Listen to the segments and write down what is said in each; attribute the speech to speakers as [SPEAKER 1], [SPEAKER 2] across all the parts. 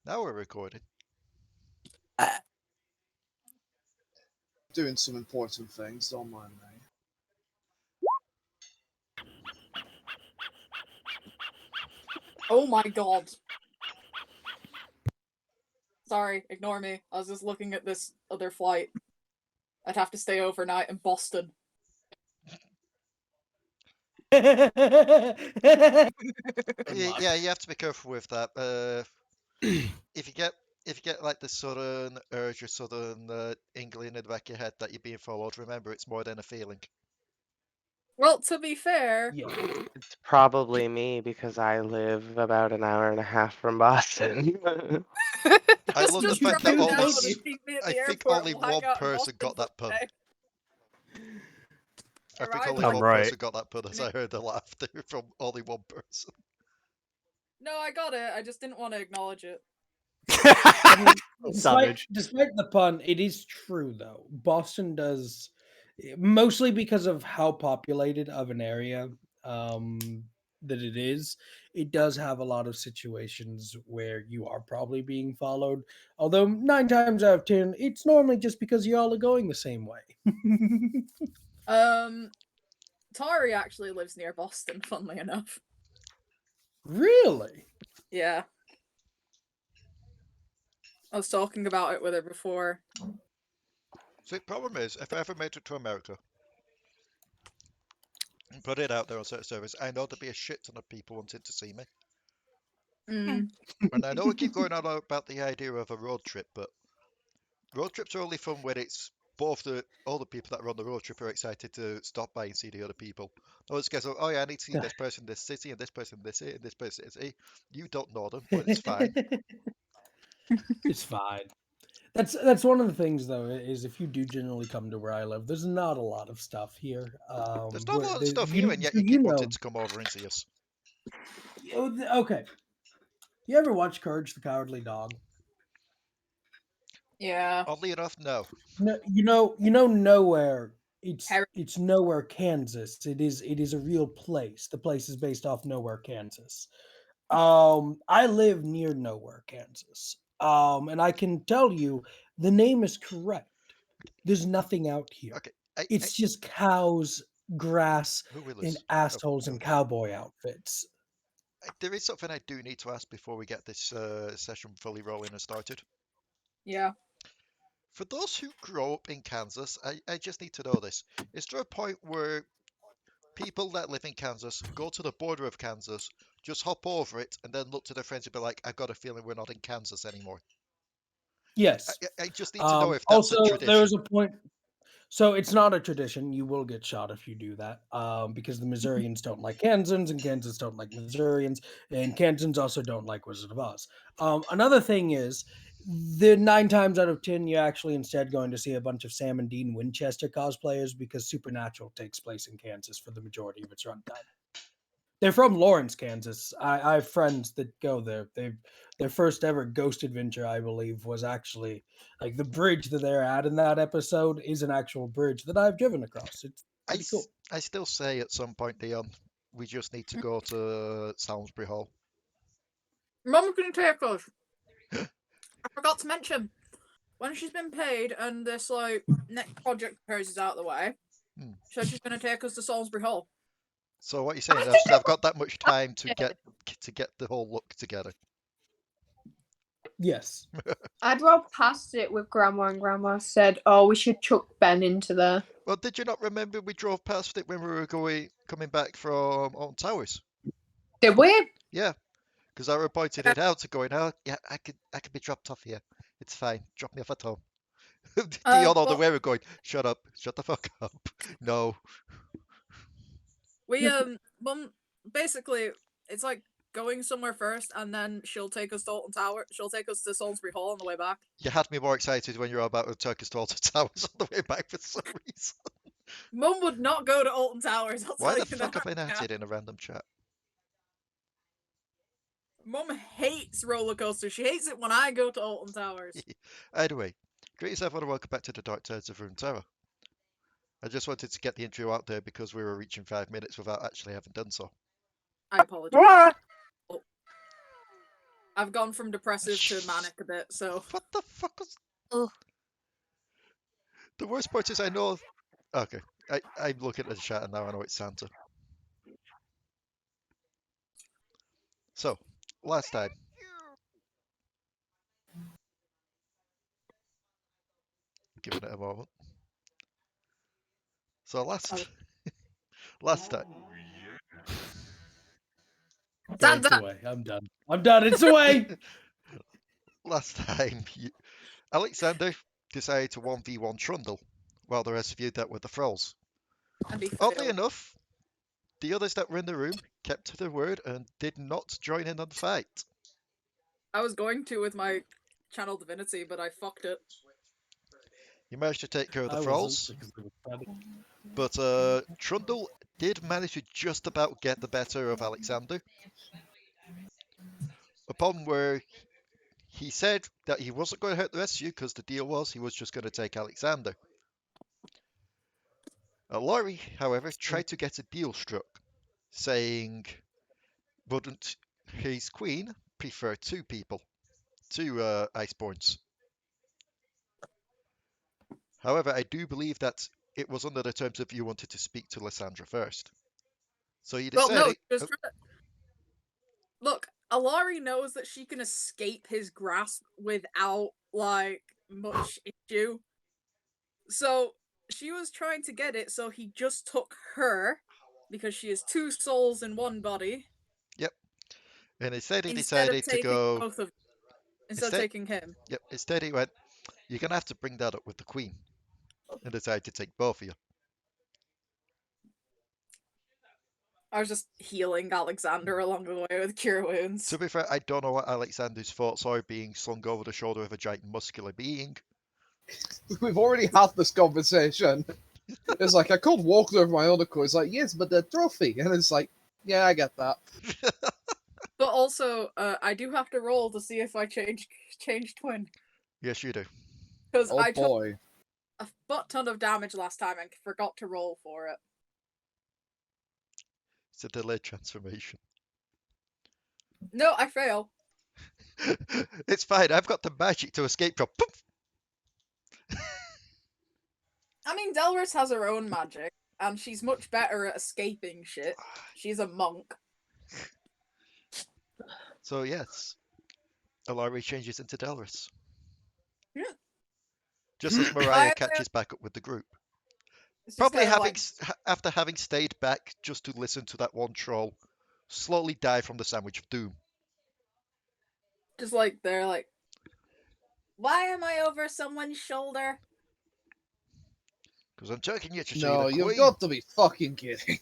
[SPEAKER 1] Now we're recording.
[SPEAKER 2] Doing some important things, don't mind me.
[SPEAKER 3] Oh my god. Sorry, ignore me. I was just looking at this other flight. I'd have to stay overnight in Boston.
[SPEAKER 1] Yeah, you have to be careful with that. If you get like the southern urge or southern inkling in the back of your head that you're being followed, remember it's more than a feeling.
[SPEAKER 3] Well, to be fair,
[SPEAKER 4] Yeah.
[SPEAKER 5] It's probably me because I live about an hour and a half from Boston.
[SPEAKER 1] I love the
[SPEAKER 3] just
[SPEAKER 1] fact that
[SPEAKER 3] drive down
[SPEAKER 1] only
[SPEAKER 3] and meet me at
[SPEAKER 1] I
[SPEAKER 3] the
[SPEAKER 1] think
[SPEAKER 3] airport.
[SPEAKER 1] only
[SPEAKER 3] We'll hang
[SPEAKER 1] one
[SPEAKER 3] out in
[SPEAKER 1] person
[SPEAKER 3] Boston
[SPEAKER 1] got that
[SPEAKER 3] for the
[SPEAKER 1] pun.
[SPEAKER 3] day.
[SPEAKER 1] I think
[SPEAKER 3] Alright,
[SPEAKER 1] only
[SPEAKER 3] but-
[SPEAKER 1] one
[SPEAKER 4] right.
[SPEAKER 1] person got that pun as I heard the laughter from only one person.
[SPEAKER 3] No, I got it. I just didn't want to acknowledge it.
[SPEAKER 4] Savage.
[SPEAKER 6] Despite the pun, it is true though. Boston does, mostly because of how populated of an area that it is. It does have a lot of situations where you are probably being followed. Although 9 times out of 10, it's normally just because y'all are going the same way.
[SPEAKER 3] Tari actually lives near Boston, funnily enough.
[SPEAKER 6] Really?
[SPEAKER 3] Yeah. I was talking about it with her before.
[SPEAKER 1] See, the problem is, if I ever made it to America and put it out there on certain servers, I know there'd be a shit ton of people wanting to see me.
[SPEAKER 3] Mm.
[SPEAKER 1] And I know we keep going on about the idea of a road trip, but road trips are only fun when it's both all the people that are on the road trip are excited to stop by and see the other people. Those guys are, oh yeah, I need to see this person in this city, and this person in this city, and this person in this city. You don't know them, but it's fine.
[SPEAKER 6] It's fine. That's one of the things though, is if you do generally come to where I live, there's not a lot of stuff here.
[SPEAKER 1] There's not a
[SPEAKER 6] where
[SPEAKER 1] lot of
[SPEAKER 6] the-
[SPEAKER 1] stuff here, and yet you keep wanting to come over and see us.
[SPEAKER 6] Okay. You ever watch Courage the Cowardly Dog?
[SPEAKER 3] Yeah.
[SPEAKER 1] Oddly enough, no.
[SPEAKER 6] No, you know nowhere.
[SPEAKER 3] Har-
[SPEAKER 6] It's nowhere, Kansas. It is a real place. The place is based off nowhere, Kansas. I live near nowhere, Kansas. And I can tell you the name is correct. There's nothing out here.
[SPEAKER 1] Okay,
[SPEAKER 6] It's just cows, grass,
[SPEAKER 1] who will
[SPEAKER 6] and
[SPEAKER 1] us?
[SPEAKER 6] assholes in cowboy outfits.
[SPEAKER 1] There is something I do need to ask before we get this session fully rolling and started.
[SPEAKER 3] Yeah.
[SPEAKER 1] For those who grow up in Kansas, I just need to know this. Is there a point where people that live in Kansas go to the border of Kansas, just hop over it, and then look to their friends and be like, I've got a feeling we're not in Kansas anymore?
[SPEAKER 6] Yes.
[SPEAKER 1] I just need to know if that's
[SPEAKER 6] Also,
[SPEAKER 1] a tradition.
[SPEAKER 6] there was a point. So it's not a tradition. You will get shot if you do that, because the Missourians don't like Kansans, and Kansans don't like Missourians, and Kansans also don't like Wizard of Oz. Another thing is, the 9 times out of 10, you're actually instead going to see a bunch of Sam and Dean Winchester cosplayers because Supernatural takes place in Kansas for the majority of its runtime. They're from Lawrence, Kansas. I have friends that go there. Their first ever ghost adventure, I believe, was actually like the bridge that they're at in that episode is an actual bridge that I've driven across. It's pretty cool.
[SPEAKER 1] I still say at some point, Dion, we just need to go to Salisbury Hall.
[SPEAKER 3] Mum's gonna take us. I forgot to mention, when she's been paid and this like next project of hers is out of the way, so she's gonna take us to Salisbury Hall.
[SPEAKER 1] So what you're saying is I've got that much time to get the whole look together.
[SPEAKER 6] Yes.
[SPEAKER 7] I drove past it with Grandma, and Grandma said, "Oh, we should chuck Ben into there."
[SPEAKER 1] Well, did you not remember we drove past it when we were coming back from Alton Towers?
[SPEAKER 7] Did we?
[SPEAKER 1] Yeah, because I pointed it out to going, oh yeah, I could be dropped off here. It's fine. Drop me off at home. Dion on the way were going, shut up, shut the fuck up. No.
[SPEAKER 3] We Mum basically it's like going somewhere first and then she'll take us to Alton Tower. She'll take us to Salisbury Hall on the way back.
[SPEAKER 1] You had me more excited when you were about to take us to Alton Towers on the way back for some reason.
[SPEAKER 3] Mum would not go to Alton Towers.
[SPEAKER 1] Why the fuck have I announced in a random chat?
[SPEAKER 3] Mum hates roller coasters. She hates it when I go to Alton Towers.
[SPEAKER 1] Anyway, greetings everyone and welcome back to the Dark Turns of Runeterra. I just wanted to get the intro out there because we were reaching 5 minutes without actually having done so.
[SPEAKER 3] I apologize. I've gone from depressive to manic a bit, so.
[SPEAKER 1] What the fuck was...
[SPEAKER 4] Ugh.
[SPEAKER 1] The worst part is I know... Okay, I'm looking at the chat and now I know it's Santa. So, last time. Giving it a moment. So last time.
[SPEAKER 6] Okay, it's away. I'm done. I'm done. It's away.
[SPEAKER 1] Last time, Alekxander decided to 1v1 Trundle, while the rest of you dealt with the Thralls.
[SPEAKER 3] And he
[SPEAKER 1] Oddly
[SPEAKER 3] failed.
[SPEAKER 1] enough, the others that were in the room kept to their word and did not join in on the fight.
[SPEAKER 3] I was going to with my channel divinity, but I fucked it.
[SPEAKER 1] You managed to take care of the
[SPEAKER 6] I
[SPEAKER 1] Thralls,
[SPEAKER 6] wasn't, because it was funny.
[SPEAKER 1] but Trundle did manage to just about get the better of Alekxander. Upon where he said that he wasn't going to hurt the rest of you because the deal was he was just going to take Alekxander. Alari, however, tried to get a deal struck, saying wouldn't his queen prefer two Iceborns. However, I do believe that it was under the terms of you wanted to speak to Lysandra first. So you
[SPEAKER 3] Well,
[SPEAKER 1] decided...
[SPEAKER 3] no, just look, Alari knows that she can escape his grasp without, like, much issue. So, she was trying to get it, so he just took her, because she is two souls in one body.
[SPEAKER 1] Yep. And instead he
[SPEAKER 3] Instead of
[SPEAKER 1] decided to
[SPEAKER 3] taking
[SPEAKER 1] go...
[SPEAKER 3] both of instead of taking him.
[SPEAKER 1] Yep, instead he went, you're going to have to bring that up with the queen. And decided to take both of you.
[SPEAKER 3] I was just healing Alexander along the way with cure wounds.
[SPEAKER 1] To be fair, I don't know what Alekxander's thoughts are being slung over the shoulder of a giant muscular being.
[SPEAKER 2] We've already had this conversation. It's like, I could walk there with my other core. It's like, yes, but the trophy. And it's like, yeah, I get that.
[SPEAKER 3] But also, I do have to roll to see if I change twin.
[SPEAKER 1] Yes, you do.
[SPEAKER 3] Because
[SPEAKER 2] Oh
[SPEAKER 3] I took
[SPEAKER 2] boy.
[SPEAKER 3] a butt ton of damage last time and forgot to roll for it.
[SPEAKER 1] It's a delayed transformation.
[SPEAKER 3] No, I fail.
[SPEAKER 1] It's fine. I've got the magic to escape from. Poof!
[SPEAKER 3] I mean, Delris has her own magic, and she's much better at escaping shit. She's a monk.
[SPEAKER 1] So yes, Alari changes into Delris.
[SPEAKER 3] Yeah.
[SPEAKER 1] Just as Mariah catches back up with the group.
[SPEAKER 3] It's just
[SPEAKER 1] Probably
[SPEAKER 3] kinda
[SPEAKER 1] after having stayed back just to listen to that one troll slowly die from the sandwich of doom.
[SPEAKER 3] just like they're like, why am I over someone's shoulder?
[SPEAKER 1] Because I'm taking you to see
[SPEAKER 2] No,
[SPEAKER 1] the
[SPEAKER 2] you've
[SPEAKER 1] queen.
[SPEAKER 2] got to be fucking kidding.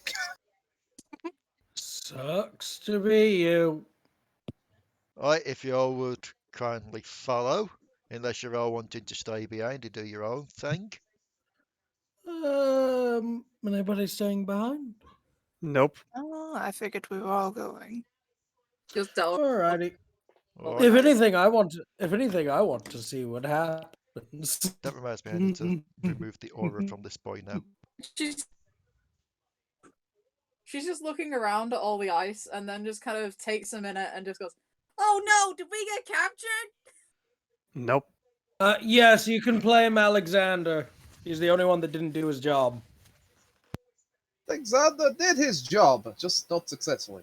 [SPEAKER 6] Sucks to be you.
[SPEAKER 1] Alright, if you all would kindly follow, unless you're all wanting to stay behind and do your own thing.
[SPEAKER 6] Anybody staying behind?
[SPEAKER 4] Nope. Oh, I figured we were all going.
[SPEAKER 3] Just Delris.
[SPEAKER 6] Alrighty.
[SPEAKER 1] All
[SPEAKER 6] If
[SPEAKER 1] right.
[SPEAKER 6] anything, I want to see what happens.
[SPEAKER 1] That reminds me, I need to remove the aura from this boy now.
[SPEAKER 3] She's just looking around at all the ice and then just kind of takes a minute and just goes, oh no, did we get captured?
[SPEAKER 4] Nope.
[SPEAKER 6] Yes, you can play him, Alexander. He's the only one that didn't do his job.
[SPEAKER 2] Alexander did his job, just not successfully.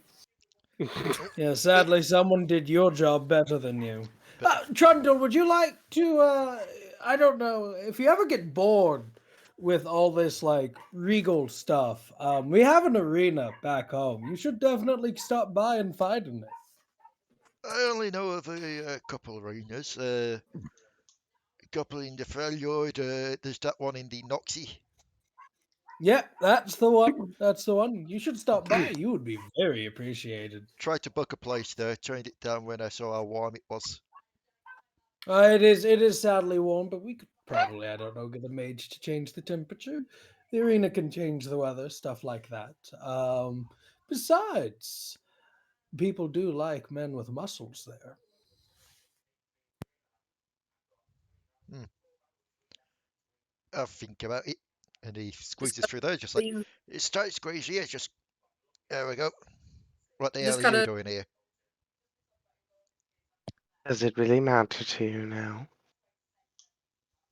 [SPEAKER 6] Yeah, sadly, someone did your job better than you. Trundle, would you like to, I don't know, if you ever get bored with all this, like, regal stuff, we have an arena back home. You should definitely stop by and fight in it.
[SPEAKER 1] I only know of a couple arenas. A couple in the Freljord, there's that one in the Noxie.
[SPEAKER 6] Yep, that's the one. That's the one. You should stop by. You would be very appreciated.
[SPEAKER 1] Tried to book a place there, turned it down when I saw how warm it was.
[SPEAKER 6] It is sadly warm, but we could probably, I don't know, get a mage to change the temperature. The arena can change the weather, stuff like that. Besides, people do like men with muscles there.
[SPEAKER 1] I'll think about it. And he squeezes through there, just like, it's tight squeeze here, just, there we go. What the hell
[SPEAKER 3] Just
[SPEAKER 1] are you
[SPEAKER 3] kinda-
[SPEAKER 1] doing here?
[SPEAKER 5] Does it really matter to you now?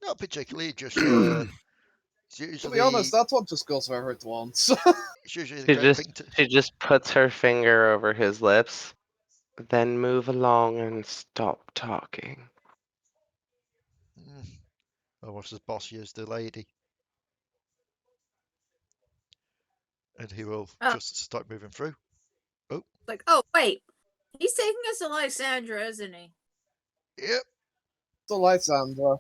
[SPEAKER 1] Not particularly, just it's
[SPEAKER 2] To be
[SPEAKER 1] usually
[SPEAKER 2] honest, that one just goes over it once.
[SPEAKER 1] it's usually the
[SPEAKER 5] She
[SPEAKER 1] correct
[SPEAKER 5] just
[SPEAKER 1] thing to.
[SPEAKER 5] she just puts her finger over his lips, then move along and stop talking.
[SPEAKER 1] Almost as bossy as the lady. And he will
[SPEAKER 3] Oh.
[SPEAKER 1] just start moving through.
[SPEAKER 3] Like, oh wait, he's taking us to Alexandra, isn't he?
[SPEAKER 1] Yep.
[SPEAKER 2] The Alekxander.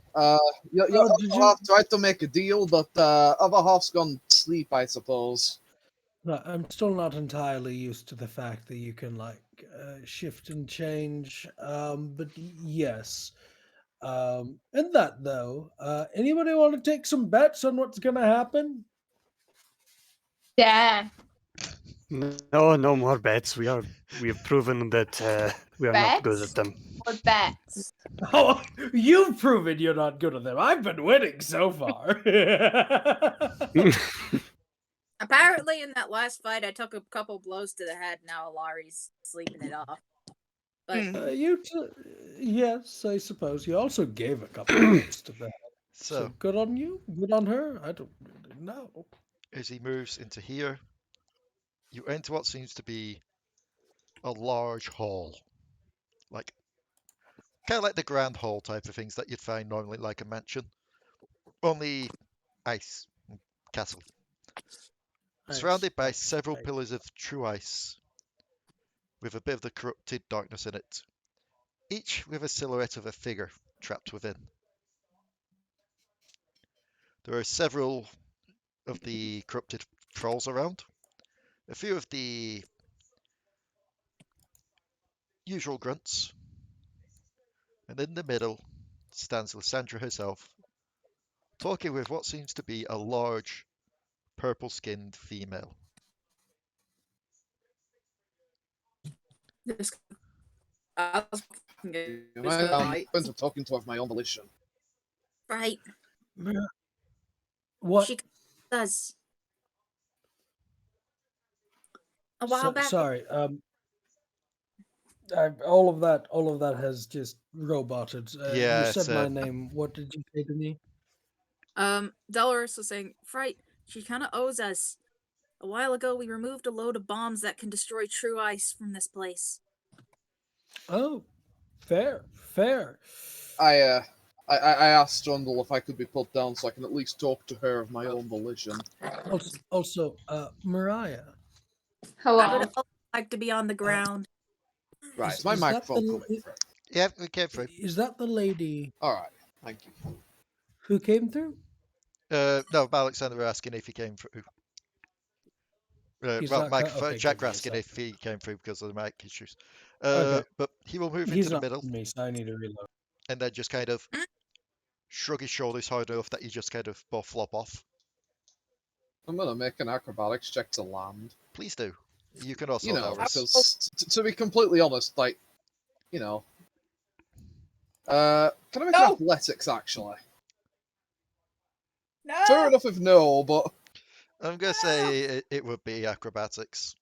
[SPEAKER 2] You
[SPEAKER 6] Oh, did you-
[SPEAKER 2] have tried to make a deal, but other half's gone sleep, I suppose.
[SPEAKER 6] No, I'm still not entirely used to the fact that you can like shift and change. But yes. And that though, anybody want to take some bets on what's gonna happen?
[SPEAKER 7] Yeah.
[SPEAKER 8] No, no more bets. We have proven that we are not good
[SPEAKER 7] Bets?
[SPEAKER 8] at them.
[SPEAKER 7] What bets?
[SPEAKER 6] Oh, you've proven you're not good at them. I've been winning so far.
[SPEAKER 3] Apparently, in that last fight, I took a couple blows to the head. Now Alari's sleeping it off. But
[SPEAKER 6] Yes, I suppose you also gave a couple of hits to that. So
[SPEAKER 1] So
[SPEAKER 6] good on you, good on her. I don't really know.
[SPEAKER 1] as he moves into here, you enter what seems to be a large hall. Like kind of like the grand hall type of things that you'd find normally like a mansion. Only ice castle. Surrounded by several
[SPEAKER 6] Right.
[SPEAKER 1] pillars of true ice, with a bit of the corrupted darkness in it, each with a silhouette of a figure trapped within. There are several of the corrupted trolls around, a few of the usual grunts, and in the middle stands Alexandra herself, talking with what seems to be a large, purple-skinned female.
[SPEAKER 3] this. I was fucking
[SPEAKER 2] You
[SPEAKER 3] good.
[SPEAKER 2] know, I'm open to talking to her of my own volition.
[SPEAKER 3] Right.
[SPEAKER 6] What?
[SPEAKER 3] She does. A while back.
[SPEAKER 6] Sorry. All of that has just roboted.
[SPEAKER 1] Yeah,
[SPEAKER 6] You said
[SPEAKER 1] it's,
[SPEAKER 6] my name. What did you say to me?
[SPEAKER 3] Delris was saying, Fright, she kind of owes us. A while ago, we removed a load of bombs that can destroy true ice from this place.
[SPEAKER 6] Oh, fair.
[SPEAKER 2] I asked Yordle if I could be put down so I can at least talk to her of my own volition.
[SPEAKER 6] Also, Mariah.
[SPEAKER 3] I
[SPEAKER 7] Hello.
[SPEAKER 3] would like to be on the ground.
[SPEAKER 2] Right,
[SPEAKER 6] Is-
[SPEAKER 2] is my
[SPEAKER 6] is that
[SPEAKER 2] microphone
[SPEAKER 6] the-
[SPEAKER 2] coming through?
[SPEAKER 1] yeah, we came through.
[SPEAKER 6] Is that the lady
[SPEAKER 2] All right, thank you.
[SPEAKER 6] who came through?
[SPEAKER 1] No, Alexander asking if he came through.
[SPEAKER 6] He's
[SPEAKER 1] Well,
[SPEAKER 6] not
[SPEAKER 1] microphone,
[SPEAKER 6] okay,
[SPEAKER 1] Jack
[SPEAKER 6] give me a
[SPEAKER 1] asking
[SPEAKER 6] sec.
[SPEAKER 1] if he came through because of the mic issues.
[SPEAKER 6] Okay.
[SPEAKER 1] But he will move
[SPEAKER 6] He's
[SPEAKER 1] into the
[SPEAKER 6] not
[SPEAKER 1] middle
[SPEAKER 6] me, so I need to reload.
[SPEAKER 1] and then just kind of shrug his shoulders hard enough that you just kind of both flop off.
[SPEAKER 2] I'm gonna make an acrobatics check to land.
[SPEAKER 1] Please do. You can also
[SPEAKER 2] You know,
[SPEAKER 1] Delris.
[SPEAKER 2] because to be completely honest, like, you know, can I make
[SPEAKER 3] No!
[SPEAKER 2] athletics actually?
[SPEAKER 3] No!
[SPEAKER 2] Fair enough if no, but
[SPEAKER 1] I'm gonna say it would be acrobatics.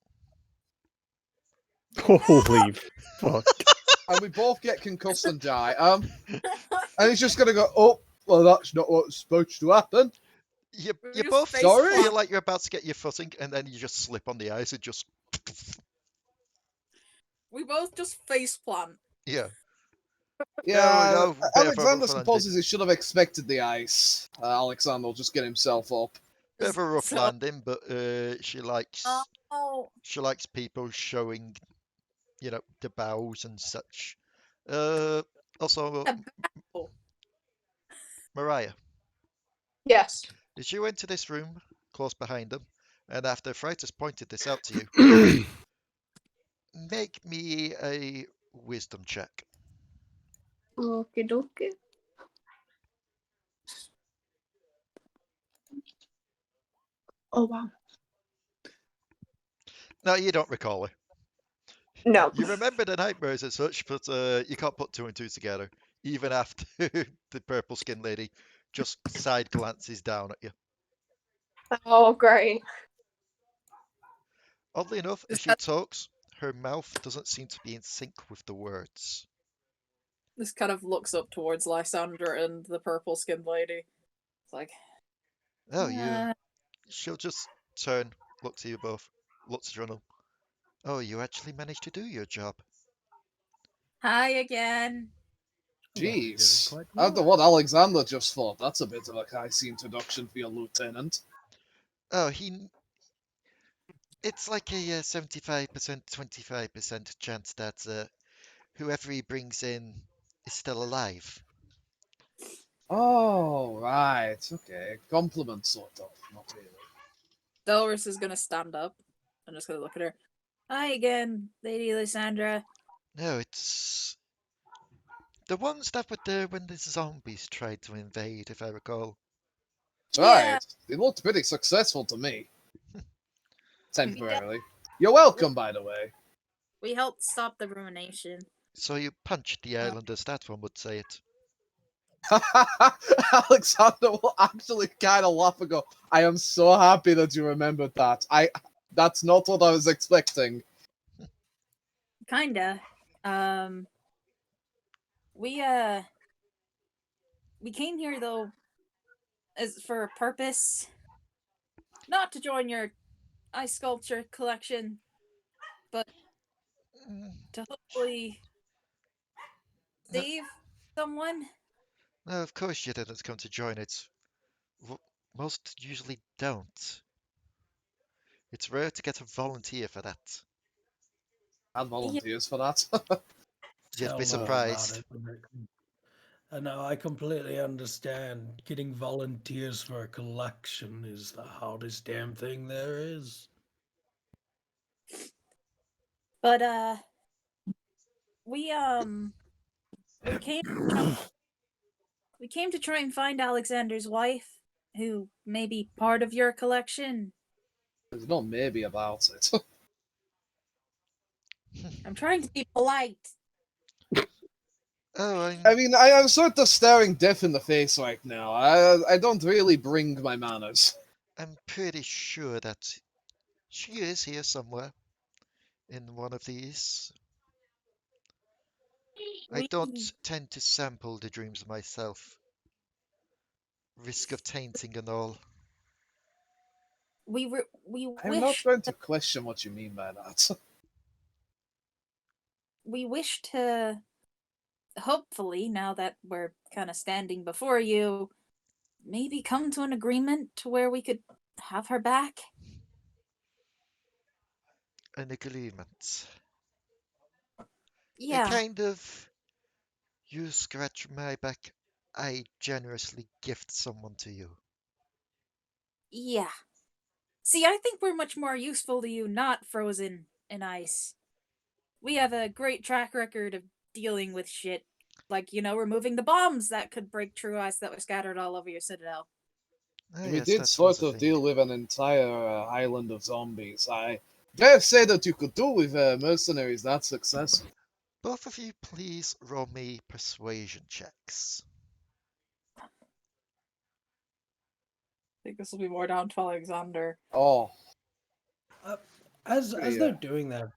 [SPEAKER 8] Holy fuck.
[SPEAKER 2] and we both get concussed and die. And he's just gonna go, oh, well, that's not what's supposed to happen.
[SPEAKER 1] You
[SPEAKER 3] We just
[SPEAKER 1] both
[SPEAKER 3] face
[SPEAKER 2] Sorry?
[SPEAKER 1] feel
[SPEAKER 3] plant.
[SPEAKER 1] like you're about to get your footing, and then you just slip on the ice and just
[SPEAKER 3] We both just faceplant.
[SPEAKER 1] yeah.
[SPEAKER 2] Yeah,
[SPEAKER 1] There we go. Bit of a
[SPEAKER 2] Alexander
[SPEAKER 1] rough landing.
[SPEAKER 2] supposes he should have expected the ice. Alexander will just get himself up.
[SPEAKER 1] Bit of a rough
[SPEAKER 3] So-
[SPEAKER 1] landing, but she likes
[SPEAKER 3] Oh,
[SPEAKER 1] people showing, you know, the bows and such. Also,
[SPEAKER 3] a battle.
[SPEAKER 1] Mariah,
[SPEAKER 7] Yes.
[SPEAKER 1] did you enter this room close behind them? And after Fright has pointed this out to you, make me a wisdom check.
[SPEAKER 7] Okay, dokie. Oh wow.
[SPEAKER 1] No, you don't recall her.
[SPEAKER 7] No.
[SPEAKER 1] You remember the nightmares and such, but you can't put two and two together, even after the purple skinned lady just side glances down at you.
[SPEAKER 7] Oh great.
[SPEAKER 1] Oddly enough, as
[SPEAKER 3] Is
[SPEAKER 1] she
[SPEAKER 3] that-
[SPEAKER 1] talks, her mouth doesn't seem to be in sync with the words.
[SPEAKER 3] This kind of looks up towards Lysander and the purple-skinned lady. It's like,
[SPEAKER 1] Oh, you. She'll just turn, look to you both, look to Drunel. Oh, you actually managed to do your job.
[SPEAKER 3] hi again.
[SPEAKER 6] Well, you did it
[SPEAKER 2] Jeez.
[SPEAKER 6] quite
[SPEAKER 2] After
[SPEAKER 6] well.
[SPEAKER 2] what Alexander just thought, that's a bit of a icy introduction for your lieutenant.
[SPEAKER 1] Oh, it's like a 75%, 25% chance that whoever he brings in is still alive.
[SPEAKER 2] Oh, right. Okay. Compliment, sort of. Not really.
[SPEAKER 3] Delris is gonna stand up. I'm just gonna look at her. Hi again, Lady Lysandra.
[SPEAKER 1] No, it's the ones that were there when the zombies tried to invade, if I recall.
[SPEAKER 3] Yeah.
[SPEAKER 2] Right. They looked pretty successful to me. Temporarily. You're welcome, by the way.
[SPEAKER 3] We helped stop the ruination.
[SPEAKER 1] So you punched the islanders, that one would say it.
[SPEAKER 2] Alexander will actually kind of laugh and go, I am so happy that you remembered that. That's not what I was expecting.
[SPEAKER 3] Kinda. We came here though as for a purpose. Not to join your ice sculpture collection, but
[SPEAKER 1] Mm,
[SPEAKER 3] to hopefully
[SPEAKER 1] No,
[SPEAKER 3] save someone.
[SPEAKER 1] no, of course you didn't come to join it. Most usually don't. It's rare to get a volunteer for that.
[SPEAKER 2] And volunteers for that.
[SPEAKER 1] You'd
[SPEAKER 6] Tell
[SPEAKER 1] be
[SPEAKER 6] me about
[SPEAKER 1] surprised.
[SPEAKER 6] it. I know, I completely understand. Getting volunteers for a collection is the hardest damn thing there is.
[SPEAKER 3] But we came we came to try and find Alexander's wife, who may be part of your collection.
[SPEAKER 2] There's no maybe about it.
[SPEAKER 3] I'm trying to be polite.
[SPEAKER 1] Oh,
[SPEAKER 2] I mean, I'm sort of staring death in the face right now. I don't really bring my manners.
[SPEAKER 1] I'm pretty sure that she is here somewhere in one of these. I
[SPEAKER 3] We
[SPEAKER 1] don't tend to sample the dreams myself. Risk of tainting and all.
[SPEAKER 3] we
[SPEAKER 2] I'm not
[SPEAKER 3] wish
[SPEAKER 2] going to question what you mean by that.
[SPEAKER 3] we wish to hopefully, now that we're kind of standing before you, maybe come to an agreement to where we could have her back.
[SPEAKER 1] An agreement. A
[SPEAKER 3] Yeah,
[SPEAKER 1] kind of, you scratch my back, I generously gift someone to you.
[SPEAKER 3] yeah. See, I think we're much more useful to you not frozen in ice. We have a great track record of dealing with shit. Like, removing the bombs that could break true ice that were scattered all over your citadel.
[SPEAKER 1] Ah,
[SPEAKER 2] We
[SPEAKER 1] yes,
[SPEAKER 2] did
[SPEAKER 1] that
[SPEAKER 2] sort
[SPEAKER 1] was a
[SPEAKER 2] of
[SPEAKER 1] thing.
[SPEAKER 2] deal with an entire island of zombies. I dare say that you could do with mercenaries that successful.
[SPEAKER 1] Both of you, please roll me persuasion checks.
[SPEAKER 3] I think this will be more down to Alexander.
[SPEAKER 2] Oh,
[SPEAKER 6] As
[SPEAKER 2] Pretty,
[SPEAKER 6] they're doing that,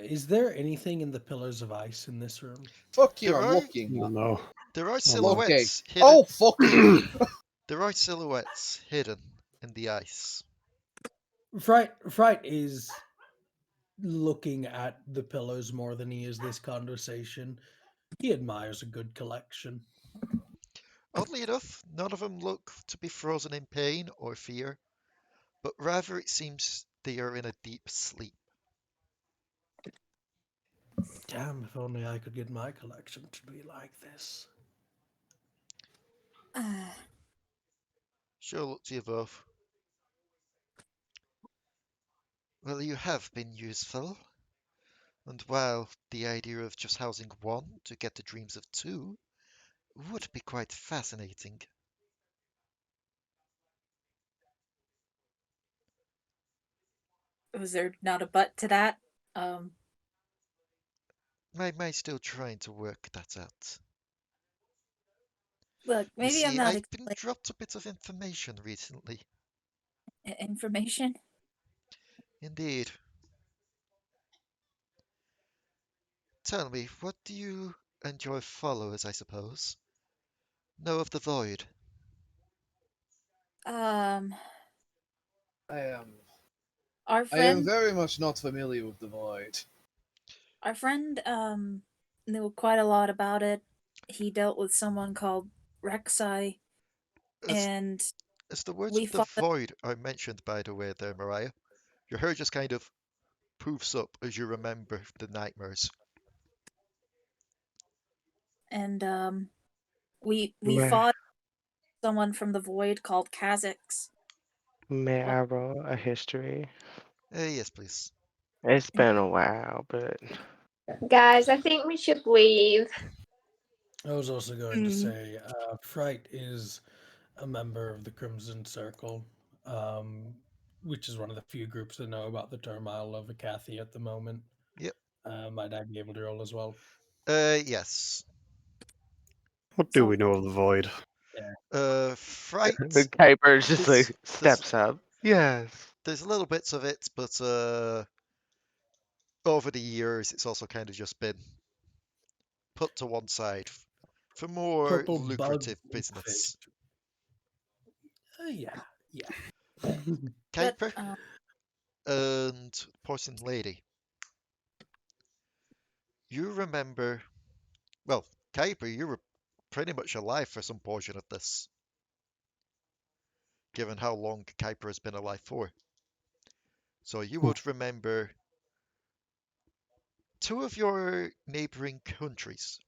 [SPEAKER 6] is there anything in the pillars of ice in this room?
[SPEAKER 2] fuck you,
[SPEAKER 1] There
[SPEAKER 2] I'm
[SPEAKER 1] are-
[SPEAKER 2] looking.
[SPEAKER 8] Oh no.
[SPEAKER 1] There are
[SPEAKER 2] Okay.
[SPEAKER 1] silhouettes hidden.
[SPEAKER 2] Oh, fuck you.
[SPEAKER 1] There are silhouettes hidden in the ice.
[SPEAKER 6] Fright is looking at the pillars more than he is this conversation. He admires a good collection.
[SPEAKER 1] Oddly enough, none of them look to be frozen in pain or fear, but rather it seems they are in a deep sleep.
[SPEAKER 6] Damn, if only I could get my collection to be like this.
[SPEAKER 1] Sure, look to you both. Well, you have been useful. And while the idea of just housing one to get the dreams of two would be quite fascinating.
[SPEAKER 3] Was there not a but to that? Um,
[SPEAKER 1] Am I still trying to work that out?
[SPEAKER 3] Look,
[SPEAKER 1] You
[SPEAKER 3] maybe I'm
[SPEAKER 1] see,
[SPEAKER 3] not
[SPEAKER 1] I've been dropped a bit of information recently.
[SPEAKER 3] information.
[SPEAKER 1] Indeed. Tell me, what do you and your followers, I suppose, know of the void.
[SPEAKER 3] Um,
[SPEAKER 2] I
[SPEAKER 3] our
[SPEAKER 2] am
[SPEAKER 3] friend,
[SPEAKER 2] very much not familiar with the void.
[SPEAKER 3] our friend, knew quite a lot about it. He dealt with someone called Rek'Sai,
[SPEAKER 1] As,
[SPEAKER 3] and
[SPEAKER 1] as the words
[SPEAKER 3] we
[SPEAKER 1] of the
[SPEAKER 3] fought.
[SPEAKER 1] void are mentioned, by the way, there, Mariah, your hair just kind of poofs up as you remember the nightmares.
[SPEAKER 3] And we
[SPEAKER 5] May,
[SPEAKER 3] fought someone from the void called Kha'Zix.
[SPEAKER 5] may
[SPEAKER 3] Well,
[SPEAKER 5] I roll a history?
[SPEAKER 1] Yes, please.
[SPEAKER 5] It's been a while, but
[SPEAKER 7] Guys, I think we should leave.
[SPEAKER 6] I was also going to say, Fright is a member of the Crimson Circle, which is one of the few groups that know about the turmoil of Acathia at the moment.
[SPEAKER 1] Yep.
[SPEAKER 6] Might I be able to roll as well?
[SPEAKER 1] Yes.
[SPEAKER 8] What do we know of the void?
[SPEAKER 1] Fright.
[SPEAKER 5] the Kuiper just
[SPEAKER 1] There's,
[SPEAKER 5] like steps up. Yes.
[SPEAKER 1] there's little bits of it, but over the years, it's also kind of just been put to one side for more
[SPEAKER 6] Purple bug
[SPEAKER 1] lucrative business.
[SPEAKER 6] Yeah.
[SPEAKER 3] but
[SPEAKER 1] Kuiper and Poison Lady. You remember, well, Kuiper, you were pretty much alive for some portion of this, given how long Kuiper has been alive for. So you would remember two of your neighboring countries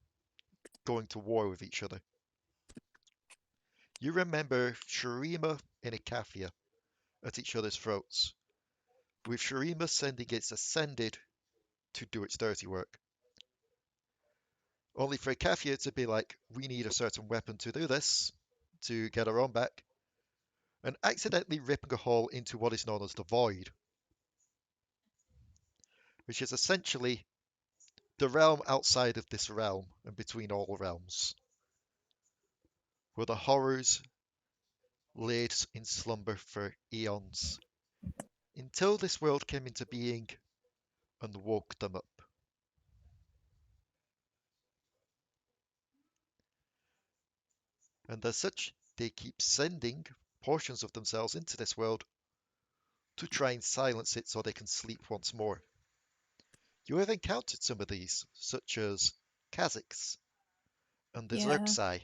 [SPEAKER 1] going to war with each other. You remember Shurima and Acathia at each other's throats, with Shurima sending its Ascended to do its dirty work. Only for Acathia to be like, we need a certain weapon to do this, to get our own back, and accidentally ripping a hole into what is known as the Void, which is essentially the realm outside of this realm and between all realms, where the horrors laid in slumber for eons, until this world came into being and woke them up. And as such, they keep sending portions of themselves into this world to try and silence it so they can sleep once more. You have encountered some of these, such as Kha'Zix and the
[SPEAKER 3] yeah,
[SPEAKER 1] Rek'Sai.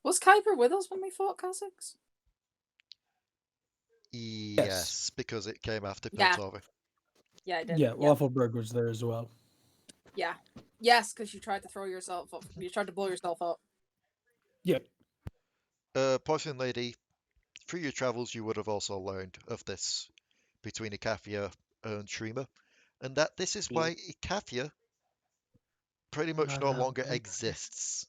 [SPEAKER 3] was Kuiper with us when we fought Kha'Zix?
[SPEAKER 1] Yes, because it came after
[SPEAKER 3] Yeah.
[SPEAKER 1] Piltover.
[SPEAKER 3] Yeah, I did.
[SPEAKER 6] Yeah, Waffleberg was there as well.
[SPEAKER 3] Yeah. Yes, because you tried to throw yourself up. You tried to blow yourself up.
[SPEAKER 6] Yep.
[SPEAKER 1] Poison Lady, through your travels, you would have also learned of this between Acathia and Shrima, and that this is why Acathia pretty much no longer exists.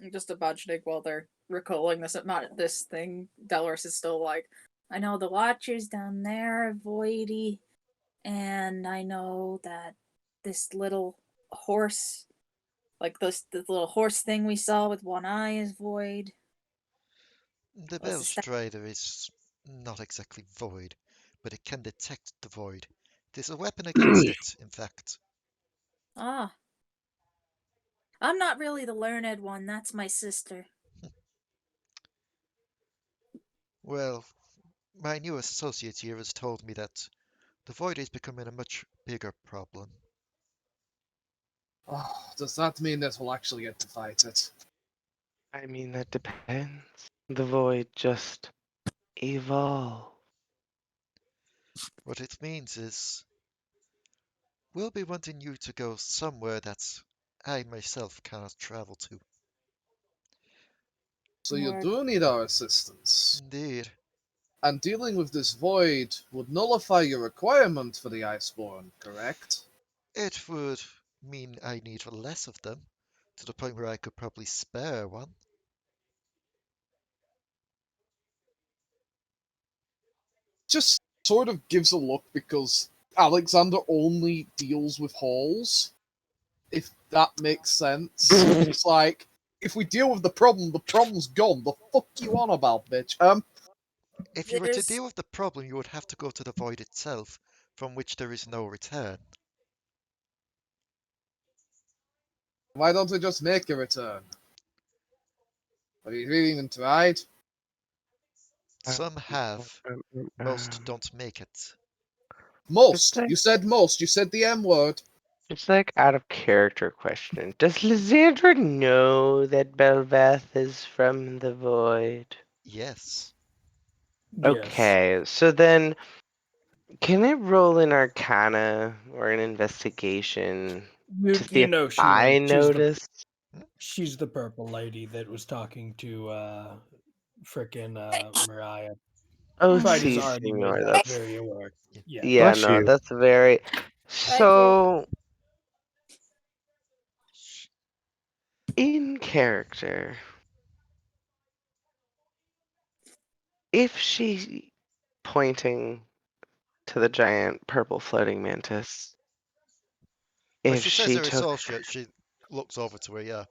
[SPEAKER 3] I'm just imagining while they're recalling this thing, Delris is still like, I know the Watchers down there are voidy, and I know that this little horse, like this little horse thing we saw with one eye is void.
[SPEAKER 1] The
[SPEAKER 3] What's the
[SPEAKER 1] Bellstrider is not exactly void, but it can detect the void. It is a weapon against it, in fact.
[SPEAKER 3] Ah. I'm not really the learned one, that's my sister.
[SPEAKER 1] Well, my new associate here has told me that the void is becoming a much bigger problem.
[SPEAKER 2] Oh, does that mean that we'll actually get to fight it?
[SPEAKER 5] I mean, that depends. The void just evolve.
[SPEAKER 1] What it means is we'll be wanting you to go somewhere that I myself cannot travel to.
[SPEAKER 2] So you
[SPEAKER 3] Word.
[SPEAKER 2] do need our assistance.
[SPEAKER 1] Indeed.
[SPEAKER 2] And dealing with this void would nullify your requirement for the Iceborne, correct?
[SPEAKER 1] It would mean I need less of them, to the point where I could probably spare one.
[SPEAKER 2] Just sort of gives a look because Alekxander only deals with halls. If that makes sense. It's like, if we deal with the problem's gone. The fuck you on about, bitch?
[SPEAKER 1] If you were to
[SPEAKER 3] There's
[SPEAKER 1] deal with the problem, you would have to go to the void itself, from which there is no return.
[SPEAKER 2] Why don't we just make a return? Have you really even tried?
[SPEAKER 1] Some have. Most don't make it.
[SPEAKER 2] Most.
[SPEAKER 5] like-
[SPEAKER 2] You said most. You said the M word.
[SPEAKER 5] It's like out of character question. Does Lysandra know that Belvath is from the void?
[SPEAKER 1] Yes.
[SPEAKER 6] Yes.
[SPEAKER 5] Okay, so then can I roll an Arcana or an investigation to see
[SPEAKER 6] You
[SPEAKER 5] if
[SPEAKER 6] know she
[SPEAKER 5] I
[SPEAKER 6] knows.
[SPEAKER 5] notice?
[SPEAKER 6] She's the purple lady that was talking to frickin' Mariah.
[SPEAKER 5] Oh,
[SPEAKER 6] Fright has
[SPEAKER 5] si,
[SPEAKER 6] already made
[SPEAKER 5] senor.
[SPEAKER 6] that
[SPEAKER 5] That's
[SPEAKER 6] very aware. Yeah.
[SPEAKER 5] yeah,
[SPEAKER 8] Bless
[SPEAKER 5] no,
[SPEAKER 8] you.
[SPEAKER 5] that's very.
[SPEAKER 3] Thank you.
[SPEAKER 5] So in character, if she pointing to the giant purple floating mantis,
[SPEAKER 1] When
[SPEAKER 5] if
[SPEAKER 1] she says
[SPEAKER 5] she
[SPEAKER 1] her
[SPEAKER 5] took,
[SPEAKER 1] associate, she looks over to her, yeah.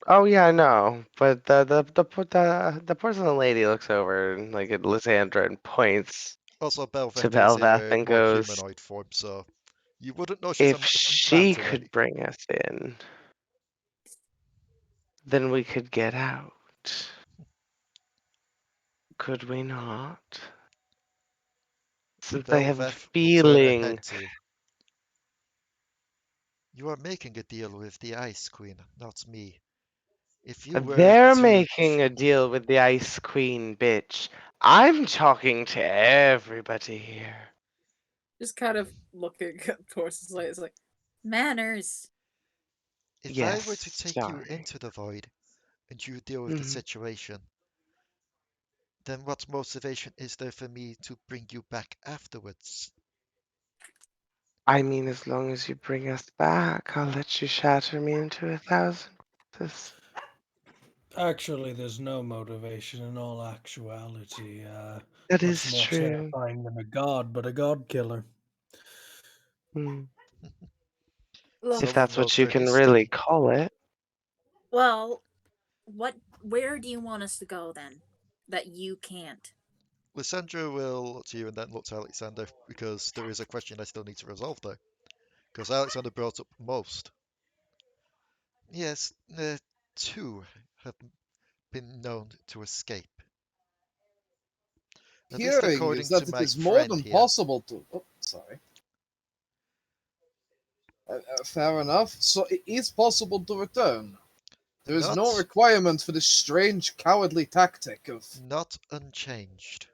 [SPEAKER 5] oh yeah, I know, but the porcelain lady looks over and like at Lysandra and points
[SPEAKER 1] Also,
[SPEAKER 5] to
[SPEAKER 1] Belveth is in
[SPEAKER 5] Belvath
[SPEAKER 1] a
[SPEAKER 5] and
[SPEAKER 1] more
[SPEAKER 5] goes,
[SPEAKER 1] humanoid form, so you wouldn't know she's a
[SPEAKER 5] if she
[SPEAKER 1] plant already.
[SPEAKER 5] could bring us in, then we could get out. Could we not? Since I have a
[SPEAKER 1] Belveth will turn her
[SPEAKER 5] feeling
[SPEAKER 1] head to you. You are making a deal with the Ice Queen, not me. If you were
[SPEAKER 5] they're
[SPEAKER 1] to...
[SPEAKER 5] making a deal with the Ice Queen, bitch. I'm talking to everybody here.
[SPEAKER 3] Just kind of looking towards the slate. It's like, manners.
[SPEAKER 1] If I were to
[SPEAKER 5] Yes,
[SPEAKER 1] take you
[SPEAKER 5] sorry.
[SPEAKER 1] into the void and you deal with the
[SPEAKER 5] Mhm.
[SPEAKER 1] situation, then what motivation is there for me to bring you back afterwards?
[SPEAKER 5] I mean, as long as you bring us back, I'll let you shatter me into 1,000 pieces.
[SPEAKER 6] Actually, there's no motivation in all actuality.
[SPEAKER 5] That
[SPEAKER 6] What's
[SPEAKER 5] is
[SPEAKER 6] more
[SPEAKER 5] true.
[SPEAKER 6] terrifying than a god, but a god killer?
[SPEAKER 5] Hmm.
[SPEAKER 3] Look,
[SPEAKER 5] If
[SPEAKER 1] Someone
[SPEAKER 5] that's
[SPEAKER 1] knows
[SPEAKER 5] what you
[SPEAKER 1] their
[SPEAKER 5] can really
[SPEAKER 1] history.
[SPEAKER 5] call it.
[SPEAKER 3] well, where do you want us to go then? That you can't.
[SPEAKER 1] Lysandra will look to you and then look to Alekxander because there is a question I still need to resolve there. Because Alekxander brought up most. Yes, two have been known to escape. At least
[SPEAKER 2] Hearing is
[SPEAKER 1] according to
[SPEAKER 2] that it
[SPEAKER 1] my
[SPEAKER 2] is more
[SPEAKER 1] friend
[SPEAKER 2] than
[SPEAKER 1] here.
[SPEAKER 2] possible to. Oh, sorry. Fair enough. So it is possible to return. There is no
[SPEAKER 1] Not,
[SPEAKER 2] requirement for this strange, cowardly tactic of.
[SPEAKER 1] not unchanged.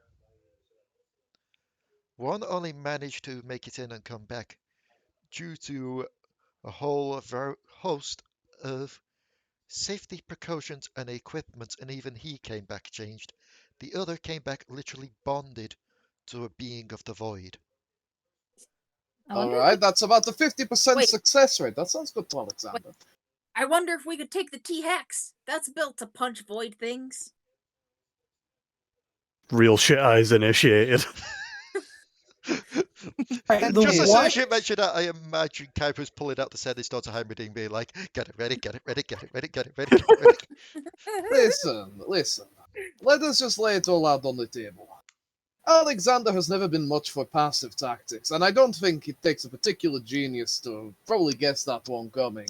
[SPEAKER 1] One only managed to make it in and come back due to a whole host of safety precautions and equipment, and even he came back changed. The other came back literally bonded to a being of the void.
[SPEAKER 2] Alright, that's about the 50%
[SPEAKER 3] Wait.
[SPEAKER 2] success rate. That sounds good to Alekxander.
[SPEAKER 3] I wonder if we could take the T-Hex. That's built to punch void things.
[SPEAKER 8] Real shit eyes initiated.
[SPEAKER 6] Right,
[SPEAKER 1] And
[SPEAKER 6] the
[SPEAKER 1] just as soon
[SPEAKER 6] what?
[SPEAKER 1] as you mentioned that, I imagine Kuiper's pulling out the set his daughter Heimerdinger being like, get it ready, get it ready, get it ready, get it ready, get it ready.
[SPEAKER 2] Listen. Let us just lay it all out on the table. Alekxander has never been much for passive tactics, and I don't think it takes a particular genius to probably guess that one coming.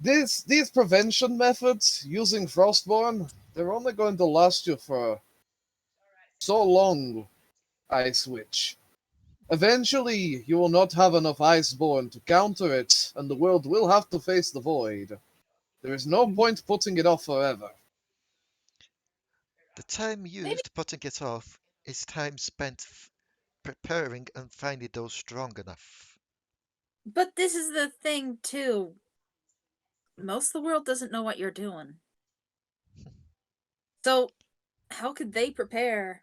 [SPEAKER 2] These prevention methods using Frostborn, they're only going to last you for so long, Ice Witch. Eventually, you will not have enough Iceborne to counter it, and the world will have to face the void. There is no point putting it off forever.
[SPEAKER 1] The time used putting it off is time spent preparing and finding those strong enough.
[SPEAKER 3] But this is the thing, too. Most of the world doesn't know what you're doing. So, how could they prepare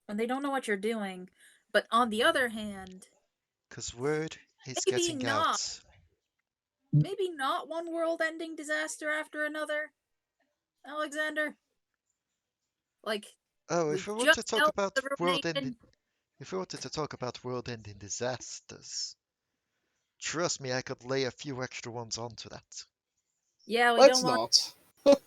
[SPEAKER 3] when they don't know what you're doing? But on the other hand,
[SPEAKER 1] Because word is
[SPEAKER 3] maybe
[SPEAKER 1] getting
[SPEAKER 3] not.
[SPEAKER 1] out.
[SPEAKER 3] Maybe not one world-ending disaster after another, Alekxander. Like,
[SPEAKER 1] Oh,
[SPEAKER 3] we
[SPEAKER 1] if we want to
[SPEAKER 3] just
[SPEAKER 1] talk
[SPEAKER 3] helped
[SPEAKER 1] about
[SPEAKER 3] the
[SPEAKER 1] world-ending,
[SPEAKER 3] ruination.
[SPEAKER 1] if we wanted to talk about world-ending disasters, trust me, I could lay a few extra ones onto that.
[SPEAKER 3] Yeah, we
[SPEAKER 2] Let's
[SPEAKER 3] don't want.
[SPEAKER 2] not.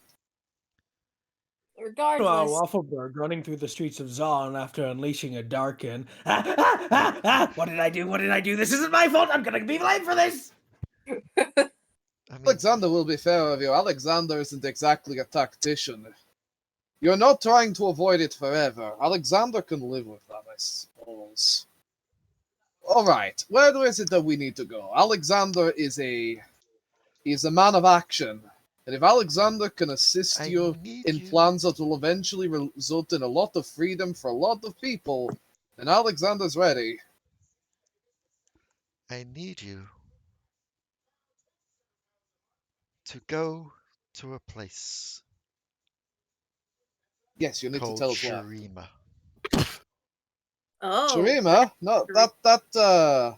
[SPEAKER 3] Regardless,
[SPEAKER 6] Waffleberg running through the streets of Zon after unleashing a Darkin. What did I do? What did I do? This isn't my fault. I'm gonna be blamed for this.
[SPEAKER 2] Alekxander will be fair of you. Alekxander isn't exactly a tactician. You're not trying to avoid it forever. Alekxander can live with that, I suppose. Alright, where is it that we need to go? Alekxander is a man of action. And if Alekxander can assist
[SPEAKER 1] I
[SPEAKER 2] you
[SPEAKER 1] need
[SPEAKER 2] in
[SPEAKER 1] you.
[SPEAKER 2] plans that will eventually result in a lot of freedom for a lot of people, then Alekxander's ready.
[SPEAKER 1] I need you to go to a place
[SPEAKER 2] Yes, you need to
[SPEAKER 1] called
[SPEAKER 2] tell us where.
[SPEAKER 1] Shurima.
[SPEAKER 3] Oh,
[SPEAKER 2] Shurima? No,
[SPEAKER 3] Shurima.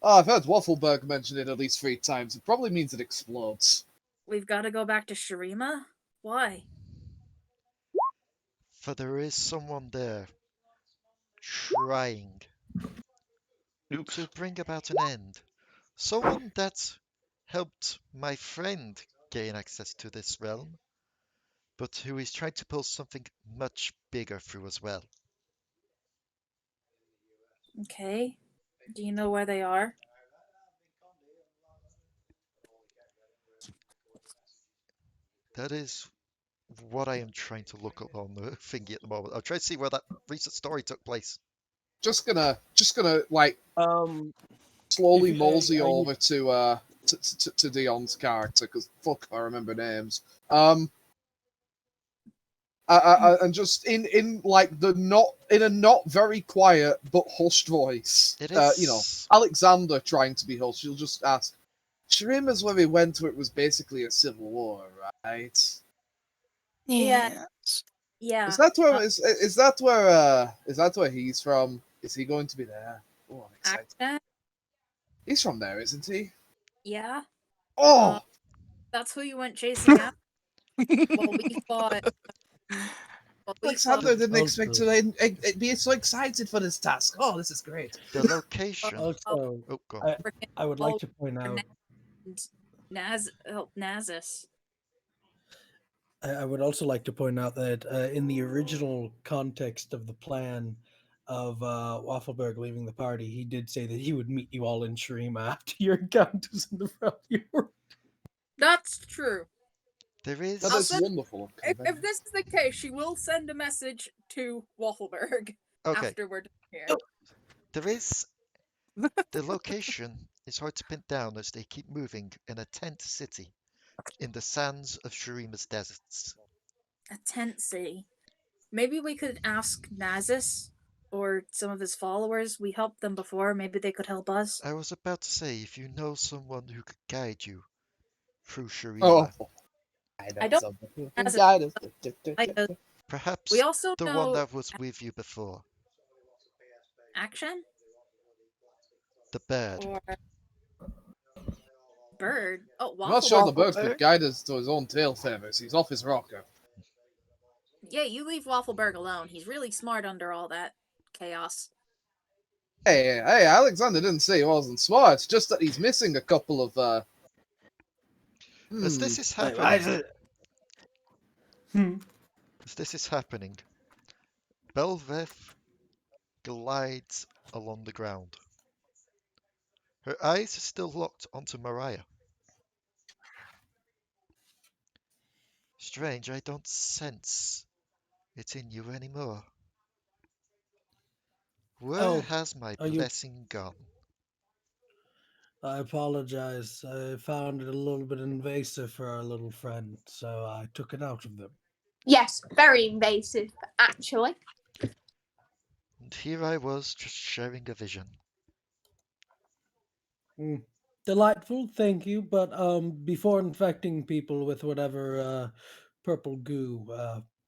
[SPEAKER 2] Oh, I've heard Waffleberg mention it at least 3 times. It probably means it explodes.
[SPEAKER 3] We've got to go back to Shurima? Why?
[SPEAKER 1] For there is someone there trying to bring about an end. Someone that helped my friend gain access to this realm, but who is trying to pull something much bigger through as well.
[SPEAKER 3] Okay. Do you know where they are?
[SPEAKER 2] That
[SPEAKER 1] is what I am trying to look up on the thingy at the moment. I'm trying to see where that recent story took place.
[SPEAKER 2] Just gonna like slowly
[SPEAKER 6] if-
[SPEAKER 2] mosey
[SPEAKER 6] are you-
[SPEAKER 2] over to Dion's character because fuck if I remember names. And just in like in a not very quiet but hushed voice.
[SPEAKER 1] It
[SPEAKER 2] You know,
[SPEAKER 1] is.
[SPEAKER 2] Alekxander trying to be hushed. She'll just ask, Shurima's where we went where it was basically a civil war, right?
[SPEAKER 3] Yeah.
[SPEAKER 4] Yes.
[SPEAKER 3] Yeah.
[SPEAKER 2] Is that where he's from? Is he going to be there? Oh, I'm excited.
[SPEAKER 3] Accent?
[SPEAKER 2] He's from there, isn't he?
[SPEAKER 3] Yeah.
[SPEAKER 2] Oh,
[SPEAKER 3] That's who you went chasing after. Well, we fought.
[SPEAKER 2] Alekxander didn't expect
[SPEAKER 6] Also-
[SPEAKER 2] to be so excited for this task. Oh, this is great.
[SPEAKER 1] The location.
[SPEAKER 6] Also,
[SPEAKER 1] Oh, go on.
[SPEAKER 6] I would like to point out.
[SPEAKER 3] Nazus.
[SPEAKER 6] I would also like to point out that in the original context of the plan of Waffleberg leaving the party, he did say that he would meet you all in Shurima after your encounters in the Freljord.
[SPEAKER 3] That's true.
[SPEAKER 1] There is.
[SPEAKER 2] That is wonderful.
[SPEAKER 3] If this is the case, she will send a message to Waffleberg
[SPEAKER 1] Okay.
[SPEAKER 3] after we're done here.
[SPEAKER 1] There is. The location is hard to pin down as they keep moving in a tent city in the sands of Shurima's deserts.
[SPEAKER 3] A tent city. Maybe we could ask Nazus or some of his followers. We helped them before. Maybe they could help us.
[SPEAKER 1] I was about to say, if you know someone who could guide you through Shurima,
[SPEAKER 3] I don't.
[SPEAKER 1] perhaps
[SPEAKER 3] We also
[SPEAKER 1] the
[SPEAKER 3] know
[SPEAKER 1] one that was with you before,
[SPEAKER 3] Action
[SPEAKER 1] the bird.
[SPEAKER 3] or Bird. Oh,
[SPEAKER 2] I'm not sure the bird
[SPEAKER 4] Waffleberg.
[SPEAKER 2] could guide us to his own tail feathers. He's off his rocker.
[SPEAKER 3] Yeah, you leave Waffleberg alone. He's really smart under all that chaos.
[SPEAKER 2] Hey, Alekxander didn't say he wasn't smart. It's just that he's missing a couple of
[SPEAKER 1] As this is
[SPEAKER 6] Why
[SPEAKER 1] happening,
[SPEAKER 6] is it? Hmm.
[SPEAKER 1] as this is happening, Belveth glides along the ground. Her eyes are still locked onto Mariah. Strange, I don't sense it in you anymore. Where
[SPEAKER 6] Oh,
[SPEAKER 1] has my
[SPEAKER 6] are you-
[SPEAKER 1] blessing gone?
[SPEAKER 6] I apologize. I found it a little bit invasive for our little friend, so I took it out of them.
[SPEAKER 7] Yes, very invasive, actually.
[SPEAKER 1] And here I was, just sharing a vision.
[SPEAKER 6] Delightful, thank you. But before infecting people with whatever purple goo,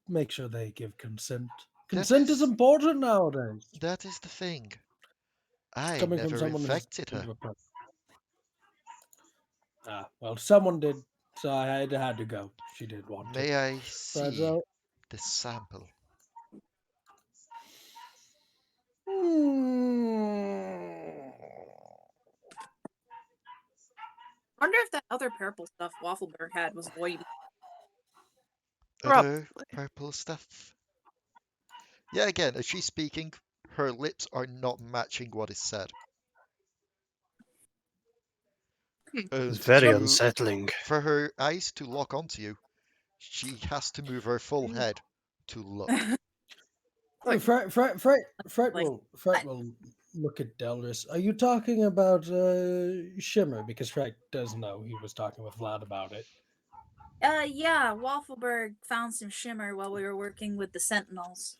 [SPEAKER 6] make sure they give consent. Consent is
[SPEAKER 1] is-
[SPEAKER 6] important nowadays.
[SPEAKER 1] That is the thing. I
[SPEAKER 6] Coming from
[SPEAKER 1] never
[SPEAKER 6] someone who's
[SPEAKER 1] infected
[SPEAKER 6] into
[SPEAKER 1] her.
[SPEAKER 6] a purple. Well, someone did, so I had to go. She did want to.
[SPEAKER 1] May I
[SPEAKER 6] But,
[SPEAKER 1] see the sample?
[SPEAKER 3] Wonder if that other purple stuff Waffleberg had was void.
[SPEAKER 1] Other
[SPEAKER 4] Probably.
[SPEAKER 1] purple stuff? Yeah, again, as she's speaking, her lips are not matching what is said.
[SPEAKER 8] It's
[SPEAKER 1] And
[SPEAKER 8] very
[SPEAKER 1] to-
[SPEAKER 8] unsettling.
[SPEAKER 1] For her eyes to lock onto you, she has to move her full head to look.
[SPEAKER 3] Like,
[SPEAKER 6] Fright
[SPEAKER 3] like,
[SPEAKER 6] will look at Delris. Are you talking about Shimmer? Because Fright does know he was talking with Vlad about it.
[SPEAKER 3] Yeah, Waffleberg found some shimmer while we were working with the Sentinels.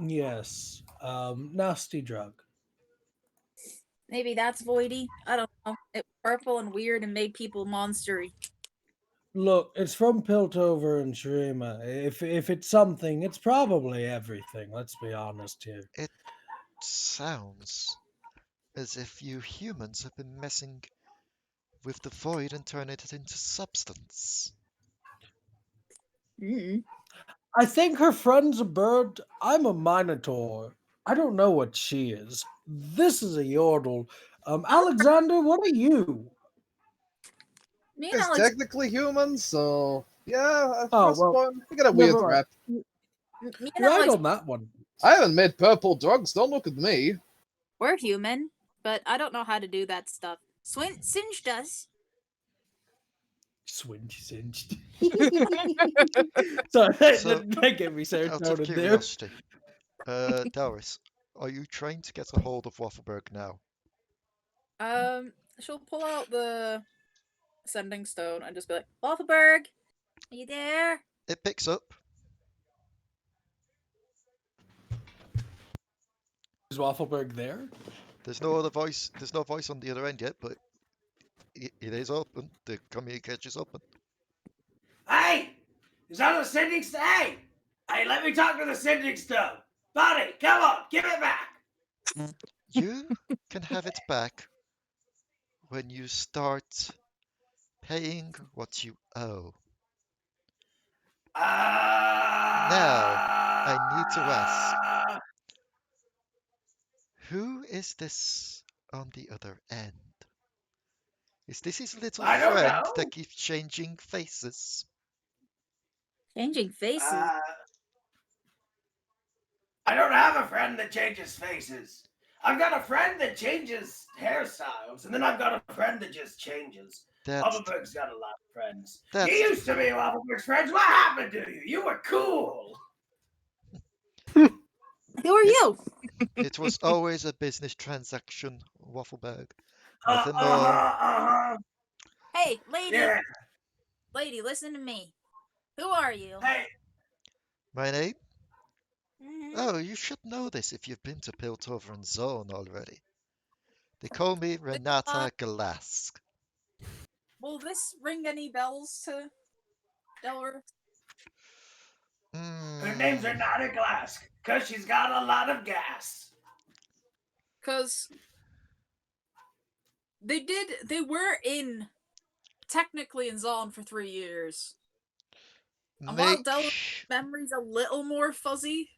[SPEAKER 6] Yes. Nasty drug.
[SPEAKER 3] Maybe that's voidy. I don't know. It was purple and weird and made people monstery.
[SPEAKER 6] Look, it's from Piltover and Shrima. If it's something, it's probably everything. Let's be honest here.
[SPEAKER 1] It sounds as if you humans have been messing with the void and turning it into substance.
[SPEAKER 3] Mm.
[SPEAKER 6] I think her friend's a bird. I'm a Minotaur. I don't know what she is. This is a Yordle. Alekxander, what are you?
[SPEAKER 3] Me and
[SPEAKER 2] It's
[SPEAKER 3] Alex.
[SPEAKER 2] technically human, so yeah.
[SPEAKER 6] Oh,
[SPEAKER 2] First
[SPEAKER 6] well,
[SPEAKER 2] one, we got a weird
[SPEAKER 6] never mind.
[SPEAKER 2] rep.
[SPEAKER 3] Me and
[SPEAKER 6] Right
[SPEAKER 3] Alex.
[SPEAKER 6] on that one.
[SPEAKER 2] I haven't made purple drugs. Don't look at me.
[SPEAKER 3] We're human, but I don't know how to do that stuff. Singe does.
[SPEAKER 6] Singed. Sorry,
[SPEAKER 1] So,
[SPEAKER 6] that gave me
[SPEAKER 1] out of
[SPEAKER 6] serotonin there.
[SPEAKER 1] curiosity, Delris, are you trying to get a hold of Waffleberg now?
[SPEAKER 3] She'll pull out the sending stone and just be like, Waffleberg, are you there?
[SPEAKER 1] It picks up.
[SPEAKER 6] Is Waffleberg there?
[SPEAKER 1] There's no other voice. There's no voice on the other end yet, but it is open. The communication is open.
[SPEAKER 9] Hey! Is that a sending stone? Hey, let me talk to the sending stone. Buddy, come on, give it back.
[SPEAKER 1] You can have it back when you start paying what you owe. I need to ask. Who is this on the other end? Is this his little
[SPEAKER 9] I don't
[SPEAKER 1] friend
[SPEAKER 9] know.
[SPEAKER 1] that keeps changing faces?
[SPEAKER 3] Changing faces.
[SPEAKER 9] I don't have a friend that changes faces. I've got a friend that changes hairstyles, and then I've got a friend that just changes. Waffleberg's got a lot of friends. You used to be Waffleberg's friends. What happened to you? You were cool.
[SPEAKER 3] Who are you?
[SPEAKER 1] It was always a business transaction, Waffleberg.
[SPEAKER 9] Uh-huh,
[SPEAKER 1] Nothing more.
[SPEAKER 3] Hey, lady.
[SPEAKER 9] Yeah.
[SPEAKER 3] Lady, listen to me. Who are you?
[SPEAKER 9] Hey.
[SPEAKER 1] My name?
[SPEAKER 3] Mhm.
[SPEAKER 1] Oh, you should know this if you've been to Piltover and Zone already. They call me Renata Galask.
[SPEAKER 3] Will this ring any bells to Delris?
[SPEAKER 9] Her name's Renata Glass, because she's got a lot of gas.
[SPEAKER 3] Because they were technically in Zon for 3 years. And while Delris' memory's a little more fuzzy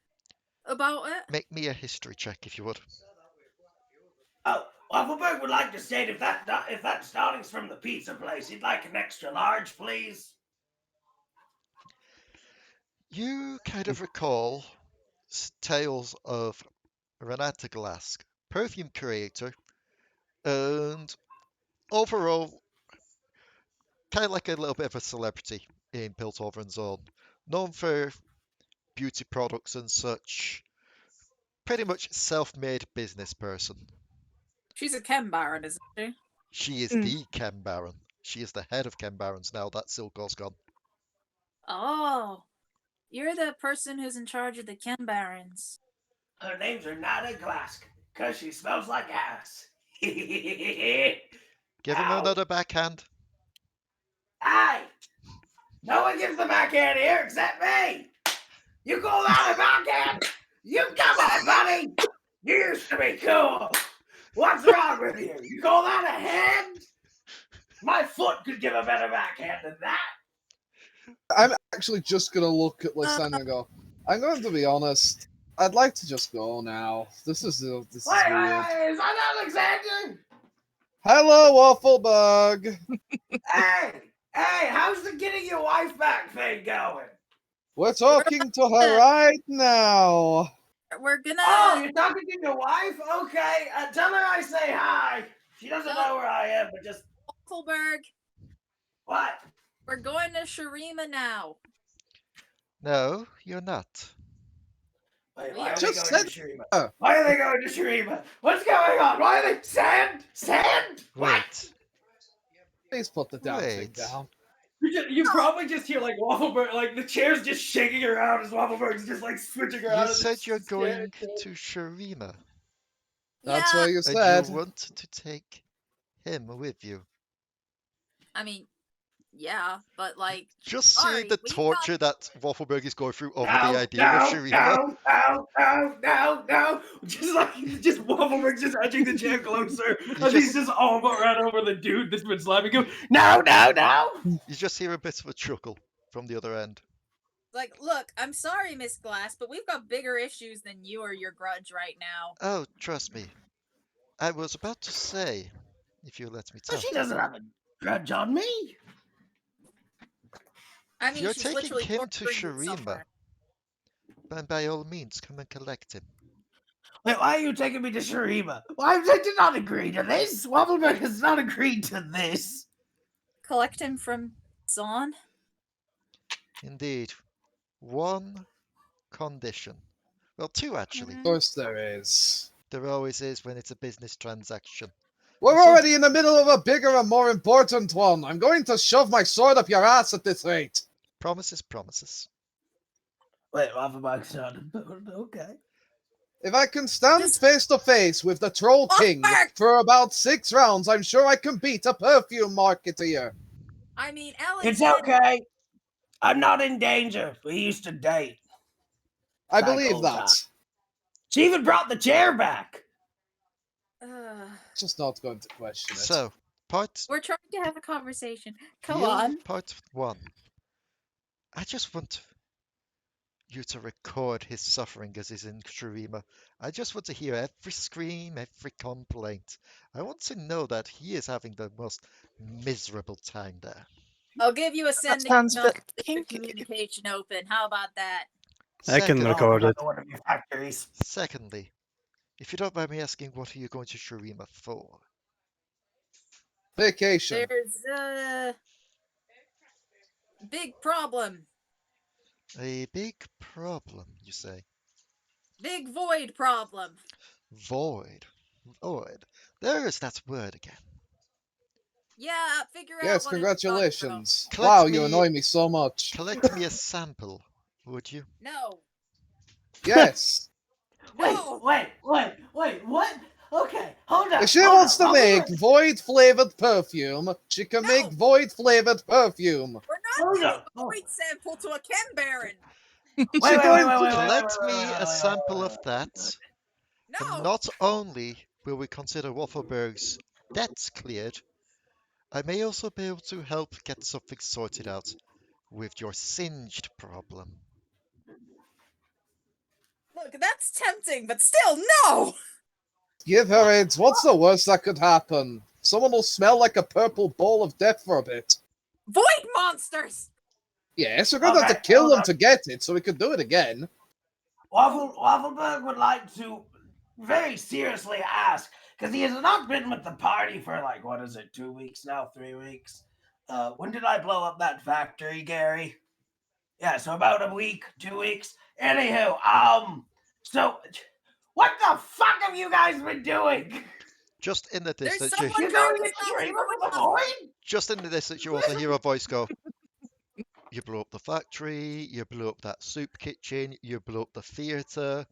[SPEAKER 3] about it.
[SPEAKER 1] Make me a history check if you would.
[SPEAKER 9] Oh, Waffleberg would like to state if that starting's from the pizza place, he'd like an extra large, please.
[SPEAKER 1] You kind of recall tales of Renata Galask, perfume creator, and overall, kind of like a little bit of a celebrity in Piltover and Zone. Known for beauty products and such. Pretty much self-made business person.
[SPEAKER 3] She's a Chem Baron, isn't she?
[SPEAKER 1] She is the Chem Baron. She is the head of Chem Barons now that Silcore's gone.
[SPEAKER 3] Oh, you're the person who's in charge of the Chem Barons.
[SPEAKER 9] Her name's Renata Glask, because she smells like ass.
[SPEAKER 1] Give him another backhand.
[SPEAKER 9] Hey! No one gives the backhand here except me! You call that a backhand? You come on, buddy! You used to be cool! What's wrong with you? You call that a hand? My foot could give a better backhand than that!
[SPEAKER 2] I'm actually just gonna look at Lysandra and go, I'm going to be honest. I'd like to just go now. This is weird.
[SPEAKER 9] Wait, is that Alekxander?
[SPEAKER 2] Hello, Waffleberg.
[SPEAKER 9] Hey, how's the getting your wife back thing going?
[SPEAKER 2] We're talking to her right now.
[SPEAKER 3] We're gonna.
[SPEAKER 9] Oh, you're talking to your wife? Okay, tell her I say hi. She doesn't know where I am, but just
[SPEAKER 3] Waffleberg,
[SPEAKER 9] What?
[SPEAKER 3] we're going to Shurima now.
[SPEAKER 1] No, you're not.
[SPEAKER 9] Wait,
[SPEAKER 3] We
[SPEAKER 9] why
[SPEAKER 3] are.
[SPEAKER 9] are they
[SPEAKER 2] Just
[SPEAKER 9] going to
[SPEAKER 2] said-
[SPEAKER 9] Shurima? Why are they going to Shurima? What's going on? Why are they sand? Sand? What?
[SPEAKER 1] Wait.
[SPEAKER 2] Please put the damn thing
[SPEAKER 1] Wait.
[SPEAKER 2] down.
[SPEAKER 9] You probably just hear like Waffleberg, like the chair's just shaking around as Waffleberg's just like switching around.
[SPEAKER 1] You
[SPEAKER 9] and
[SPEAKER 1] said
[SPEAKER 9] it's
[SPEAKER 1] you're
[SPEAKER 9] just
[SPEAKER 1] going
[SPEAKER 9] scared.
[SPEAKER 1] to Shurima,
[SPEAKER 2] That's
[SPEAKER 3] Yeah,
[SPEAKER 2] what you
[SPEAKER 1] and
[SPEAKER 2] said.
[SPEAKER 1] you want to take him with you.
[SPEAKER 3] I mean, yeah, but like,
[SPEAKER 1] Just
[SPEAKER 3] sorry,
[SPEAKER 1] seeing the
[SPEAKER 3] we got-
[SPEAKER 1] torture that Waffleberg is going through over
[SPEAKER 9] No,
[SPEAKER 1] the idea of
[SPEAKER 9] no,
[SPEAKER 1] Shurima.
[SPEAKER 9] no. Just Waffleberg just edging the chair closer as he's
[SPEAKER 1] just-
[SPEAKER 9] just all but ran over the dude that's been slapping him. No.
[SPEAKER 1] You just hear a bit of a chuckle from the other end.
[SPEAKER 3] like, look, I'm sorry, Miss Glass, but we've got bigger issues than you or your grudge right now.
[SPEAKER 1] Oh, trust me. I was about to say, if you let me tell.
[SPEAKER 9] She doesn't have a grudge on me.
[SPEAKER 3] I
[SPEAKER 1] If
[SPEAKER 3] mean,
[SPEAKER 1] you're
[SPEAKER 3] she's
[SPEAKER 1] taking
[SPEAKER 3] literally
[SPEAKER 1] him to
[SPEAKER 3] torturing you
[SPEAKER 1] Shurima,
[SPEAKER 3] somewhere.
[SPEAKER 1] then by all means, come and collect him.
[SPEAKER 9] Wait, why are you taking me to Shurima? I did not agree to this. Waffleberg has not agreed to this.
[SPEAKER 3] Collect him from Zon.
[SPEAKER 1] Indeed. One condition. Well, two actually.
[SPEAKER 2] Of course there is.
[SPEAKER 1] There always is when it's a business transaction.
[SPEAKER 2] We're
[SPEAKER 1] Also-
[SPEAKER 2] already in the middle of a bigger and more important one. I'm going to shove my sword up your ass at this rate.
[SPEAKER 1] Promises, promises.
[SPEAKER 9] Wait, Waffleberg's not. Okay.
[SPEAKER 2] If I can stand
[SPEAKER 3] Just-
[SPEAKER 2] face to face with the Troll King
[SPEAKER 3] Waffleberg!
[SPEAKER 2] for about 6 rounds, I'm sure I can beat a perfume marketeer.
[SPEAKER 3] I mean,
[SPEAKER 9] It's
[SPEAKER 3] Alexander.
[SPEAKER 9] okay. I'm not in danger. We used to date.
[SPEAKER 2] I
[SPEAKER 9] Back
[SPEAKER 2] believe
[SPEAKER 9] old
[SPEAKER 2] that.
[SPEAKER 9] time. She even brought the chair back.
[SPEAKER 2] Just not going to question it.
[SPEAKER 1] So, part
[SPEAKER 3] We're trying to have a conversation. Come
[SPEAKER 1] Heal
[SPEAKER 3] on.
[SPEAKER 1] Part 1. I just want you to record his suffering as he's in Shurima. I just want to hear every scream, every complaint. I want to know that he is having the most miserable time there.
[SPEAKER 3] I'll give you a sending
[SPEAKER 4] sounds a
[SPEAKER 3] email
[SPEAKER 4] bit
[SPEAKER 3] to keep your
[SPEAKER 4] kinky.
[SPEAKER 3] communication open. How about that?
[SPEAKER 8] I can
[SPEAKER 1] Second-
[SPEAKER 8] record it.
[SPEAKER 9] One of your factories.
[SPEAKER 1] Secondly, if you don't mind me asking, what are you going to Shurima for?
[SPEAKER 2] Vacation.
[SPEAKER 3] There's a big problem.
[SPEAKER 1] A big problem, you say?
[SPEAKER 3] Big void problem.
[SPEAKER 1] Void. Void. There's that word again.
[SPEAKER 3] Yeah, figure out
[SPEAKER 2] Yes,
[SPEAKER 3] what it's about,
[SPEAKER 2] congratulations.
[SPEAKER 1] Collect
[SPEAKER 2] Wow, you
[SPEAKER 1] me-
[SPEAKER 2] annoy me so much.
[SPEAKER 1] Collect me a sample, would you?
[SPEAKER 3] bro. No.
[SPEAKER 2] Yes.
[SPEAKER 3] No.
[SPEAKER 9] Wait, what? Okay, hold on.
[SPEAKER 2] If she
[SPEAKER 9] hold
[SPEAKER 2] wants
[SPEAKER 9] on,
[SPEAKER 2] to make
[SPEAKER 9] Waffleberg.
[SPEAKER 2] void-flavored perfume, she can
[SPEAKER 3] No.
[SPEAKER 2] make void-flavored perfume.
[SPEAKER 3] We're not
[SPEAKER 9] Hold
[SPEAKER 3] giving
[SPEAKER 9] on.
[SPEAKER 3] a void sample to a chem baron.
[SPEAKER 9] Wait,
[SPEAKER 2] She
[SPEAKER 9] wait,
[SPEAKER 2] going
[SPEAKER 9] wait,
[SPEAKER 2] to-
[SPEAKER 9] wait,
[SPEAKER 1] Collect
[SPEAKER 9] wait,
[SPEAKER 1] me
[SPEAKER 9] wait,
[SPEAKER 1] a
[SPEAKER 9] wait,
[SPEAKER 1] sample
[SPEAKER 9] wait,
[SPEAKER 1] of
[SPEAKER 9] wait,
[SPEAKER 1] that,
[SPEAKER 3] No.
[SPEAKER 1] and not only will we consider Waffleberg's debts cleared, I may also be able to help get something sorted out with your singed problem.
[SPEAKER 3] Look, that's tempting, but still, no.
[SPEAKER 2] Give her AIDS. What's the worst that could happen? Someone will smell like a purple ball of death for a bit.
[SPEAKER 3] Void monsters.
[SPEAKER 2] Yes, we're gonna have to
[SPEAKER 9] Okay,
[SPEAKER 2] kill
[SPEAKER 9] hold
[SPEAKER 2] them
[SPEAKER 9] on.
[SPEAKER 2] to get it, so we can do it again.
[SPEAKER 9] Waffleberg would like to very seriously ask, because he has not been with the party for like, what is it, 2 weeks now, 3 weeks? When did I blow up that factory, Gary? Yeah, so about a week, 2 weeks. Anywho, so what the fuck have you guys been doing?
[SPEAKER 1] Just in the
[SPEAKER 3] There's
[SPEAKER 1] distance,
[SPEAKER 3] someone
[SPEAKER 9] You're
[SPEAKER 3] trying
[SPEAKER 9] going
[SPEAKER 3] to
[SPEAKER 9] to
[SPEAKER 3] stop
[SPEAKER 9] dream
[SPEAKER 3] you
[SPEAKER 9] of the
[SPEAKER 3] from
[SPEAKER 9] void?
[SPEAKER 1] just in the distance, you also hear a voice go, "You blew up the factory, you blew up that soup kitchen, you blew up the theatre."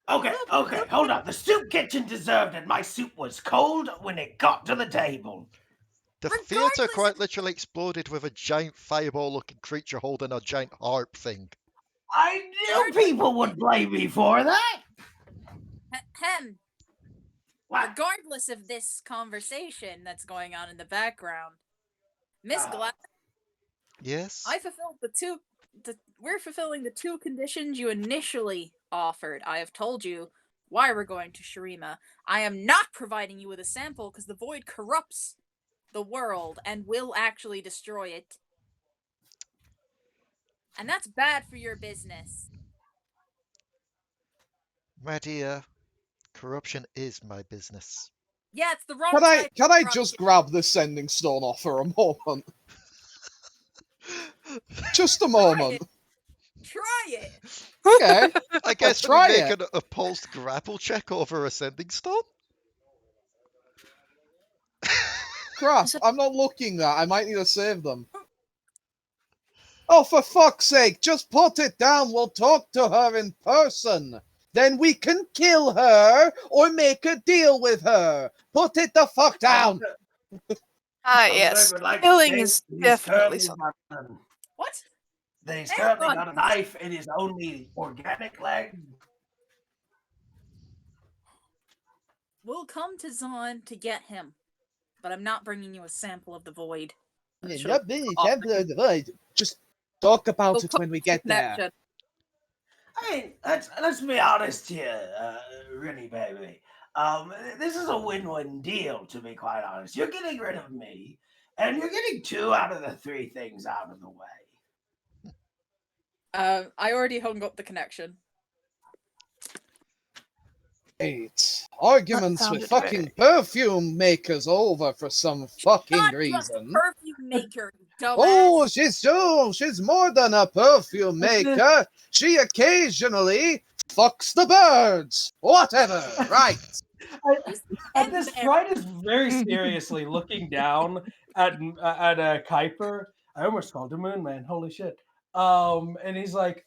[SPEAKER 9] Okay, hold on. The soup kitchen deserved it. My soup was cold when it got to the table.
[SPEAKER 1] The theatre
[SPEAKER 3] Regardless
[SPEAKER 1] quite
[SPEAKER 3] of-
[SPEAKER 1] literally exploded with a giant fireball-looking creature holding a giant harp thing.
[SPEAKER 9] I knew people would blame me for that.
[SPEAKER 3] Hem.
[SPEAKER 9] What?
[SPEAKER 3] Regardless of this conversation that's going on in the background, Miss Glass,
[SPEAKER 1] Yes?
[SPEAKER 3] I fulfilled we're fulfilling the two conditions you initially offered. I have told you why we're going to Shurima. I am not providing you with a sample because the void corrupts the world and will actually destroy it. And that's bad for your business.
[SPEAKER 1] My dear, corruption is my business.
[SPEAKER 3] Yeah, it's the wrong
[SPEAKER 2] Can I
[SPEAKER 3] type
[SPEAKER 2] can
[SPEAKER 3] of
[SPEAKER 2] I
[SPEAKER 3] rocket.
[SPEAKER 2] just grab this sending stone off for a moment? Just a moment.
[SPEAKER 3] Try it.
[SPEAKER 2] Okay.
[SPEAKER 1] I guess we
[SPEAKER 2] try
[SPEAKER 1] make
[SPEAKER 2] it.
[SPEAKER 1] a pulsed grapple check over ascending stone.
[SPEAKER 2] Crap, I'm not looking that. I might need to save them. Oh, for fuck's sake, just put it down. We'll talk to her in person. Then we can kill her or make a deal with her. Put it the fuck down.
[SPEAKER 4] Yes.
[SPEAKER 9] Would like to
[SPEAKER 4] Killing
[SPEAKER 9] say
[SPEAKER 4] is
[SPEAKER 9] he's
[SPEAKER 4] definitely
[SPEAKER 9] currently
[SPEAKER 4] something.
[SPEAKER 9] got,
[SPEAKER 3] What?
[SPEAKER 9] that he's
[SPEAKER 3] Hang
[SPEAKER 9] currently
[SPEAKER 3] on.
[SPEAKER 9] got a knife in his only organic leg.
[SPEAKER 3] We'll come to Zon to get him, but I'm not bringing you a sample of the void.
[SPEAKER 2] Not being temporary of the void. Just talk about
[SPEAKER 3] We'll
[SPEAKER 2] it when we get there.
[SPEAKER 3] connection.
[SPEAKER 9] I mean, let's be honest here, Rennie baby. This is a win-win deal, to be quite honest. You're getting rid of me, and you're getting 2 out of the 3 things out of the way.
[SPEAKER 3] I already hung up the connection.
[SPEAKER 2] 8. Arguments with
[SPEAKER 4] sounded
[SPEAKER 2] fucking perfume makers over for some fucking
[SPEAKER 3] Not just a
[SPEAKER 2] reason.
[SPEAKER 3] perfume maker, you dumbass.
[SPEAKER 2] Oh, she's more than a perfume maker. She occasionally fucks the birds. Whatever, right?
[SPEAKER 6] And this Fright is very seriously looking down at Kuiper. I almost called him Moon Man. Holy shit! And he's like,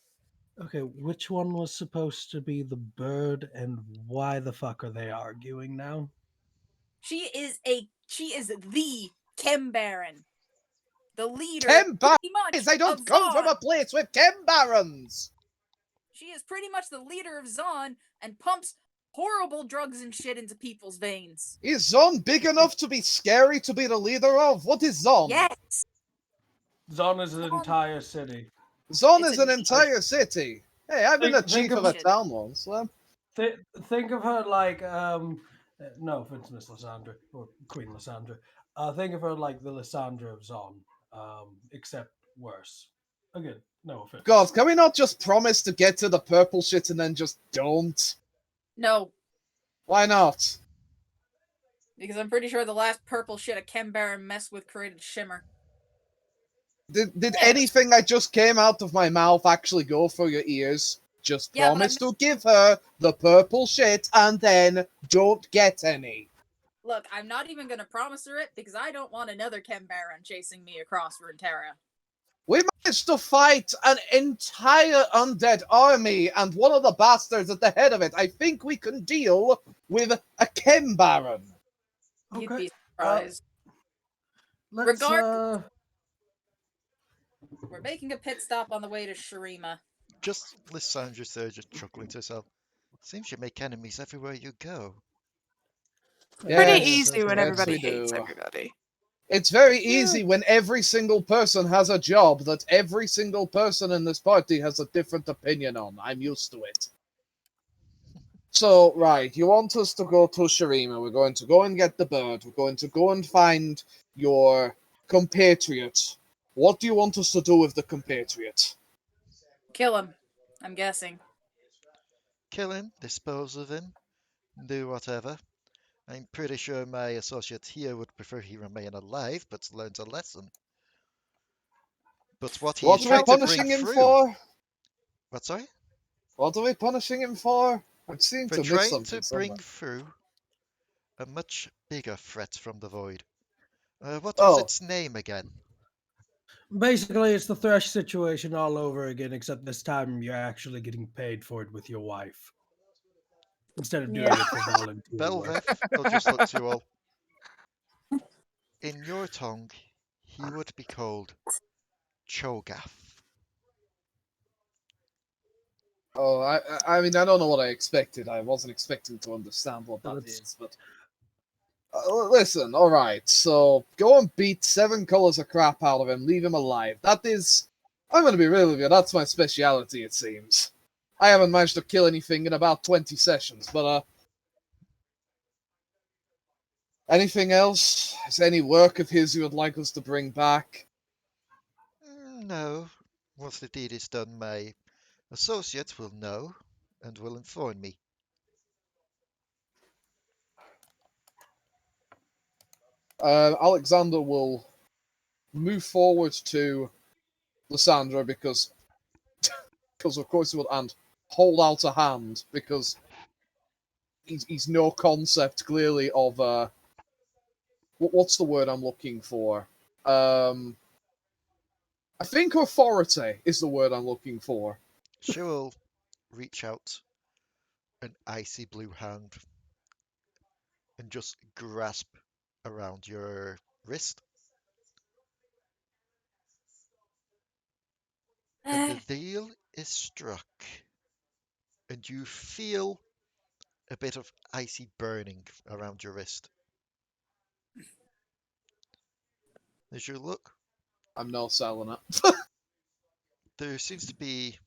[SPEAKER 6] "Okay, which one was supposed to be the bird, and why the fuck are they arguing now?"
[SPEAKER 3] She is the Chem Baron. The leader.
[SPEAKER 2] Chem
[SPEAKER 3] pretty much
[SPEAKER 2] Barons! I don't
[SPEAKER 3] of
[SPEAKER 2] come from
[SPEAKER 3] Zon.
[SPEAKER 2] a place with Chem Barons!
[SPEAKER 3] She is pretty much the leader of Zon and pumps horrible drugs and shit into people's veins.
[SPEAKER 2] Is Zon big enough to be scary to be the leader of? What is Zon?
[SPEAKER 3] Yes.
[SPEAKER 6] Zon is an entire city.
[SPEAKER 2] Zon
[SPEAKER 3] It's
[SPEAKER 2] is
[SPEAKER 3] a
[SPEAKER 2] an entire city. Hey, I've been a
[SPEAKER 6] Think
[SPEAKER 2] chief
[SPEAKER 6] of
[SPEAKER 2] of a
[SPEAKER 3] it.
[SPEAKER 2] town once. So.
[SPEAKER 6] Think of her like no offense, Miss Lysandra or Queen Lysandra. Think of her like the Lysandra of Zon, except worse. Again, no offense.
[SPEAKER 2] God, can we not just promise to get to the purple shit and then just don't?
[SPEAKER 3] No,
[SPEAKER 2] Why not?
[SPEAKER 3] because I'm pretty sure the last purple shit a Chem Baron messed with created Shimmer.
[SPEAKER 2] Did anything that just came out of my mouth actually go through your ears? Just
[SPEAKER 3] Yeah, but
[SPEAKER 2] promise to give her the purple shit and then don't get any.
[SPEAKER 3] Look, I'm not even gonna promise her it because I don't want another Chem Baron chasing me across Runeterra.
[SPEAKER 2] We managed to fight an entire undead army and one of the bastards at the head of it. I think we can deal with a Chem Baron.
[SPEAKER 3] You'd
[SPEAKER 6] Okay.
[SPEAKER 3] be surprised.
[SPEAKER 6] Let's
[SPEAKER 3] Regardless, we're making a pit stop on the way to Shurima.
[SPEAKER 1] Just Lysandra's there, just chuckling to herself. Seems you make enemies everywhere you go.
[SPEAKER 4] Pretty
[SPEAKER 2] Yes,
[SPEAKER 4] easy when
[SPEAKER 2] yes,
[SPEAKER 4] everybody
[SPEAKER 2] we
[SPEAKER 4] hates
[SPEAKER 2] do.
[SPEAKER 4] everybody.
[SPEAKER 2] It's very easy when every single person has a job that every single person in this party has a different opinion on. I'm used to it. So, right, you want us to go to Shurima. We're going to go and get the bird. We're going to go and find your compatriot. What do you want us to do with the compatriot?
[SPEAKER 3] Kill him, I'm guessing.
[SPEAKER 1] Kill him, dispose of him, do whatever. I'm pretty sure my associate here would prefer he remain alive, but learns a lesson. But what
[SPEAKER 2] What
[SPEAKER 1] he's
[SPEAKER 2] are we
[SPEAKER 1] trying to
[SPEAKER 2] punishing
[SPEAKER 1] bring
[SPEAKER 2] him
[SPEAKER 1] through...
[SPEAKER 2] for?
[SPEAKER 1] What, sorry?
[SPEAKER 2] What are we punishing him for? I'm seeming
[SPEAKER 1] For
[SPEAKER 2] to miss
[SPEAKER 1] trying
[SPEAKER 2] something
[SPEAKER 1] to bring
[SPEAKER 2] somewhere.
[SPEAKER 1] through a much bigger threat from the void. What was
[SPEAKER 2] Oh.
[SPEAKER 1] its name again?
[SPEAKER 6] basically it's the Thresh situation all over again, except this time you're actually getting paid for it with your wife instead of doing it for volunteer work.
[SPEAKER 1] Belveth, I'll just look to you all. In your tongue, he would be called Cho'Gath.
[SPEAKER 2] Oh, I mean, I don't know what I expected. I wasn't expecting to understand what that is, but... listen, alright, so go and beat 7 colors of crap out of him, leave him alive. That is... I'm gonna be real with you, that's my speciality, it seems. I haven't managed to kill anything in about 20 sessions, but, anything else? Is there any work of his you would like us to bring back?
[SPEAKER 1] No. Once the deed is done, my associate will know and will inform me.
[SPEAKER 2] Alekxander will move forward to Lysandra because of course he will, and hold out a hand because he's no concept clearly of what's the word I'm looking for? I think authority is the word I'm looking for.
[SPEAKER 1] She will reach out an icy blue hand and just grasp around your wrist. And the deal is struck. And you feel a bit of icy burning around your wrist. As you look,
[SPEAKER 2] I'm not selling it.
[SPEAKER 1] there seems to be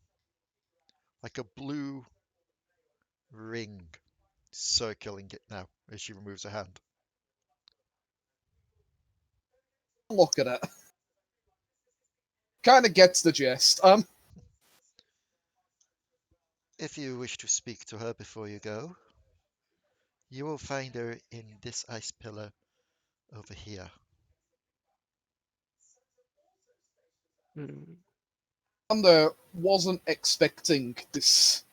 [SPEAKER 1] like a blue ring circling it now as she removes her hand.
[SPEAKER 2] Look at it. Kind of gets the gist.
[SPEAKER 1] If you wish to speak to her before you go, you will find her in this ice pillar over here.
[SPEAKER 2] Alekxander wasn't expecting this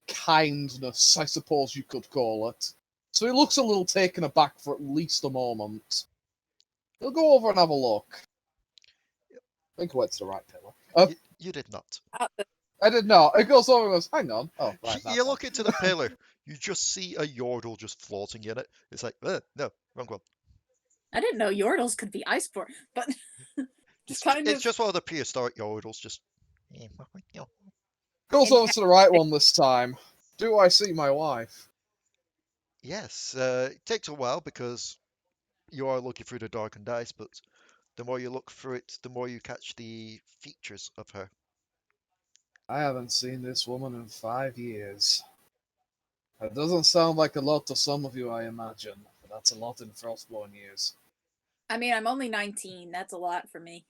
[SPEAKER 2] kindness, I suppose you could call it. So he looks a little taken aback for at least a moment. He'll go over and have a look. I think it's the right pillar.
[SPEAKER 1] You did not.
[SPEAKER 2] I did not. It goes over and goes, hang on. Oh, right.
[SPEAKER 1] You look into the pillar, you just see a Yordle just floating in it. It's like, no, wrong one.
[SPEAKER 3] I didn't know Yordles could be Iceborne, but
[SPEAKER 1] It's just one of the prehistoric Yordles, just.
[SPEAKER 2] Goes over to the right one this time. Do I see my wife?
[SPEAKER 1] Yes, it takes a while because you are looking through the darkened ice, but the more you look through it, the more you catch the features of her.
[SPEAKER 2] I haven't seen this woman in 5 years. That doesn't sound like a lot to some of you, I imagine, but that's a lot in Frostborn years.
[SPEAKER 3] I mean, I'm only 19. That's a lot for me.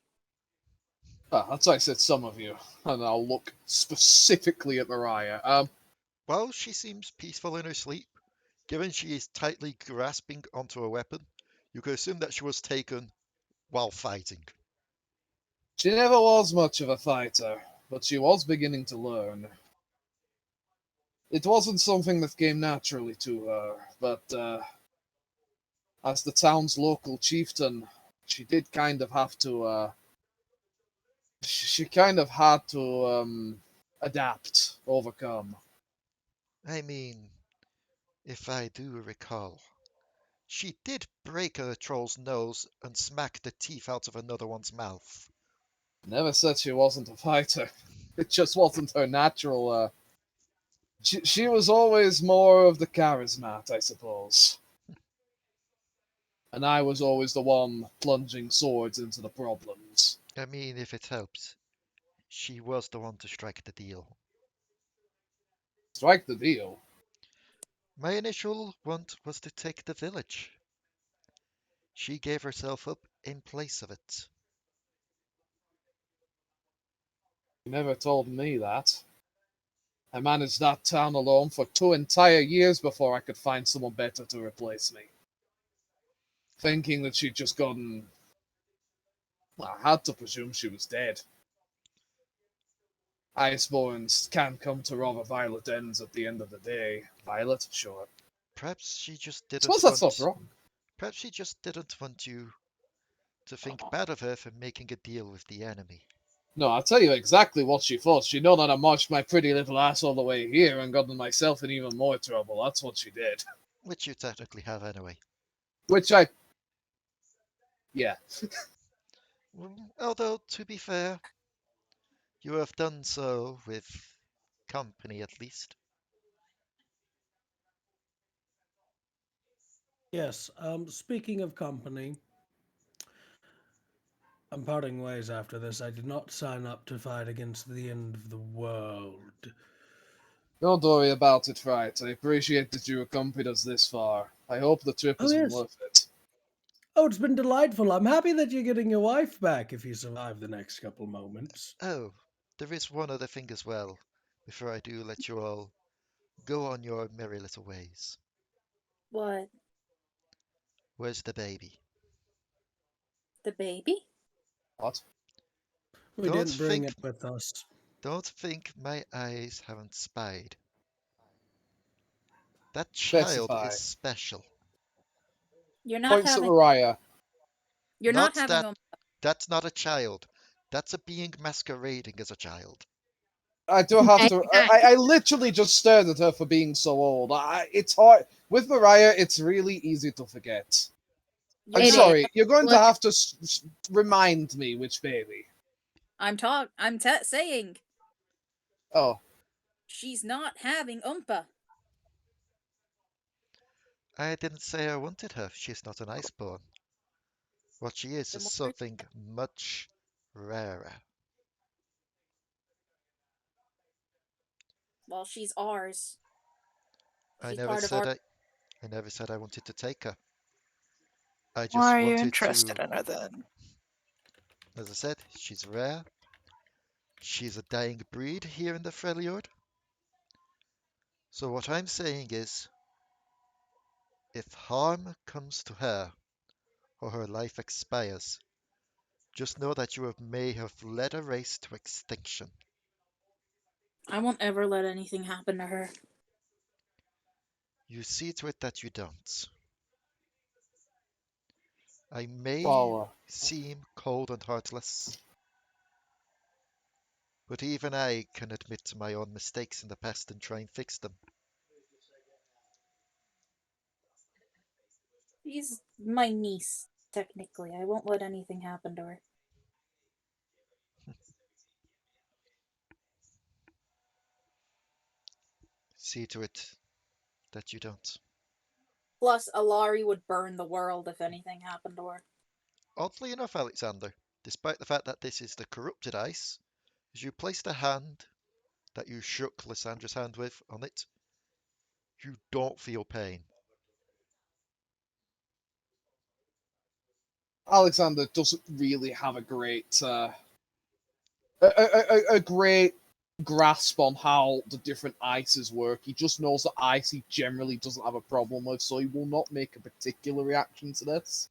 [SPEAKER 2] That's why I said some of you, and I'll look specifically at Mariah.
[SPEAKER 1] Well, she seems peaceful in her sleep. Given she is tightly grasping onto a weapon, you could assume that she was taken while fighting.
[SPEAKER 2] She never was much of a fighter, but she was beginning to learn. It wasn't something that came naturally to her, but as the town's local chieftain, she did kind of have to, she kind of had to adapt, overcome.
[SPEAKER 1] I mean, if I do recall, she did break a troll's nose and smack the teeth out of another one's mouth.
[SPEAKER 2] Never said she wasn't a fighter. It just wasn't her natural, she was always more of the charismat, I suppose. And I was always the one plunging swords into the problems.
[SPEAKER 1] I mean, if it helps, she was the one to strike the deal.
[SPEAKER 2] Strike the deal?
[SPEAKER 1] My initial want was to take the village. She gave herself up in place of it.
[SPEAKER 2] You never told me that. I managed that town alone for 2 entire years before I could find someone better to replace me. Thinking that she'd just gotten... Well, I had to presume she was dead. Iceborns can come to rather violent ends at the end of the day. Violent? Sure.
[SPEAKER 1] Perhaps she just
[SPEAKER 2] I
[SPEAKER 1] didn't
[SPEAKER 2] suppose that's not wrong.
[SPEAKER 1] Perhaps she just didn't want you to think bad of her for making a deal with the enemy.
[SPEAKER 2] No, I'll tell you exactly what she thought. She know that I marched my pretty little ass all the way here and gotten myself in even more trouble. That's what she did.
[SPEAKER 1] Which you technically have anyway.
[SPEAKER 2] Which I... Yeah.
[SPEAKER 1] Although, to be fair, you have done so with company at least.
[SPEAKER 6] Yes. Speaking of company, I'm parting ways after this. I did not sign up to fight against the end of the world.
[SPEAKER 2] Don't worry about it, Fright. I appreciate that you accompanied us this far. I hope the trip has been worth it.
[SPEAKER 6] Oh, it's been delightful. I'm happy that you're getting your wife back if you survive the next couple moments.
[SPEAKER 1] Oh, there is one other thing as well, before I do let you all go on your merry little ways.
[SPEAKER 3] What?
[SPEAKER 1] Where's the baby?
[SPEAKER 3] The baby?
[SPEAKER 2] What?
[SPEAKER 6] We
[SPEAKER 1] Don't
[SPEAKER 6] didn't bring
[SPEAKER 1] think-
[SPEAKER 6] it with us.
[SPEAKER 1] Don't think my eyes haven't spied. That child
[SPEAKER 2] Specify.
[SPEAKER 1] is special.
[SPEAKER 3] You're not
[SPEAKER 2] Points at
[SPEAKER 3] having.
[SPEAKER 2] Mariah.
[SPEAKER 3] You're not
[SPEAKER 1] Not
[SPEAKER 3] having.
[SPEAKER 1] that- That's not a child. That's a being masquerading as a child.
[SPEAKER 2] I do have to. I literally just stared at her for being so old. It's hard with Mariah. It's really easy to forget. I'm
[SPEAKER 3] You're not-
[SPEAKER 2] sorry. You're going to
[SPEAKER 3] Look.
[SPEAKER 2] have to remind me which baby.
[SPEAKER 3] I'm saying
[SPEAKER 2] Oh,
[SPEAKER 3] she's not having Oompa.
[SPEAKER 1] I didn't say I wanted her. She's not an Iceborne. What she is
[SPEAKER 3] Then what-
[SPEAKER 1] something much rarer.
[SPEAKER 3] Well, she's ours.
[SPEAKER 1] I
[SPEAKER 3] She's
[SPEAKER 1] never
[SPEAKER 3] part of
[SPEAKER 1] said
[SPEAKER 3] our.
[SPEAKER 1] I never said I wanted to take her. I just
[SPEAKER 4] Why are you
[SPEAKER 1] wanted
[SPEAKER 4] interested
[SPEAKER 1] to,
[SPEAKER 4] in her then?
[SPEAKER 1] as I said, she's rare. She's a dying breed here in the Freljord. So what I'm saying is, if harm comes to her, or her life expires, just know that may have led a race to extinction.
[SPEAKER 3] I won't ever let anything happen to her.
[SPEAKER 1] You see to it that you don't. I may
[SPEAKER 2] Paula.
[SPEAKER 1] seem cold and heartless, but even I can admit to my own mistakes in the past and try and fix them.
[SPEAKER 3] She's my niece, technically. I won't let anything happen to her.
[SPEAKER 1] See to it that you don't.
[SPEAKER 3] Plus, Alari would burn the world if anything happened to her.
[SPEAKER 1] Oddly enough, Alexander, despite the fact that this is the corrupted ice, as you placed a hand that you shook Lysandra's hand with on it, you don't feel pain.
[SPEAKER 2] Alexander doesn't really have a great, a great grasp on how the different ices work. He just knows that ice he generally doesn't have a problem with, so he will not make a particular reaction to this.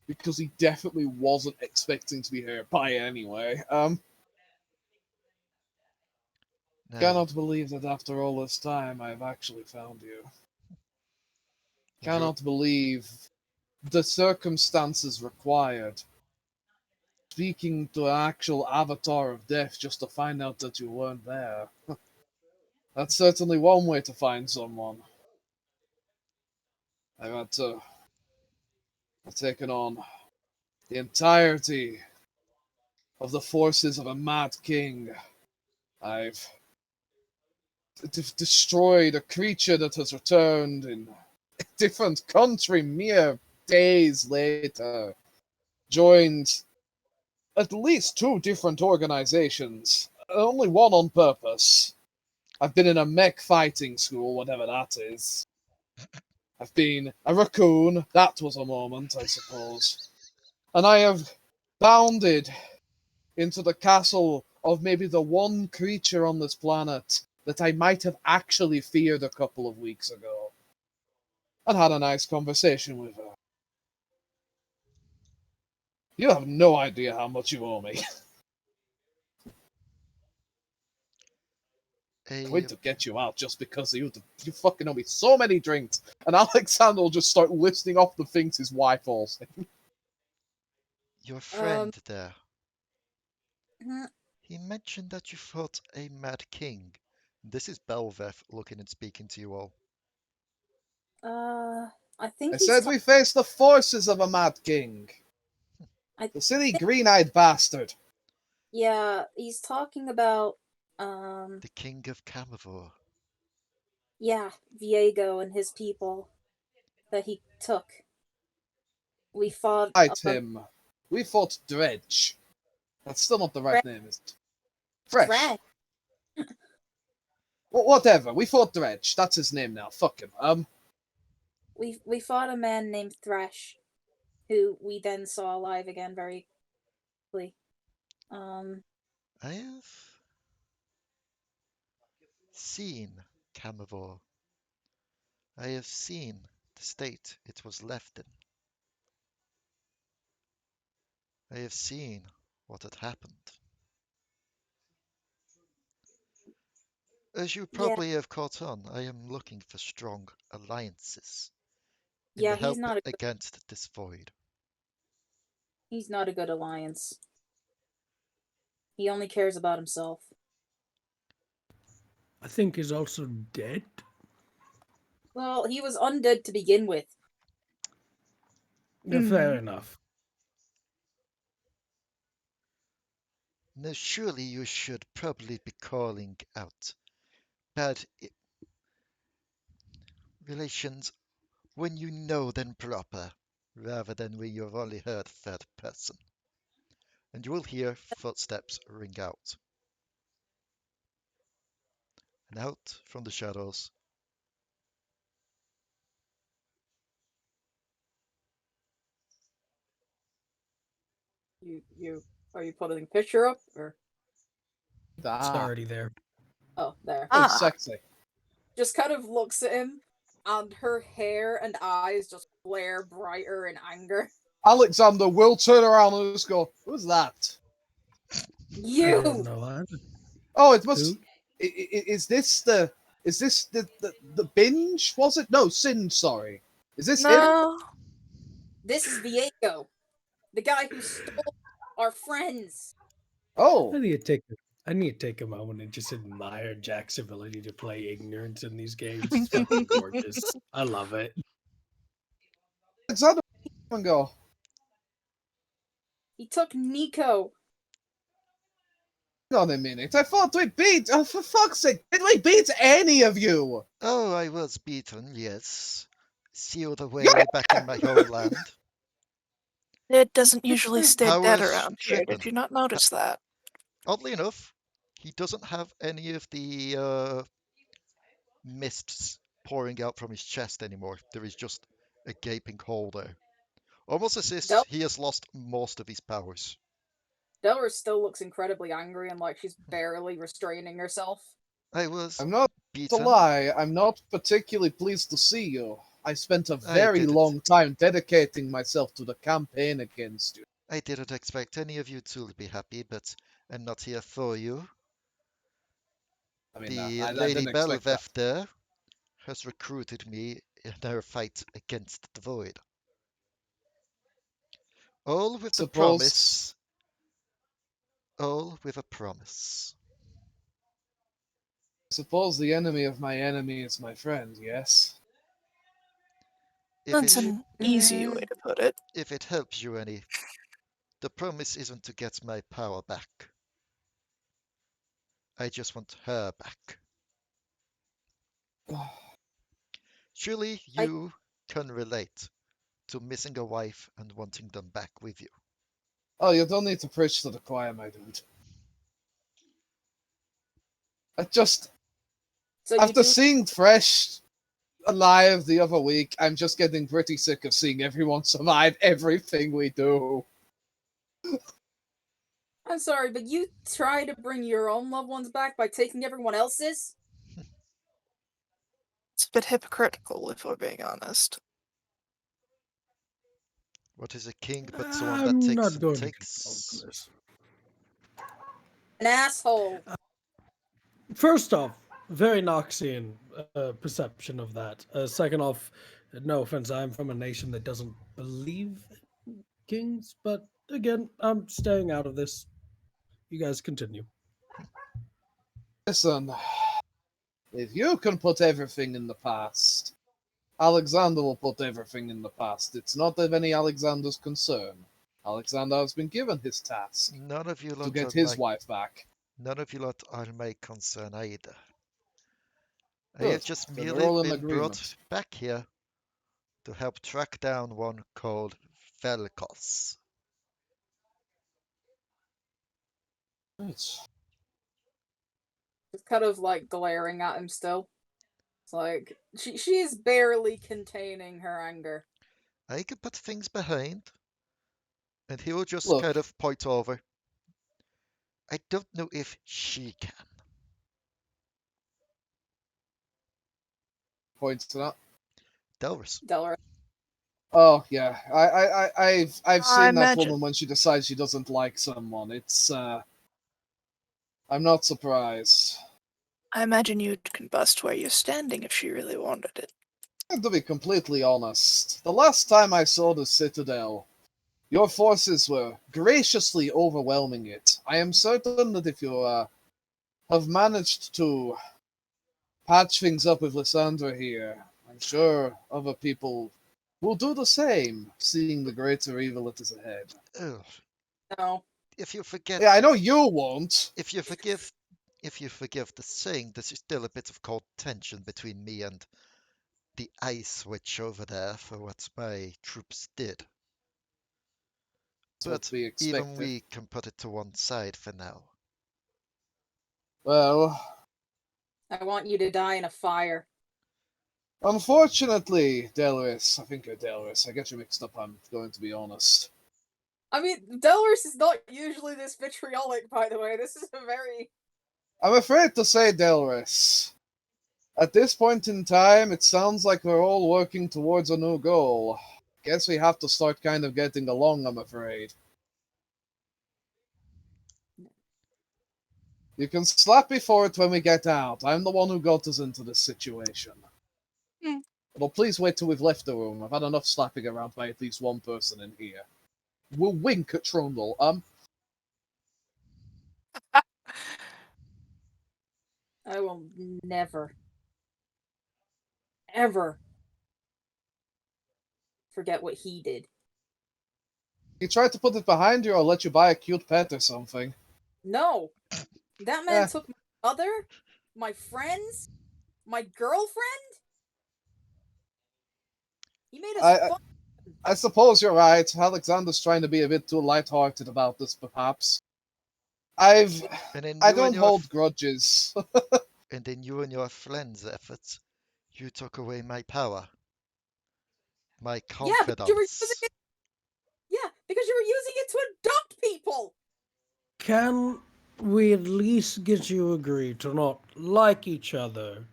[SPEAKER 2] Because he definitely wasn't expecting to be hurt by it anyway.
[SPEAKER 1] Now,
[SPEAKER 2] Cannot believe that after all this time I've actually found you. Cannot believe the circumstances required. Speaking to an actual avatar of death just to find out that you weren't there. That's certainly one way to find someone. I've taken on the entirety of the forces of a mad king. I've destroyed a creature that has returned in a different country mere days later. Joined at least 2 different organizations, only one on purpose. I've been in a mech fighting school, whatever that is. I've been a raccoon, that was a moment, I suppose. And I have bounded into the castle of maybe the one creature on this planet that I might have actually feared a couple of weeks ago. And had a nice conversation with her. You have no idea how much you owe me. I'm going to get you out just because you fucking owe me so many drinks. And Alexander will just start listing off the things his wife owes him.
[SPEAKER 1] your friend
[SPEAKER 3] Um,
[SPEAKER 1] there, he mentioned that you fought a mad king. This is Belveth looking and speaking to you all.
[SPEAKER 3] I think
[SPEAKER 2] I
[SPEAKER 3] he's
[SPEAKER 2] said we face the forces of a mad king. The silly green-eyed bastard.
[SPEAKER 3] Yeah, he's talking about,
[SPEAKER 1] The king of Camavor.
[SPEAKER 3] yeah, Viego and his people that he took. We fought.
[SPEAKER 2] Fight him. We fought Dredge. That's still not the right name, is it? Fresh.
[SPEAKER 3] Dredge.
[SPEAKER 2] Whatever. We fought Dredge. That's his name now. Fuck him.
[SPEAKER 3] We fought a man named Thresh, who we then saw alive again very quickly.
[SPEAKER 1] I have seen Camavor. I have seen the state it was left in. I have seen what had happened. As you
[SPEAKER 3] Yeah,
[SPEAKER 1] probably have caught on, I am looking for strong alliances in
[SPEAKER 3] yeah,
[SPEAKER 1] the help against this void.
[SPEAKER 3] he's not a good alliance. He only cares about himself.
[SPEAKER 6] I think he's also dead.
[SPEAKER 3] Well, he was undead to begin with.
[SPEAKER 6] Yeah, fair enough.
[SPEAKER 1] Now, surely you should probably be calling out bad relations when you know them proper, rather than when you've only heard third person. And you will hear footsteps ring out. And out from the shadows,
[SPEAKER 3] Are you putting a picture up or?
[SPEAKER 6] It's
[SPEAKER 2] Ah,
[SPEAKER 6] already there.
[SPEAKER 3] Oh, there.
[SPEAKER 2] oh, it's sexy.
[SPEAKER 3] Just kind of looks at him, and her hair and eyes just flare brighter in anger.
[SPEAKER 2] Alekxander will turn around and just go, "Who's that?"
[SPEAKER 6] I don't
[SPEAKER 3] You!
[SPEAKER 6] know either.
[SPEAKER 2] Oh, it must.
[SPEAKER 6] Who?
[SPEAKER 2] Is this the? Is this the binge? Was it? No, Sin. Sorry. Is this him?
[SPEAKER 4] No.
[SPEAKER 3] This is Viego, the guy who stole our friends.
[SPEAKER 2] Oh,
[SPEAKER 6] I need to take a moment and just admire Jack's ability to play ignorance in these games. It's fucking gorgeous. I love it.
[SPEAKER 2] Alexander and go.
[SPEAKER 3] He took Nico.
[SPEAKER 2] Hang on a minute. I thought we beat. Oh, for fuck's sake! Did we beat any of you?
[SPEAKER 1] oh, I was beaten, yes. Sealed away
[SPEAKER 2] Yeah.
[SPEAKER 1] back in my homeland.
[SPEAKER 4] It doesn't usually stay dead
[SPEAKER 1] Powers
[SPEAKER 4] around here.
[SPEAKER 1] stricken.
[SPEAKER 4] Did you not notice that?
[SPEAKER 1] Oddly enough, he doesn't have any of the mists pouring out from his chest anymore. There is just a gaping hole there. Almost as if
[SPEAKER 3] Del-
[SPEAKER 1] he has lost most of his powers.
[SPEAKER 3] Delris still looks incredibly angry and like she's barely restraining herself.
[SPEAKER 1] I was
[SPEAKER 2] I'm not to
[SPEAKER 1] beaten.
[SPEAKER 2] lie. I'm not particularly pleased to see you. I spent a very
[SPEAKER 1] didn't.
[SPEAKER 2] long time dedicating myself to the campaign against you.
[SPEAKER 1] I didn't expect any of you to be happy, but I'm not here for you.
[SPEAKER 2] I mean,
[SPEAKER 1] The
[SPEAKER 2] I
[SPEAKER 1] Lady
[SPEAKER 2] didn't expect that.
[SPEAKER 1] Belveth there has recruited me in our fight against the Void. All with the promise. All with a promise.
[SPEAKER 2] I suppose the enemy of my enemy is my friend, yes?
[SPEAKER 4] That's an easy way to put it.
[SPEAKER 1] If it helps you any, the promise isn't to get my power back. I just want her back. Surely you can relate to missing a wife and wanting them back with you.
[SPEAKER 2] Oh, you don't need to preach to the choir, my dude. After seeing Fresh alive the other week, I'm just getting pretty sick of seeing everyone survive everything we do.
[SPEAKER 3] I'm sorry, but you try to bring your own loved ones back by taking everyone else's?
[SPEAKER 4] It's a bit hypocritical, if we're being honest.
[SPEAKER 1] What is a king but someone
[SPEAKER 6] I'm
[SPEAKER 1] that
[SPEAKER 6] not going
[SPEAKER 1] takes?
[SPEAKER 6] to this.
[SPEAKER 3] An asshole.
[SPEAKER 6] First off, very Noxian perception of that. Second off, no offense, I'm from a nation that doesn't believe in kings, but again, I'm staying out of this. You guys continue.
[SPEAKER 2] Listen, if you can put everything in the past, Alekxander will put everything in the past. It's not of any Alexander's concern. Alekxander has been given his task
[SPEAKER 1] None of you
[SPEAKER 2] to get his wife back.
[SPEAKER 1] None of you lot are my concern either. I
[SPEAKER 2] Good.
[SPEAKER 1] have just
[SPEAKER 2] Then we're
[SPEAKER 1] merely
[SPEAKER 2] all in
[SPEAKER 1] been brought
[SPEAKER 2] agreement.
[SPEAKER 1] back here to help track down one called Velkos.
[SPEAKER 2] Right.
[SPEAKER 3] Just kind of like glaring at him still. It's like she is barely containing her anger.
[SPEAKER 1] I can put things behind, and he will just
[SPEAKER 2] Look.
[SPEAKER 1] kind of point over. I don't know if she can.
[SPEAKER 2] Points to that.
[SPEAKER 1] Delris.
[SPEAKER 3] Delris.
[SPEAKER 2] Oh yeah, I've
[SPEAKER 4] I
[SPEAKER 2] seen that
[SPEAKER 4] imagine.
[SPEAKER 2] woman when she decides she doesn't like someone. It's I'm not surprised.
[SPEAKER 4] I imagine you'd combust where you're standing if she really wanted it.
[SPEAKER 2] And to be completely honest, the last time I saw the Citadel, your forces were graciously overwhelming it. I am certain that if you have managed to patch things up with Lysandra here, I'm sure other people will do the same, seeing the greater evil that is ahead.
[SPEAKER 1] Ugh.
[SPEAKER 3] No.
[SPEAKER 1] If you forget,
[SPEAKER 2] Yeah, I know you won't.
[SPEAKER 1] if you forgive the saying, there's still a bit of cold tension between me and the ice witch over there for what my troops did.
[SPEAKER 2] That's what
[SPEAKER 1] But
[SPEAKER 2] we
[SPEAKER 1] even
[SPEAKER 2] expected.
[SPEAKER 1] we can put it to one side for now.
[SPEAKER 2] Well,
[SPEAKER 3] I want you to die in a fire.
[SPEAKER 2] unfortunately, Delris, I think you're Delris. I get you mixed up, I'm going to be honest.
[SPEAKER 3] I mean, Delris is not usually this vitriolic, by the way. This is a very...
[SPEAKER 2] I'm afraid to say, Delris, at this point in time, it sounds like we're all working towards a new goal. Guess we have to start kind of getting along, I'm afraid. You can slap me for it when we get out. I'm the one who got us into this situation.
[SPEAKER 4] Hmm.
[SPEAKER 2] Well, please wait till we've left the room. I've had enough slapping around by at least one person in here. We'll wink at Trundle.
[SPEAKER 3] I will never, ever forget what he did.
[SPEAKER 2] He tried to put it behind you or let you buy a cute pet or something.
[SPEAKER 3] No! That man
[SPEAKER 2] Eh.
[SPEAKER 3] took my mother, my friends, my girlfriend? He made us fun.
[SPEAKER 2] I suppose you're right. Alekxander's trying to be a bit too light-hearted about this, perhaps. I don't hold grudges.
[SPEAKER 1] And in you and your friends' efforts, you took away my power, my
[SPEAKER 3] Yeah, because you were using
[SPEAKER 1] confidence.
[SPEAKER 3] it. Yeah, because you were using it to adopt people.
[SPEAKER 6] Can we at least get you agree to not like each other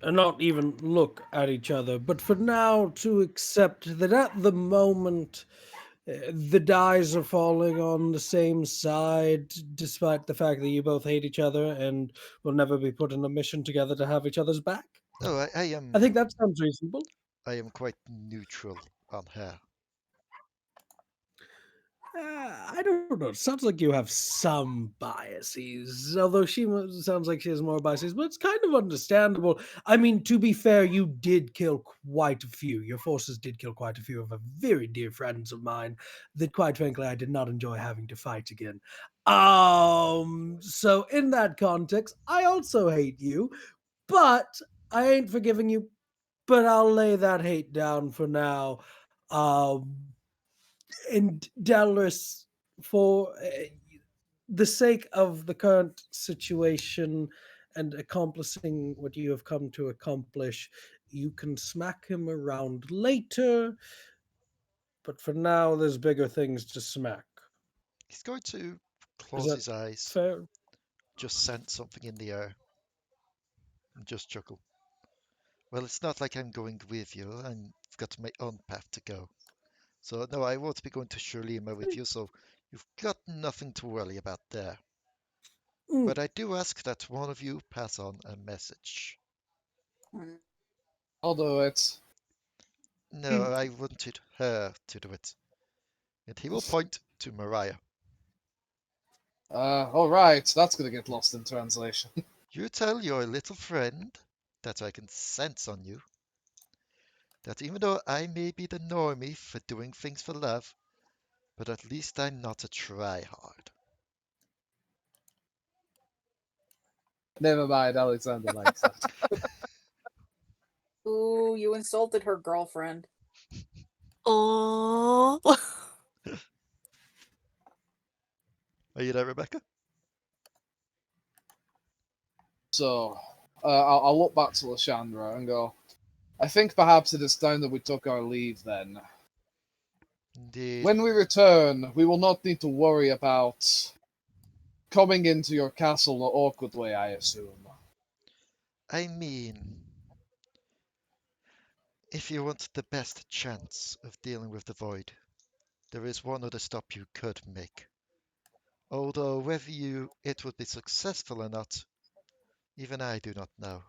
[SPEAKER 6] and not even look at each other, but for now to accept that at the moment the dice are falling on the same side, despite the fact that you both hate each other and will never be put in a mission together to have each other's back?
[SPEAKER 1] Oh, I
[SPEAKER 6] I
[SPEAKER 1] am
[SPEAKER 6] think that sounds reasonable.
[SPEAKER 1] quite neutral on her.
[SPEAKER 6] I don't know. It sounds like you have some biases, although sounds like she has more biases, but it's kind of understandable. I mean, to be fair, you did kill quite a few. Your forces did kill quite a few of very dear friends of mine that, quite frankly, I did not enjoy having to fight again. So in that context, I also hate you, but I ain't forgiving you. But I'll lay that hate down for now. And Delris, for the sake of the current situation and accomplishing what you have come to accomplish, you can smack him around later. But for now, there's bigger things to smack.
[SPEAKER 1] He's going to
[SPEAKER 6] Is
[SPEAKER 1] close
[SPEAKER 6] that
[SPEAKER 1] his eyes,
[SPEAKER 6] fair?
[SPEAKER 1] just sense something in the air, and just chuckle. Well, it's not like I'm going with you. I've got my own path to go. So, no, I won't be going to Shurima with you, so you've got nothing to worry about there. But I do ask that one of you pass on a message.
[SPEAKER 2] I'll do it.
[SPEAKER 1] No, I wanted her to do it. And he will point to Mariah.
[SPEAKER 2] Alright, that's gonna get lost in translation.
[SPEAKER 1] You tell your little friend that I can sense on you that even though I may be the normie for doing things for love, but at least I'm not a tryhard.
[SPEAKER 2] Never mind, Alexander likes that.
[SPEAKER 3] Ooh, you insulted her girlfriend.
[SPEAKER 4] Oh.
[SPEAKER 1] Are you there, Rebecca?
[SPEAKER 2] So, I'll look back to Lysandra and go, I think perhaps it is time that we took our leave then.
[SPEAKER 1] Indeed.
[SPEAKER 2] When we return, we will not need to worry about coming into your castle the awkward way, I assume.
[SPEAKER 1] I mean, If you want the best chance of dealing with the void, there is one other stop you could make. Although whether it would be successful or not, even I do not know.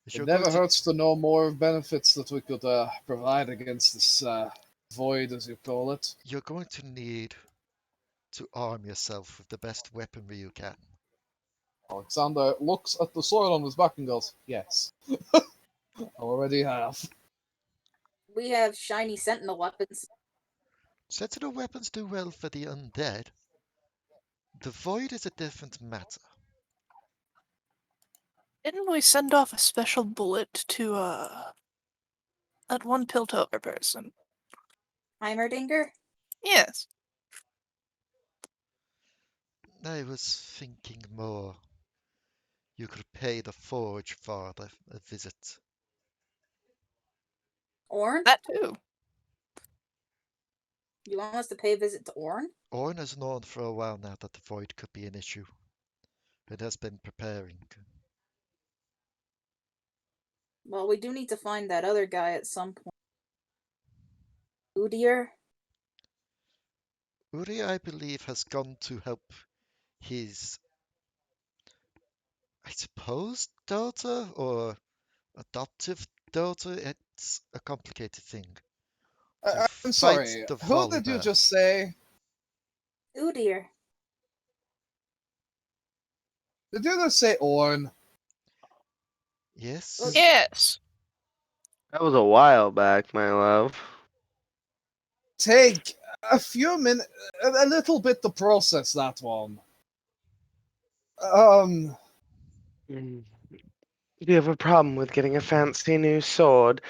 [SPEAKER 1] As
[SPEAKER 2] It
[SPEAKER 1] you're
[SPEAKER 2] never
[SPEAKER 1] going to,
[SPEAKER 2] hurts to know more benefits that we could provide against this void, as you call it.
[SPEAKER 1] you're going to need to arm yourself with the best weaponry you can.
[SPEAKER 2] Alexander looks at the sword on his back and goes, yes. Already have.
[SPEAKER 3] We have shiny sentinel weapons.
[SPEAKER 1] Sentinel weapons do well for the undead. The void is a different matter.
[SPEAKER 4] Didn't we send off a special bullet to that one Piltover person?
[SPEAKER 3] Heimerdinger?
[SPEAKER 4] Yes.
[SPEAKER 1] I was thinking more. You could pay the Forge Father a visit.
[SPEAKER 3] Orn?
[SPEAKER 4] That too.
[SPEAKER 3] You want us to pay a visit to Orn?
[SPEAKER 1] Orn has known for a while now that the void could be an issue. It has been preparing.
[SPEAKER 3] Well, we do need to find that other guy at some point. Udir?
[SPEAKER 1] Uri, I believe, has gone to help his, I suppose, daughter or adoptive daughter. It's a complicated thing. To
[SPEAKER 2] I'm
[SPEAKER 1] fight
[SPEAKER 2] sorry,
[SPEAKER 1] the
[SPEAKER 2] who did you
[SPEAKER 1] Volibear.
[SPEAKER 2] just say?
[SPEAKER 3] Udir.
[SPEAKER 2] Did you just say Orn?
[SPEAKER 1] Yes?
[SPEAKER 4] Yes.
[SPEAKER 5] That was a while back, my love.
[SPEAKER 2] Take a few minutes, a little bit to process that one.
[SPEAKER 5] Mm. You have a problem with getting a fancy new sword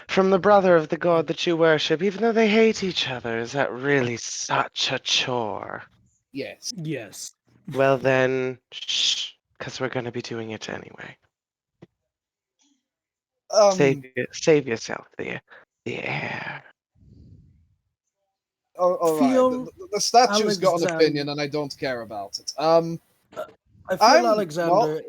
[SPEAKER 5] from the brother of the god that you worship, even though they hate each other. Is that really such a chore?
[SPEAKER 2] Yes.
[SPEAKER 6] Yes.
[SPEAKER 5] Well then, shh, because we're going to be doing it anyway. Save yourself the air.
[SPEAKER 2] All right.
[SPEAKER 6] Feel
[SPEAKER 2] The statue's got an
[SPEAKER 6] Alexander.
[SPEAKER 2] opinion, and I don't care about it.
[SPEAKER 6] I feel
[SPEAKER 2] I'm
[SPEAKER 6] Alexander,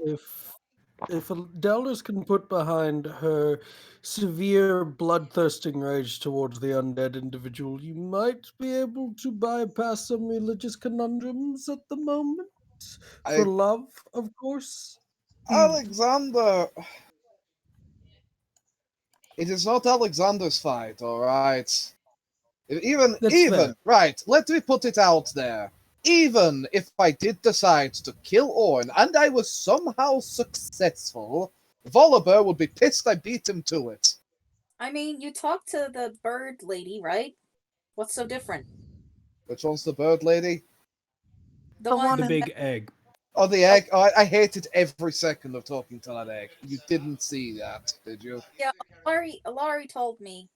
[SPEAKER 6] if Delris can put behind her severe bloodthirsting rage towards the undead individual, you might be able to bypass some religious conundrums at the moment. For love, of course.
[SPEAKER 2] Alexander. It is not Alexander's fight, all right. Even
[SPEAKER 6] fair.
[SPEAKER 2] right. Let me put it out there. Even if I did decide to kill Orn and I was somehow successful, Waffleberg would be pissed I beat him to it.
[SPEAKER 3] I mean, you talked to the bird lady, right? What's so different?
[SPEAKER 2] Which one's the bird lady?
[SPEAKER 3] The one
[SPEAKER 6] The big egg.
[SPEAKER 2] Oh, the egg. Oh, I hated every second of talking to that egg. You didn't see that, did you?
[SPEAKER 3] Yeah, Alari told me.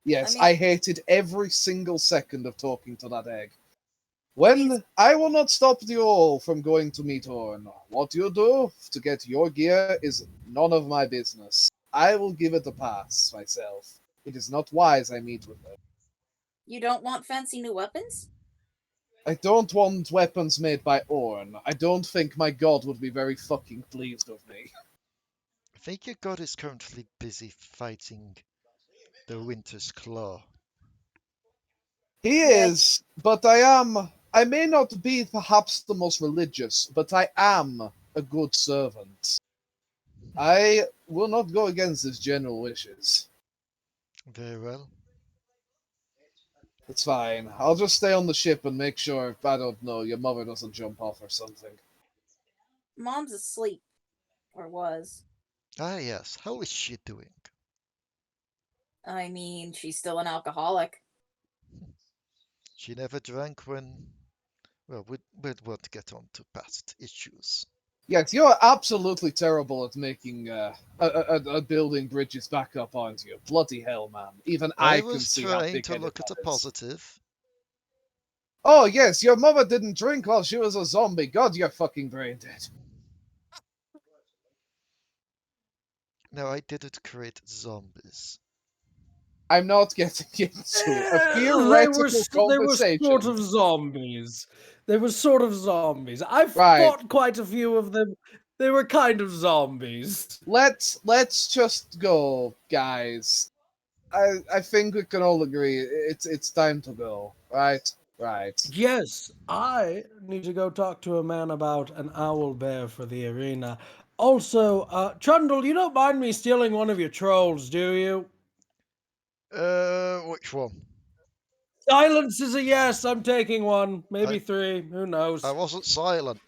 [SPEAKER 2] Yes, I hated every single second of talking to that egg. When I will not stop you all from going to meet Orn. What you do to get your gear is none of my business. I will give it a pass myself. It is not wise I meet with her.
[SPEAKER 3] You don't want fancy new weapons?
[SPEAKER 2] I don't want weapons made by Orn. I don't think my god would be very fucking pleased with me.
[SPEAKER 1] I think your god is currently busy fighting the Winter's Claw.
[SPEAKER 2] He is, but I may not be perhaps the most religious, but I am a good servant. I will not go against his general wishes.
[SPEAKER 1] Very well.
[SPEAKER 2] It's fine. I'll just stay on the ship and make sure, I don't know, your mother doesn't jump off or something.
[SPEAKER 3] Mom's asleep. Or was.
[SPEAKER 1] Ah, yes. How is she doing?
[SPEAKER 3] I mean, she's still an alcoholic.
[SPEAKER 1] She never drank when... Well, we won't get on to past issues.
[SPEAKER 2] Yes, you're absolutely terrible at making, building bridges back up, aren't you? Bloody hell, man. Even I can see how
[SPEAKER 1] was
[SPEAKER 2] big
[SPEAKER 1] trying to look at a positive.
[SPEAKER 2] Oh, yes, your mother didn't drink while she was a zombie. God, you're fucking brain dead.
[SPEAKER 1] No, I didn't create zombies.
[SPEAKER 2] I'm not getting into a theoretical conversation.
[SPEAKER 6] They were sort of zombies. They were sort of zombies. I've fought quite a few of them. They were kind of zombies.
[SPEAKER 2] Let's just go, guys. I think we can all agree it's time to go. Right? Right.
[SPEAKER 6] Yes, I need to go talk to a man about an owl bear for the arena. Also, Trundle, you don't mind me stealing one of your trolls, do you?
[SPEAKER 1] Which one?
[SPEAKER 6] Silence is a yes. I'm taking one, maybe three. Who knows?
[SPEAKER 1] I wasn't silent.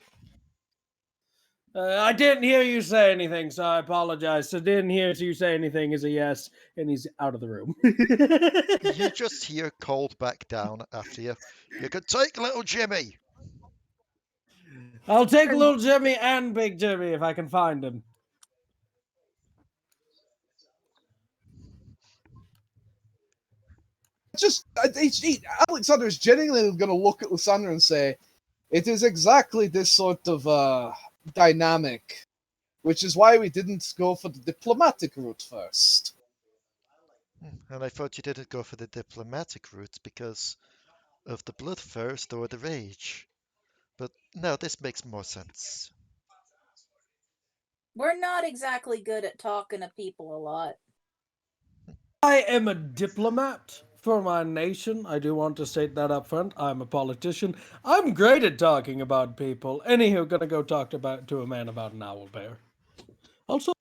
[SPEAKER 6] I didn't hear you say anything, so I apologize. So didn't hear you say anything is a yes, and he's out of the room.
[SPEAKER 1] You just hear Cold back down after you. You could take little Jimmy.
[SPEAKER 6] I'll take little Jimmy and Big Jimmy if I can find him.
[SPEAKER 2] Alekxander is genuinely going to look at Lysandra and say, it is exactly this sort of dynamic, which is why we didn't go for the diplomatic route first.
[SPEAKER 1] And I thought you didn't go for the diplomatic route because of the bloodthirst or the rage. But no, this makes more sense.
[SPEAKER 3] We're not exactly good at talking to people a lot.
[SPEAKER 6] I am a diplomat for my nation. I do want to state that up front. I'm a politician. I'm great at talking about people. Anywho, gonna go talk to a man about an owl bear. Also,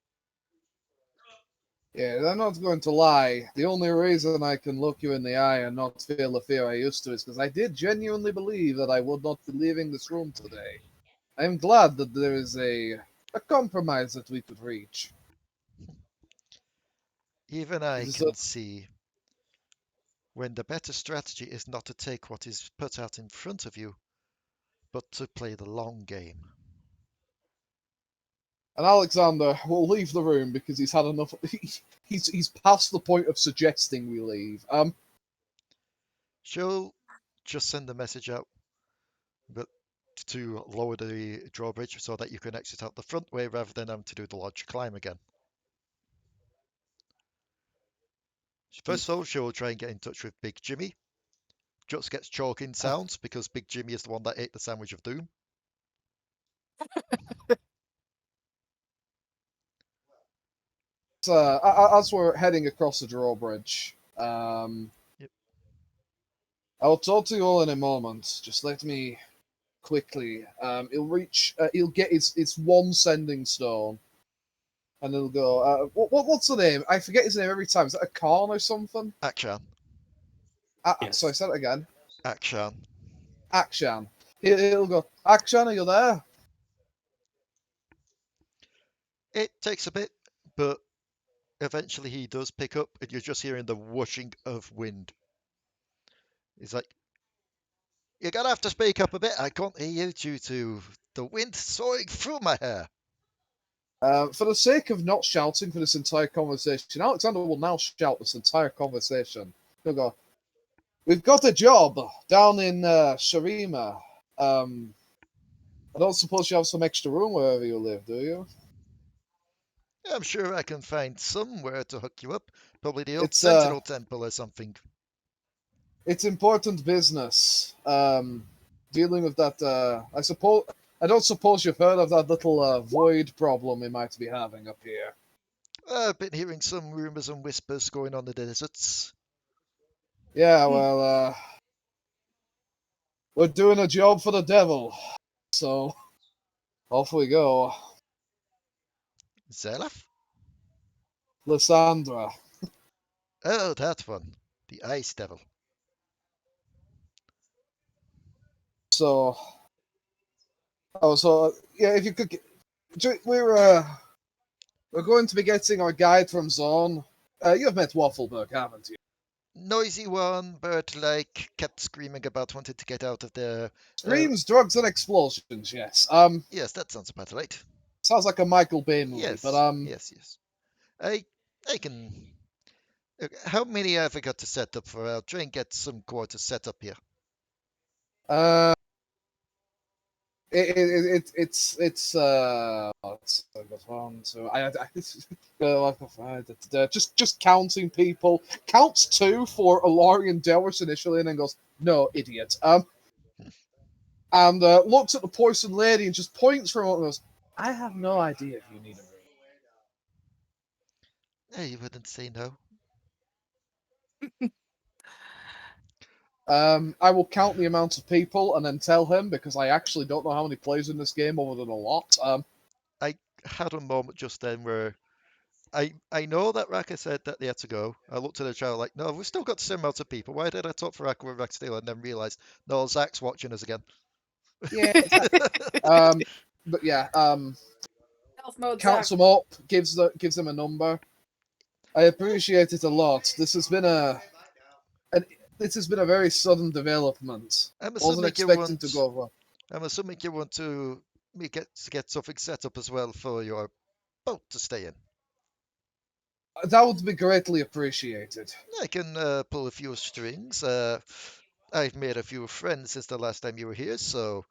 [SPEAKER 2] Yeah, I'm not going to lie. The only reason I can look you in the eye and not feel the fear I used to is because I did genuinely believe that I would not be leaving this room today. I'm glad that there is a compromise that we could reach.
[SPEAKER 1] Even I
[SPEAKER 2] Is
[SPEAKER 1] can
[SPEAKER 2] it-
[SPEAKER 1] see when the better strategy is not to take what is put out in front of you, but to play the long game.
[SPEAKER 2] And Alekxander will leave the room because he's had enough. He's past the point of suggesting we leave.
[SPEAKER 1] She'll just send a message out, but to lower the drawbridge so that you can exit out the front way rather than having to do the lodge climb again. First of all, she'll try and get in touch with Big Jimmy. Just gets choking sounds because Big Jimmy is the one that ate the sandwich of doom.
[SPEAKER 2] As we're heading across the drawbridge,
[SPEAKER 1] Yep.
[SPEAKER 2] I'll talk to you all in a moment. Just let me quickly. He'll reach. He'll get his one sending stone, and he'll go. What's the name? I forget his name every time. Is that a Khan or something?
[SPEAKER 1] Akshan.
[SPEAKER 6] Yes.
[SPEAKER 2] Sorry, say it again.
[SPEAKER 1] Akshan.
[SPEAKER 2] Akshan. He'll go. Akshan, are you there?
[SPEAKER 1] It takes a bit, but eventually he does pick up, and you're just hearing the whooshing of wind. He's like, "You're gonna have to speak up a bit. I can't hear you due to the wind soaring through my hair."
[SPEAKER 2] For the sake of not shouting for this entire conversation, Alekxander will now shout this entire conversation. He'll go, "We've got a job down in Sharima. I don't suppose you have some extra room wherever you live, do you?"
[SPEAKER 1] I'm sure I can find somewhere to hook you up. Probably the old
[SPEAKER 2] It's,
[SPEAKER 1] Sentinel Temple or something.
[SPEAKER 2] It's important business. Dealing with that, I don't suppose you've heard of that little void problem we might be having up here.
[SPEAKER 1] I've been hearing some rumors and whispers going on in the deserts.
[SPEAKER 2] Yeah, well, we're doing a job for the devil, so off we go.
[SPEAKER 1] Zelaf?
[SPEAKER 2] Lysandra.
[SPEAKER 1] Oh, that one. The Ice Devil.
[SPEAKER 2] So, yeah, if you could, we're going to be getting our guide from Zorn. You've met Waffleberg, haven't you?
[SPEAKER 1] Noisy one, but like kept screaming about wanting to get out of there.
[SPEAKER 2] Screams, drugs, and explosions. Yes.
[SPEAKER 1] Yes, that sounds about right.
[SPEAKER 2] Sounds like a Michael Bay movie.
[SPEAKER 1] Yes.
[SPEAKER 2] But
[SPEAKER 1] Yes. I can. How many have I got to set up for? I'll try and get some quarters set up here.
[SPEAKER 2] It's one, two. Just counting people. Counts 2 for Alari and Delris initially, and then goes, "No, idiot." And looks at the poison lady and just points for a moment and goes, I have no idea if you need a room.
[SPEAKER 1] Yeah, you wouldn't say no.
[SPEAKER 2] I will count the amount of people and then tell him because I actually don't know how many players in this game other than a lot.
[SPEAKER 1] I had a moment just then where I know that Raka said that they had to go. I looked at the child like, no, we've still got the same amount of people. Why did I talk for Raka with Raka still and then realised, no, Zach's watching us again.
[SPEAKER 2] Yeah. But yeah.
[SPEAKER 3] Health mode
[SPEAKER 2] Counts
[SPEAKER 3] Zach.
[SPEAKER 2] them up, gives them a number. I appreciate it a lot. This has been a very sudden development.
[SPEAKER 1] I'm
[SPEAKER 2] Wasn't
[SPEAKER 1] assuming you
[SPEAKER 2] expecting
[SPEAKER 1] want.
[SPEAKER 2] to go well.
[SPEAKER 1] I'm assuming you want to get something set up as well for your boat to stay in.
[SPEAKER 2] That would be greatly appreciated.
[SPEAKER 1] I can pull a few strings. I've made a few friends since the last time you were here, so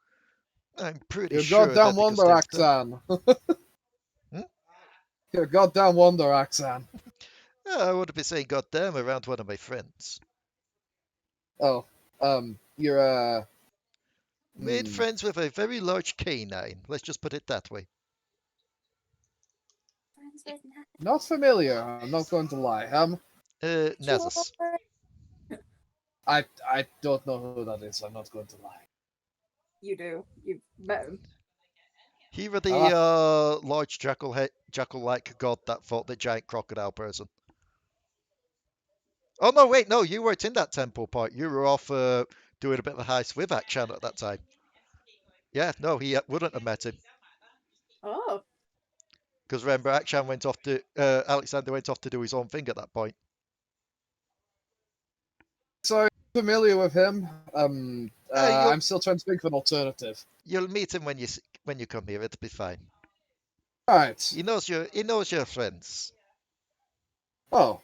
[SPEAKER 1] I'm pretty
[SPEAKER 2] You're a
[SPEAKER 1] sure
[SPEAKER 2] goddamn
[SPEAKER 1] that they can
[SPEAKER 2] wonder,
[SPEAKER 1] stay with them.
[SPEAKER 2] Axan.
[SPEAKER 1] Hmm?
[SPEAKER 2] You're a goddamn wonder, Axan.
[SPEAKER 1] I wouldn't be saying goddamn around one of my friends.
[SPEAKER 2] Oh, you're
[SPEAKER 1] Made friends with a very large canine. Let's just put it that way.
[SPEAKER 2] not familiar. I'm not going to lie.
[SPEAKER 1] Nazus.
[SPEAKER 2] I don't know who that is. I'm not going to lie.
[SPEAKER 3] You do. You've met him.
[SPEAKER 1] He was the large jackal-like god that fought the giant crocodile person. Oh no, wait, no, you weren't in that temple part. You were off doing a bit of a heist with Akshan at that time. Yeah, no, he wouldn't have met him.
[SPEAKER 3] Oh.
[SPEAKER 1] Because remember, Akshan went off to Alekxander went off to do his own thing at that point.
[SPEAKER 2] So familiar with him. I'm still trying to think of an alternative.
[SPEAKER 1] You'll meet him when you come here. It'll be fine.
[SPEAKER 2] Right.
[SPEAKER 1] He knows your friends.
[SPEAKER 2] Oh,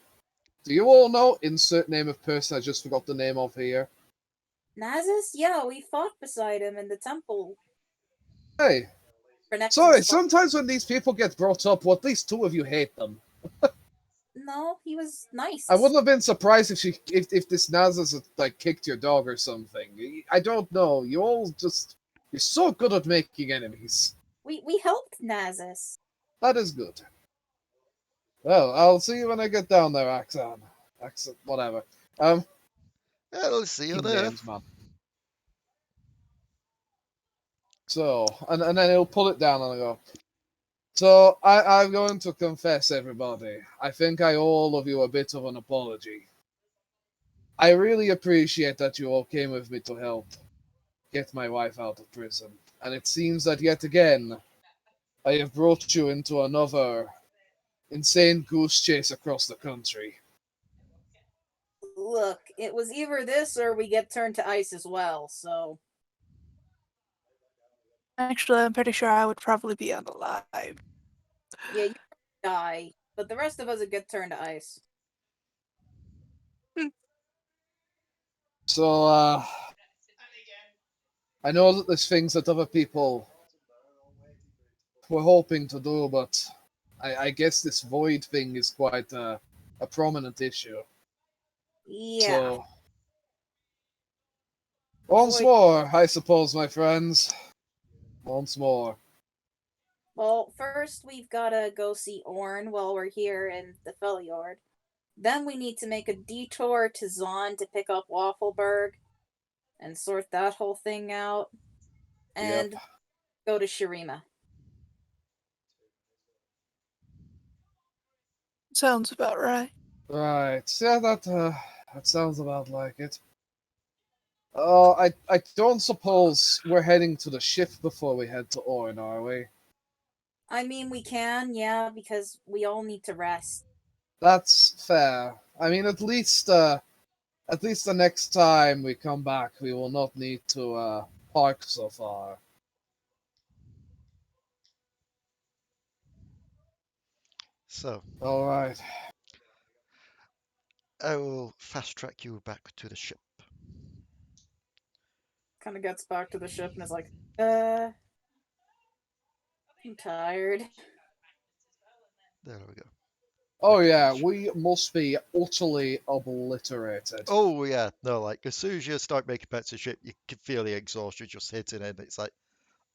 [SPEAKER 2] do you all know? Insert name of person I just forgot the name of here.
[SPEAKER 3] Nazus? Yeah, we fought beside him in the temple.
[SPEAKER 2] Hey. Sorry, sometimes when these people get brought up, well, at least two of you hate them.
[SPEAKER 3] No, he was nice.
[SPEAKER 2] I wouldn't have been surprised if this Nazus had like kicked your dog or something. I don't know. You're so good at making enemies.
[SPEAKER 3] We helped Nazus.
[SPEAKER 2] That is good. Well, I'll see you when I get down there, Axan. Whatever.
[SPEAKER 1] I'll see you there.
[SPEAKER 2] Names, man. So, and then he'll pull it down and I'll go. So, I'm going to confess, everybody. I think I owe all of you a bit of an apology. I really appreciate that you all came with me to help get my wife out of prison. And it seems that yet again, I have brought you into another insane goose chase across the country.
[SPEAKER 3] Look, it was either this or we get turned to ice as well, so...
[SPEAKER 4] Actually, I'm pretty sure I would probably be unalive.
[SPEAKER 3] Yeah, you die, but the rest of us would get turned to ice.
[SPEAKER 2] So, I know that there's things that other people were hoping to do, but I guess this void thing is quite a prominent issue.
[SPEAKER 3] Yeah.
[SPEAKER 2] So, once more, I suppose, my friends. Once more.
[SPEAKER 3] Well, first we've gotta go see Orn while we're here in the Felyord. Then we need to make a detour to Zon to pick up Waffleberg and sort that whole thing out. And go to Shurima.
[SPEAKER 4] Sounds about right.
[SPEAKER 2] Right. Yeah, that sounds about like it. I don't suppose we're heading to the ship before we head to Orn, are we?
[SPEAKER 3] I mean, we can, yeah, because we all need to rest.
[SPEAKER 2] That's fair. I mean, at least the next time we come back, we will not need to park so far.
[SPEAKER 1] So.
[SPEAKER 2] All right.
[SPEAKER 1] I will fast track you back to the ship.
[SPEAKER 3] Kind of gets back to the ship and is like, I'm tired.
[SPEAKER 1] There we go.
[SPEAKER 2] Oh yeah, we must be utterly obliterated.
[SPEAKER 1] Oh yeah, no, like as soon as you start making back to the ship, you can feel the exhaustion just hitting in. It's like,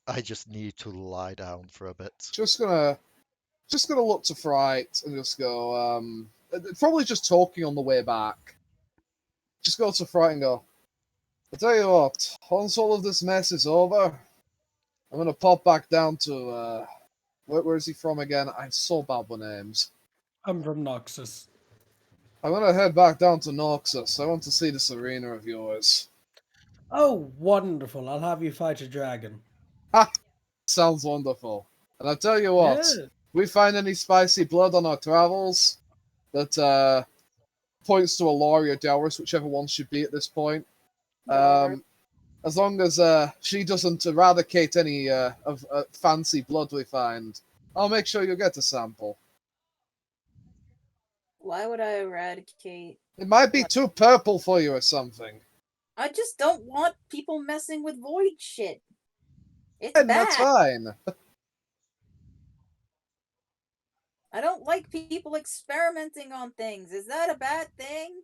[SPEAKER 1] I just need to lie down for a bit.
[SPEAKER 2] Just gonna look to Fright and just go. Probably just talking on the way back. Just go to Fright and go. I tell you what. Once all of this mess is over, I'm gonna pop back down to. Where is he from again? I'm so bad with names.
[SPEAKER 6] I'm from Noxus.
[SPEAKER 2] I'm gonna head back down to Noxus. I want to see this arena of yours.
[SPEAKER 6] Oh, wonderful. I'll have you fight a dragon.
[SPEAKER 2] Ha! Sounds wonderful. And I tell you what,
[SPEAKER 6] Yeah.
[SPEAKER 2] we find any spicy blood on our travels that points to Alari or Delris, whichever one should be at this point. As long as she doesn't eradicate any of fancy blood we find, I'll make sure you get a sample.
[SPEAKER 3] Why would I eradicate?
[SPEAKER 2] It might be too purple for you or something.
[SPEAKER 3] I just don't want people messing with void shit. It's
[SPEAKER 2] And
[SPEAKER 3] bad.
[SPEAKER 2] that's fine.
[SPEAKER 3] I don't like people experimenting on things. Is that a bad thing?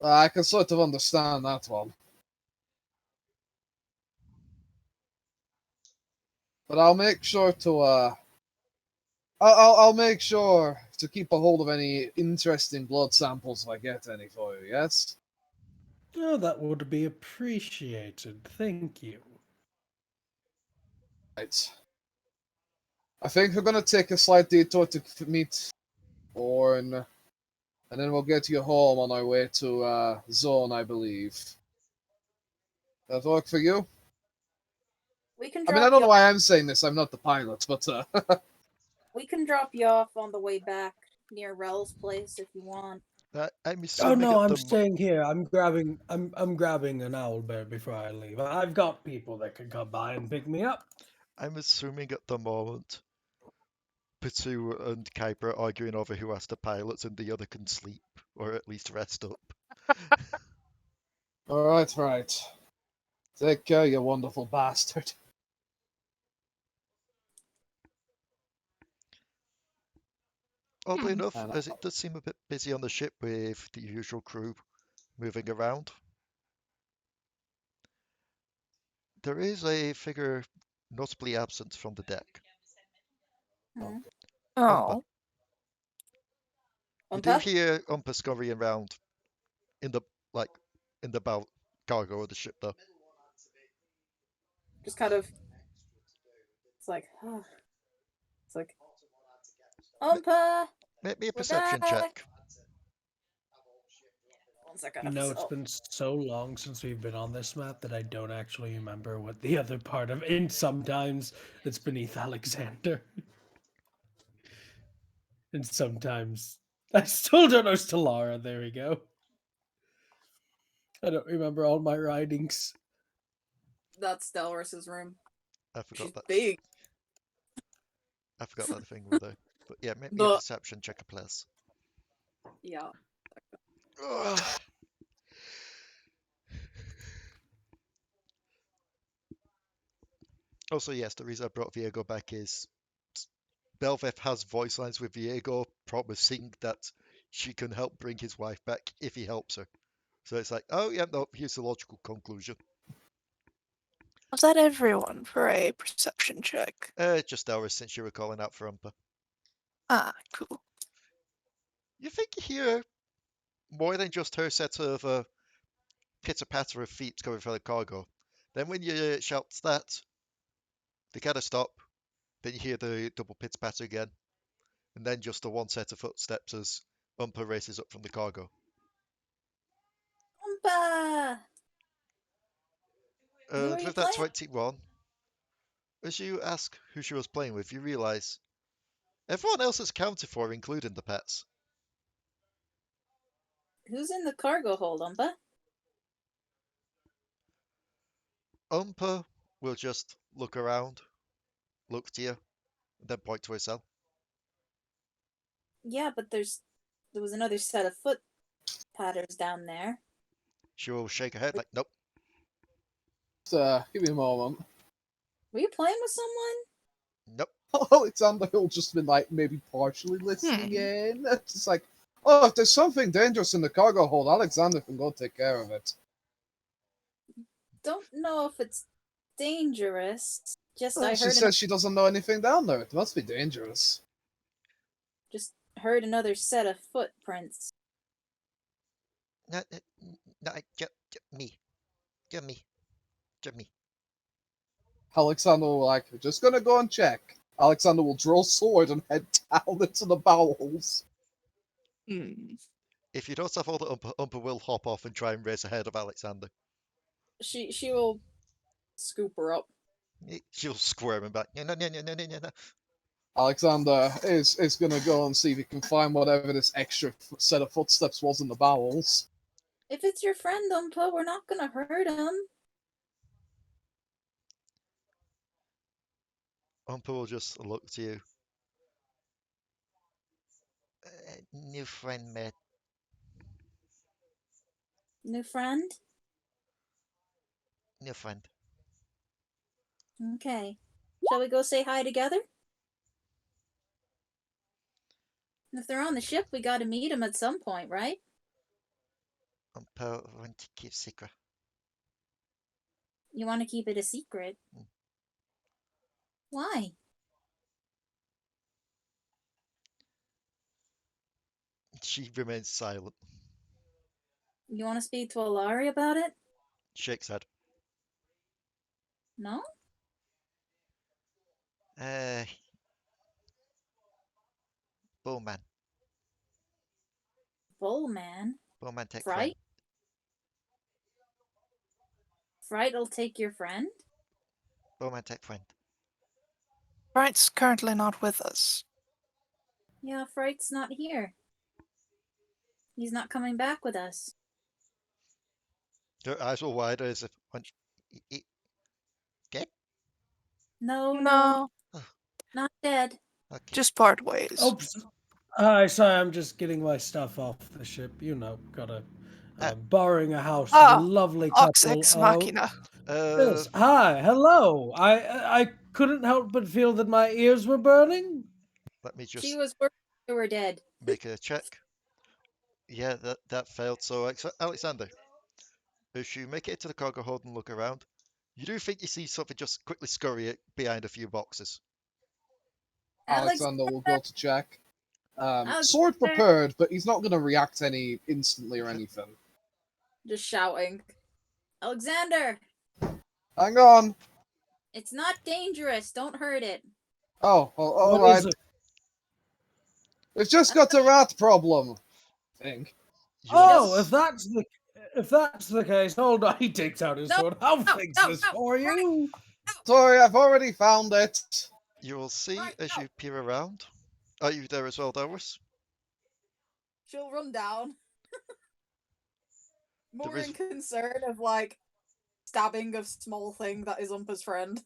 [SPEAKER 2] I can sort of understand that one. But I'll make sure to I'll make sure to keep a hold of any interesting blood samples if I get any for you, yes?
[SPEAKER 6] Oh, that would be appreciated. Thank you.
[SPEAKER 2] Right. I think we're gonna take a slight detour to meet Orn, and then we'll get you home on our way to Zone, I believe. That work for you?
[SPEAKER 3] We can
[SPEAKER 2] I
[SPEAKER 3] drop
[SPEAKER 2] mean, I don't
[SPEAKER 3] you
[SPEAKER 2] know why I'm saying this. I'm not the pilot, but
[SPEAKER 3] We can drop you off on the way back near Rel's place if you want.
[SPEAKER 1] I'm
[SPEAKER 6] Oh
[SPEAKER 1] assuming
[SPEAKER 6] no,
[SPEAKER 1] at
[SPEAKER 6] I'm
[SPEAKER 1] the
[SPEAKER 6] staying here. I'm grabbing an owlbear before I leave. I've got people that can come by and pick me up.
[SPEAKER 1] I'm assuming at the moment, Potoo and Kuiper are arguing over who has the pilots, and the other can sleep or at least rest up.
[SPEAKER 2] right. Take care, you wonderful bastard.
[SPEAKER 1] Oddly enough,
[SPEAKER 2] And
[SPEAKER 1] as it does seem a bit busy on the ship with the usual crew moving around, there is a figure notably absent from the deck.
[SPEAKER 3] Hmm.
[SPEAKER 1] Umpa.
[SPEAKER 4] Oh.
[SPEAKER 1] You do
[SPEAKER 3] Umpa?
[SPEAKER 1] hear Umpa scurrying around in the in the bow cargo of the ship, though.
[SPEAKER 3] Just kind of. It's like. It's like. Umpa!
[SPEAKER 1] Make me a
[SPEAKER 3] We're
[SPEAKER 1] perception
[SPEAKER 3] back!
[SPEAKER 1] check.
[SPEAKER 3] One second.
[SPEAKER 6] You know, it's been so long since we've been on this map that I don't actually remember what the other part of it. Sometimes it's beneath Alekxander. And sometimes I still don't know Stellara. There we go. I don't remember all my writings.
[SPEAKER 3] That's Delris's room.
[SPEAKER 1] I forgot
[SPEAKER 3] She's
[SPEAKER 1] that.
[SPEAKER 3] big.
[SPEAKER 1] I forgot that thing with her. But yeah, make me a
[SPEAKER 3] But-
[SPEAKER 1] perception check, please.
[SPEAKER 3] Yeah.
[SPEAKER 1] Ugh. Also, yes, the reason I brought Viego back is Belveth has voice lines with Viego promising that she can help bring his wife back if he helps her. So it's like, oh yeah, no, here's the logical conclusion.
[SPEAKER 4] Was that everyone for a perception check?
[SPEAKER 1] Just ours since you were calling out for Umpa.
[SPEAKER 4] Ah, cool.
[SPEAKER 1] You think you hear more than just her set of pitter-patter of feet coming from the cargo. Then when you shout that, they kind of stop. Then you hear the double pitter-patter again. And then just the one set of footsteps as Umpa races up from the cargo.
[SPEAKER 3] Umpa! Who are you
[SPEAKER 1] With that
[SPEAKER 3] playing?
[SPEAKER 1] 21, as you ask who she was playing with, you realise everyone else is counted for, including the pets.
[SPEAKER 3] Who's in the cargo hold, Umpa?
[SPEAKER 1] Umpa will just look around, look to you, and then point to herself.
[SPEAKER 3] Yeah, but there was another set of foot patters down there.
[SPEAKER 1] She will shake her head like, nope.
[SPEAKER 2] Give me a moment.
[SPEAKER 3] Were you playing with someone?
[SPEAKER 1] Nope.
[SPEAKER 2] Alexander will just been like maybe partially listening in. It's just like, oh, if there's something dangerous in the cargo hold, Alexander can go take care of it.
[SPEAKER 3] Don't know if it's dangerous. Just
[SPEAKER 2] Well,
[SPEAKER 3] I
[SPEAKER 2] she
[SPEAKER 3] heard
[SPEAKER 2] says she doesn't know anything down there. It must be dangerous.
[SPEAKER 3] just heard another set of footprints.
[SPEAKER 1] No, me. Just me. Just me.
[SPEAKER 2] Alexander will like, we're just gonna go and check. Alexander will draw sword and head down into the bowels.
[SPEAKER 1] If you don't have all the Umpa will hop off and try and raise the head of Alexander.
[SPEAKER 3] She will scoop her up.
[SPEAKER 1] She'll squirm and back. No.
[SPEAKER 2] Alexander is gonna go and see if he can find whatever this extra set of footsteps was in the bowels.
[SPEAKER 3] If it's your friend Umpa, we're not gonna hurt him.
[SPEAKER 1] Umpa will just look to you. New friend, mate.
[SPEAKER 3] New friend?
[SPEAKER 1] New friend.
[SPEAKER 3] Okay. Shall we go say hi together? If they're on the ship, we gotta meet them at some point, right?
[SPEAKER 1] Umpa want to keep secret.
[SPEAKER 3] You want to keep it a secret? Why?
[SPEAKER 1] She remains silent.
[SPEAKER 3] You want to speak to Alari about it?
[SPEAKER 1] Shakes head.
[SPEAKER 3] No?
[SPEAKER 1] Bullman.
[SPEAKER 3] Bullman?
[SPEAKER 1] Bullman take
[SPEAKER 3] Fright?
[SPEAKER 1] friend.
[SPEAKER 3] Fright'll take your friend?
[SPEAKER 1] Bullman take friend.
[SPEAKER 4] Fright's currently not with us.
[SPEAKER 3] Yeah, Fright's not here. He's not coming back with us.
[SPEAKER 1] Her eyes were wide as if dead?
[SPEAKER 3] No, not dead.
[SPEAKER 1] Okay.
[SPEAKER 4] Just part ways.
[SPEAKER 6] Oops. Hi, sorry, I'm just getting my stuff off the ship. You know, borrowing a house. Lovely couple.
[SPEAKER 4] Ox Machina.
[SPEAKER 6] Yes. Hi, hello. I couldn't help but feel that my ears were burning.
[SPEAKER 1] Let me just
[SPEAKER 3] She was worried you were dead.
[SPEAKER 1] make a check. Yeah, that failed. So, Alexander, as you make it into the cargo hold and look around, you do think you see something just quickly scurry behind a few boxes.
[SPEAKER 2] Alexander will go to check.
[SPEAKER 3] Alexander.
[SPEAKER 2] Sword prepared, but he's not going to react any instantly or anything.
[SPEAKER 3] Just shouting. Alexander!
[SPEAKER 2] Hang on.
[SPEAKER 3] It's not dangerous. Don't hurt it.
[SPEAKER 2] Oh, well, all
[SPEAKER 6] What is
[SPEAKER 2] right.
[SPEAKER 6] it?
[SPEAKER 2] We've just got a rat problem. I think.
[SPEAKER 6] Oh, if that's the case, hold on. He takes out his sword. I'll fix this for you.
[SPEAKER 2] Sorry, I've already found it.
[SPEAKER 1] You will see as you peer around. Are you there as well, Delris?
[SPEAKER 3] She'll run down. More
[SPEAKER 1] There is-
[SPEAKER 3] in concern of like stabbing a small thing that is Umpa's friend.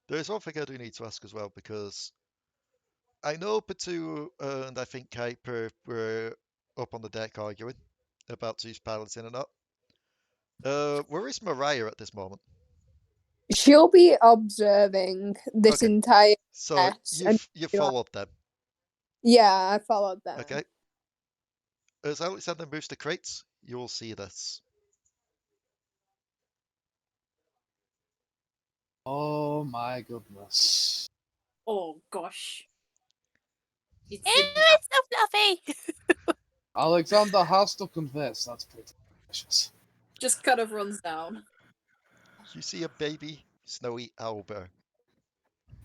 [SPEAKER 1] There is one thing I do need to ask as well, because I know Potoo and I think Kuiper were up on the deck arguing about who's piloting or not. Where is Mariah at this moment?
[SPEAKER 7] She'll be observing this
[SPEAKER 1] Okay.
[SPEAKER 7] entire
[SPEAKER 1] So
[SPEAKER 7] mess. And
[SPEAKER 1] you followed them.
[SPEAKER 7] yeah, I followed them.
[SPEAKER 1] Okay. As Alexander moves the crates, you will see this.
[SPEAKER 2] Oh my goodness.
[SPEAKER 3] Oh gosh. It's
[SPEAKER 4] It's so fluffy.
[SPEAKER 2] Alexander has to confess. That's pretty precious.
[SPEAKER 3] just kind of runs down.
[SPEAKER 1] You see a baby snowy owlbear.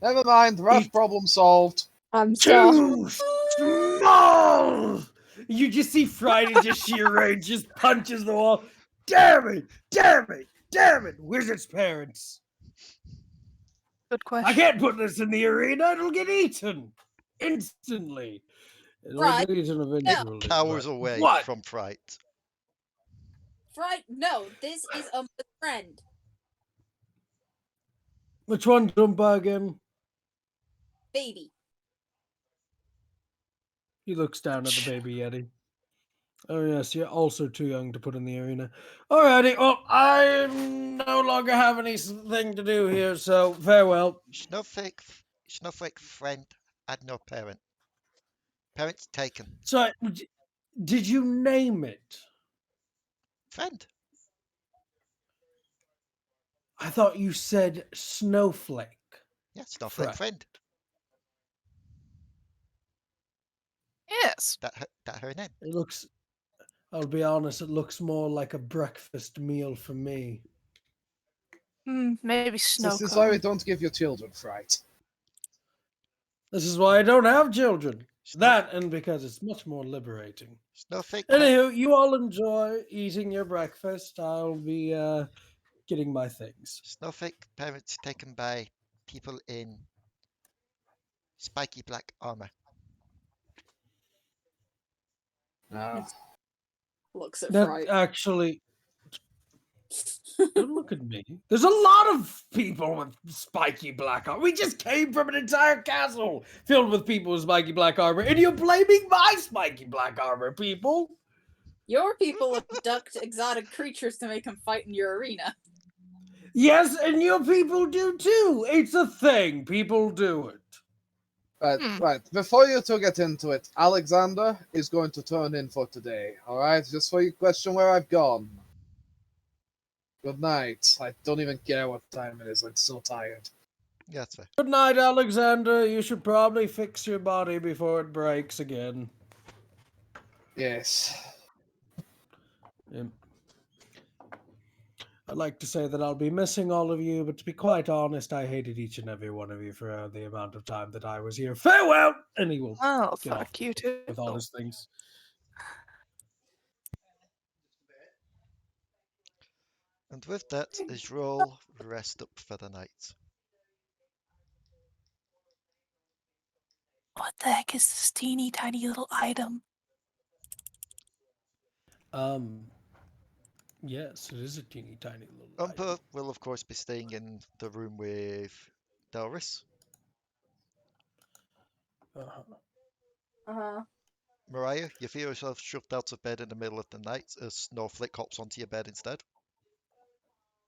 [SPEAKER 2] Never mind, rat problem solved.
[SPEAKER 7] I'm sorry.
[SPEAKER 6] Too small. You just see Fright in just sheer rage, just punches the wall. Damn it! Damn it! Damn it! Where's its parents?
[SPEAKER 4] Good question.
[SPEAKER 6] I can't put this in the arena. It'll get eaten instantly. It'll
[SPEAKER 3] Right.
[SPEAKER 6] get eaten eventually.
[SPEAKER 1] Cowers
[SPEAKER 6] but-
[SPEAKER 1] away
[SPEAKER 6] What?
[SPEAKER 1] from fright.
[SPEAKER 3] Fright, no, this is Umpa's friend.
[SPEAKER 6] Which one, Dumba again?
[SPEAKER 3] Baby.
[SPEAKER 6] He looks down at the baby Yeti. Oh yes, you're also too young to put in the arena. Alrighty, well, I no longer have anything to do here, so farewell.
[SPEAKER 1] Snowflake friend had no parent. Parents taken.
[SPEAKER 6] So, did you name it?
[SPEAKER 1] Friend.
[SPEAKER 6] I thought you said Snowflake.
[SPEAKER 1] Yeah, Snowflake
[SPEAKER 6] Fright.
[SPEAKER 1] friend.
[SPEAKER 4] Yes.
[SPEAKER 1] That her name.
[SPEAKER 6] It looks. I'll be honest. It looks more like a breakfast meal for me.
[SPEAKER 4] Maybe snow
[SPEAKER 2] This is why we
[SPEAKER 4] cone.
[SPEAKER 2] don't give your children fright.
[SPEAKER 6] This is why I don't have children.
[SPEAKER 1] Snow-
[SPEAKER 6] That and because it's much more liberating.
[SPEAKER 1] Snowflake.
[SPEAKER 6] Anywho, you all enjoy eating your breakfast. I'll be getting my things.
[SPEAKER 1] Snowflake parents taken by people in spiky black armor.
[SPEAKER 3] Looks at
[SPEAKER 6] That
[SPEAKER 3] Fright.
[SPEAKER 6] actually, don't look at me. There's a lot of people with spiky black armor. We just came from an entire castle filled with people with spiky black armor, and you're blaming my spiky black armor, people.
[SPEAKER 3] Your people abduct exotic creatures to make them fight in your arena.
[SPEAKER 6] Yes, and your people do too. It's a thing. People do it.
[SPEAKER 2] Right. Before you two get into it, Alekxander is going to turn in for today. All right, just for you question where I've gone. Good night. I don't even care what time it is. I'm so tired.
[SPEAKER 1] Yeah, that's fair.
[SPEAKER 6] Good night, Alekxander. You should probably fix your body before it breaks again.
[SPEAKER 2] Yes.
[SPEAKER 6] I'd like to say that I'll be missing all of you, but to be quite honest, I hated each and every one of you for the amount of time that I was here. Farewell! And he will
[SPEAKER 4] Oh,
[SPEAKER 6] get off
[SPEAKER 4] fuck you too.
[SPEAKER 6] with all his things.
[SPEAKER 1] And with that, is roll rest up for the night.
[SPEAKER 4] What the heck is this teeny tiny little item?
[SPEAKER 6] Yes, it is a teeny tiny little
[SPEAKER 1] Umpa
[SPEAKER 6] item.
[SPEAKER 1] will, of course, be staying in the room with Delris.
[SPEAKER 3] Uh-huh.
[SPEAKER 1] Mariah, you feel yourself shoved out of bed in the middle of the night as Snowflake hops onto your bed instead.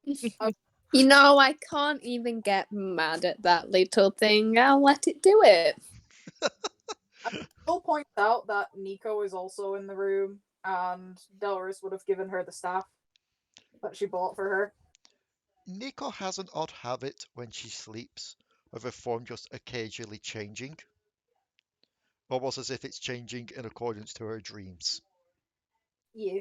[SPEAKER 7] You know, I can't even get mad at that little thing. I'll let it do it.
[SPEAKER 3] I'll point out that Nico is also in the room, and Delris would have given her the staff that she bought for her.
[SPEAKER 1] Nico has an odd habit when she sleeps of her form just occasionally changing. Almost as if it's changing in accordance to her dreams.
[SPEAKER 3] Yeah.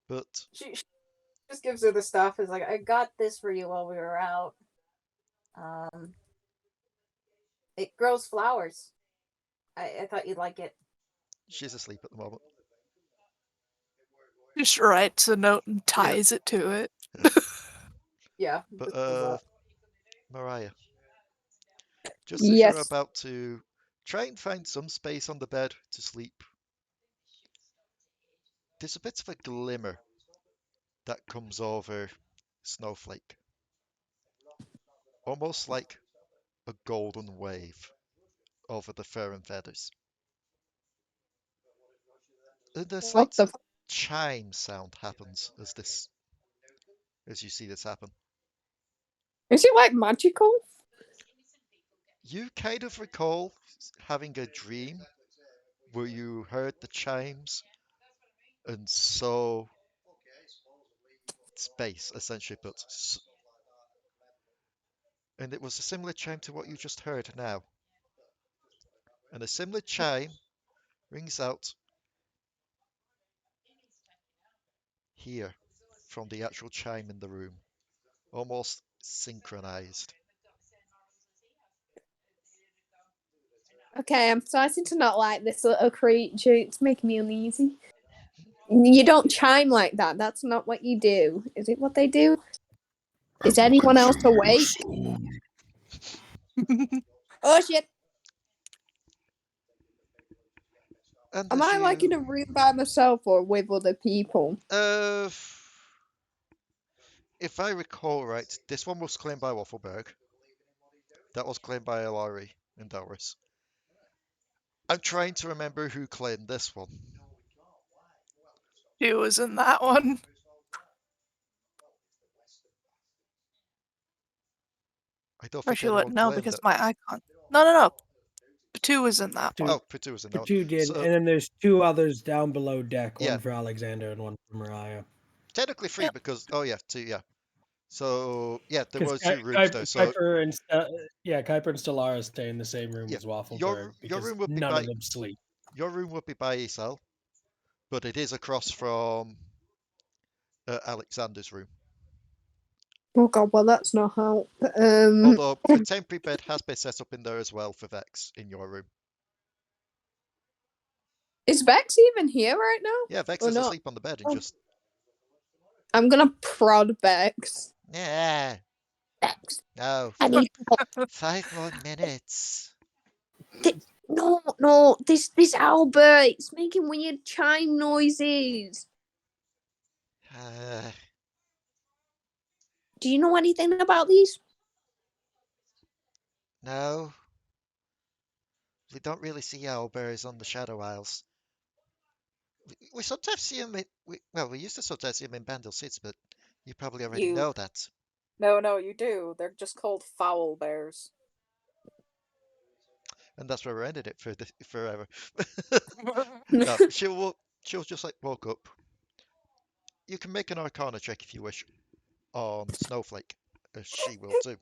[SPEAKER 1] But
[SPEAKER 3] She just gives her the stuff. Is like, I got this for you while we were out. It grows flowers. I thought you'd like it.
[SPEAKER 1] she's asleep at the moment.
[SPEAKER 4] Just writes a note and ties it to it.
[SPEAKER 3] Yeah.
[SPEAKER 1] But Mariah, just as
[SPEAKER 7] Yes.
[SPEAKER 1] you're about to try and find some space on the bed to sleep, there's a bit of a glimmer that comes over Snowflake. Almost like a golden wave over the fur and feathers. And a
[SPEAKER 7] What
[SPEAKER 1] slight
[SPEAKER 7] the?
[SPEAKER 1] chime sound happens as you see this happen.
[SPEAKER 7] Is it like magical?
[SPEAKER 1] You kind of recall having a dream where you heard the chimes and saw space, essentially, and it was a similar chime to what you just heard now. And a similar chime rings out here from the actual chime in the room, almost synchronized.
[SPEAKER 7] Okay, I'm starting to not like this little creature. It's making me uneasy. You don't chime like that. That's not what you do. Is it what they do? Is anyone else awake? Oh shit!
[SPEAKER 1] And
[SPEAKER 7] Am
[SPEAKER 1] as
[SPEAKER 7] I like in a room by myself or with other people?
[SPEAKER 1] If I recall right, this one was claimed by Waffleberg. That was claimed by Alari and Delris. I'm trying to remember who claimed this one.
[SPEAKER 4] She was in that one.
[SPEAKER 1] I don't
[SPEAKER 4] Or
[SPEAKER 1] think
[SPEAKER 4] she
[SPEAKER 1] anyone
[SPEAKER 4] let no
[SPEAKER 1] claimed
[SPEAKER 4] because
[SPEAKER 1] it.
[SPEAKER 4] my icon. No. Potoo was in that one.
[SPEAKER 1] Oh, Potoo was in that one.
[SPEAKER 6] Potoo did,
[SPEAKER 1] So,
[SPEAKER 6] and then there's two others down below deck.
[SPEAKER 1] Yeah.
[SPEAKER 6] One for Alekxander and one for Mariah.
[SPEAKER 1] technically 3 because, oh yeah, 2, yeah. So yeah, there
[SPEAKER 6] Because
[SPEAKER 1] were two rooms there. So
[SPEAKER 6] Kuiper and Kuiper and Stellaris stay in the same room
[SPEAKER 1] yeah,
[SPEAKER 6] as Waffleberg
[SPEAKER 1] your
[SPEAKER 6] because
[SPEAKER 1] room would be
[SPEAKER 6] none
[SPEAKER 1] by
[SPEAKER 6] of them sleep.
[SPEAKER 1] your room would be by yourself, but it is across from Alekxander's room.
[SPEAKER 7] Oh god, well that's not help.
[SPEAKER 1] Although a temporary bed has been set up in there as well for Vex in your room.
[SPEAKER 7] Is Vex even here right now?
[SPEAKER 1] Yeah, Vex
[SPEAKER 7] Or
[SPEAKER 1] is
[SPEAKER 7] not?
[SPEAKER 1] asleep on the bed and
[SPEAKER 7] Oh.
[SPEAKER 1] just
[SPEAKER 7] I'm gonna prod Vex.
[SPEAKER 1] yeah.
[SPEAKER 7] Vex,
[SPEAKER 1] No,
[SPEAKER 7] I need
[SPEAKER 1] 5 more minutes.
[SPEAKER 7] No, this Albert, it's making weird chime noises. Do you know anything about these?
[SPEAKER 1] No. We don't really see owlbears on the Shadow Isles. We sometimes see them. We used to sometimes see them in Bandle Cities, but you probably already
[SPEAKER 3] You-
[SPEAKER 1] know that.
[SPEAKER 3] No, you do. They're just called foul bears.
[SPEAKER 1] And that's where we're ending it for forever. No, she'll just like woke up. You can make an Arcana check if you wish on Snowflake, as she will too.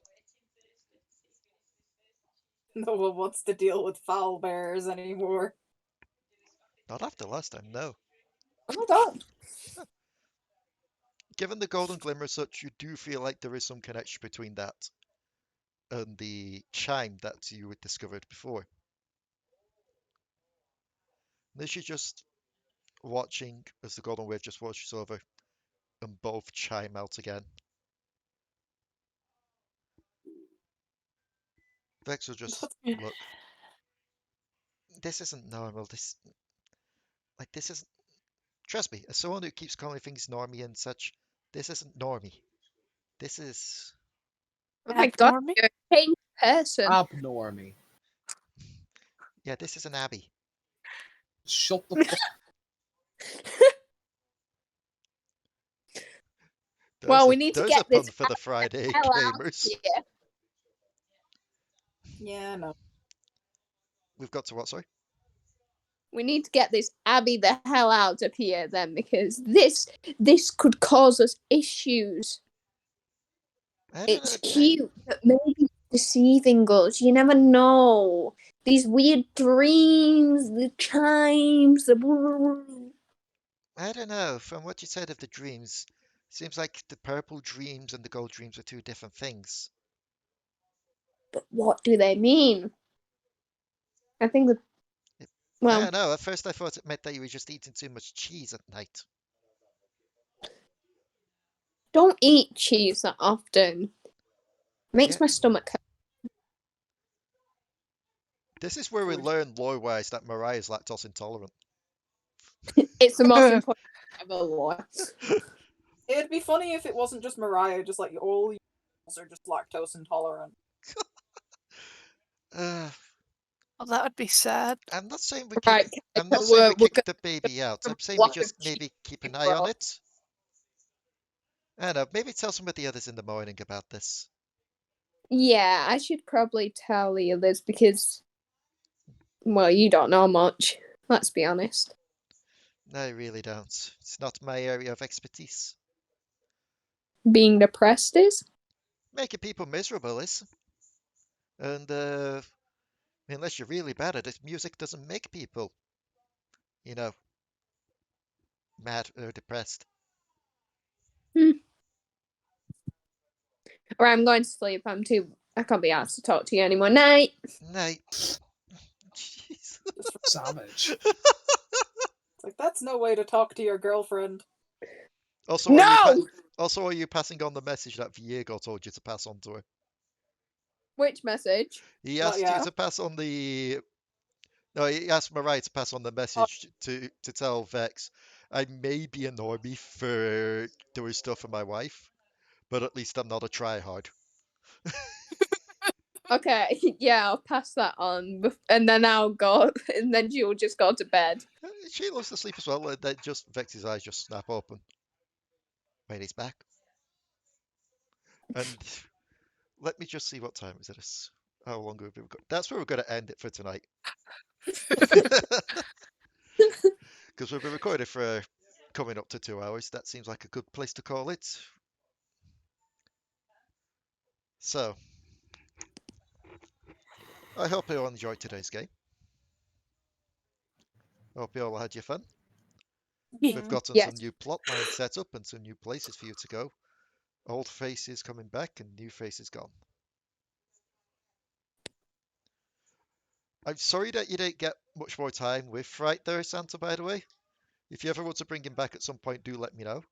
[SPEAKER 3] No one wants to deal with foul bears anymore.
[SPEAKER 1] Not after last time, no.
[SPEAKER 3] Oh my god.
[SPEAKER 1] Given the golden glimmer as such, you do feel like there is some connection between that and the chime that you had discovered before. Then she's just watching as the golden wave just washes over and both chime out again. Vex will just look. This isn't normal. This isn't. Trust me, as someone who keeps calling things normie and such, this isn't normie. This is.
[SPEAKER 7] Oh my god,
[SPEAKER 4] Abnormy?
[SPEAKER 7] you're a changed person.
[SPEAKER 2] Abnormy.
[SPEAKER 1] Yeah, this is an abbey.
[SPEAKER 2] Shut the fuck
[SPEAKER 7] Well, we need to
[SPEAKER 1] there's
[SPEAKER 7] get
[SPEAKER 1] a pun
[SPEAKER 7] this
[SPEAKER 1] for the Friday
[SPEAKER 7] hell out
[SPEAKER 1] gamers.
[SPEAKER 7] here.
[SPEAKER 3] Yeah, no.
[SPEAKER 1] We've got to what, sorry?
[SPEAKER 7] We need to get this Abby the hell out of here then, because this could cause us issues.
[SPEAKER 1] I don't
[SPEAKER 7] It's
[SPEAKER 1] know.
[SPEAKER 7] cute, but maybe deceiving us. You never know. These weird dreams, the chimes, the.
[SPEAKER 1] I don't know. From what you said of the dreams, seems like the purple dreams and the gold dreams are two different things.
[SPEAKER 7] But what do they mean? I think that.
[SPEAKER 1] I
[SPEAKER 7] Well,
[SPEAKER 1] don't know. At first, I thought it meant that you were just eating too much cheese at night.
[SPEAKER 7] don't eat cheese that often. Makes
[SPEAKER 1] Yeah.
[SPEAKER 7] my stomach hurt.
[SPEAKER 1] This is where we learn lore-wise that Mariah's lactose intolerant.
[SPEAKER 7] It's the most important ever law.
[SPEAKER 3] It'd be funny if it wasn't just Mariah, just like all you are just lactose intolerant.
[SPEAKER 1] Uh,
[SPEAKER 4] Well, that would be sad.
[SPEAKER 1] I'm not saying we
[SPEAKER 7] Right,
[SPEAKER 1] kick, I'm not saying we
[SPEAKER 7] we're
[SPEAKER 1] kick the baby out. I'm saying we
[SPEAKER 7] block of
[SPEAKER 1] just
[SPEAKER 7] cheese,
[SPEAKER 1] maybe keep an eye on
[SPEAKER 7] bro.
[SPEAKER 1] it. I don't know. Maybe tell some of the others in the morning about this.
[SPEAKER 7] Yeah, I should probably tell you this because, well, you don't know much. Let's be honest.
[SPEAKER 1] No, I really don't. It's not my area of expertise.
[SPEAKER 7] Being depressed is?
[SPEAKER 1] Making people miserable is. And unless you're really bad at it, music doesn't make people, mad or depressed.
[SPEAKER 7] Or I'm going to sleep. I can't be asked to talk to you anymore. Night.
[SPEAKER 1] Night. Jeez.
[SPEAKER 2] savage.
[SPEAKER 3] It's like, that's no way to talk to your girlfriend.
[SPEAKER 1] Also,
[SPEAKER 7] No!
[SPEAKER 1] are you passing on the message that Viego told you to pass on to her?
[SPEAKER 7] Which message?
[SPEAKER 1] He
[SPEAKER 3] Not
[SPEAKER 1] asked you
[SPEAKER 3] yet.
[SPEAKER 1] to pass on the. No, he asked Mariah to pass on the message to tell Vex, I may be a normie for doing stuff for my wife, but at least I'm not a tryhard.
[SPEAKER 7] Okay, yeah, I'll pass that on, and then I'll go, and then she'll just go to bed.
[SPEAKER 1] She loves to sleep as well, and then just Vex's eyes just snap open when he's back. And let me just see what time is it. How long have we got? That's where we're going to end it for tonight. Because we've been recording for coming up to 2 hours. That seems like a good place to call it. So, I hope you all enjoyed today's game. I hope you all had your fun. We've gotten some
[SPEAKER 7] Yes.
[SPEAKER 1] new plot lines set up and some new places for you to go. Old faces coming back and new faces gone. I'm sorry that you didn't get much more time with Fright there, Santa, by the way. If you ever want to bring him back at some point, do let me know.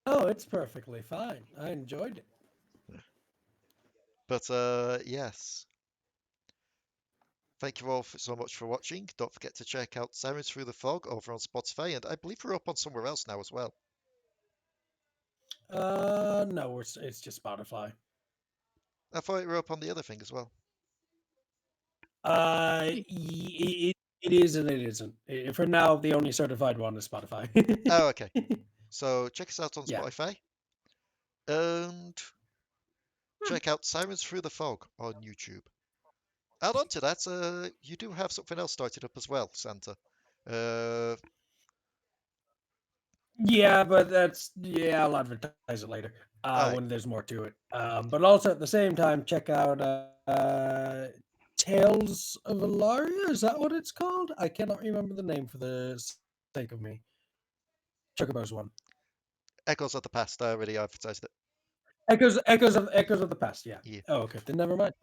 [SPEAKER 6] Oh, it's perfectly fine. I enjoyed it.
[SPEAKER 1] But, yes. Thank you all so much for watching. Don't forget to check out Sirens Through the Fog over on Spotify, and I believe we're up on somewhere else now as well.
[SPEAKER 6] No, it's just Spotify.
[SPEAKER 1] I thought we were up on the other thing as well.
[SPEAKER 6] It is and it isn't. For now, the only certified one is Spotify.
[SPEAKER 1] Oh, okay. So check us out on
[SPEAKER 6] Yeah.
[SPEAKER 1] Spotify. And check out Sirens Through the Fog on YouTube. Add on to that, you do have something else started up as well, Santa.
[SPEAKER 6] Yeah, but I'll advertise it later
[SPEAKER 1] Alright.
[SPEAKER 6] when there's more to it. But also at the same time, check out Tales of Alari. Is that what it's called? I cannot remember the name for the sake of me. Chocobo's one.
[SPEAKER 1] Echoes of the Past, I already advertised it.
[SPEAKER 6] Echoes of the Past. Yeah.
[SPEAKER 1] Yeah.
[SPEAKER 6] Oh, okay. Then never mind.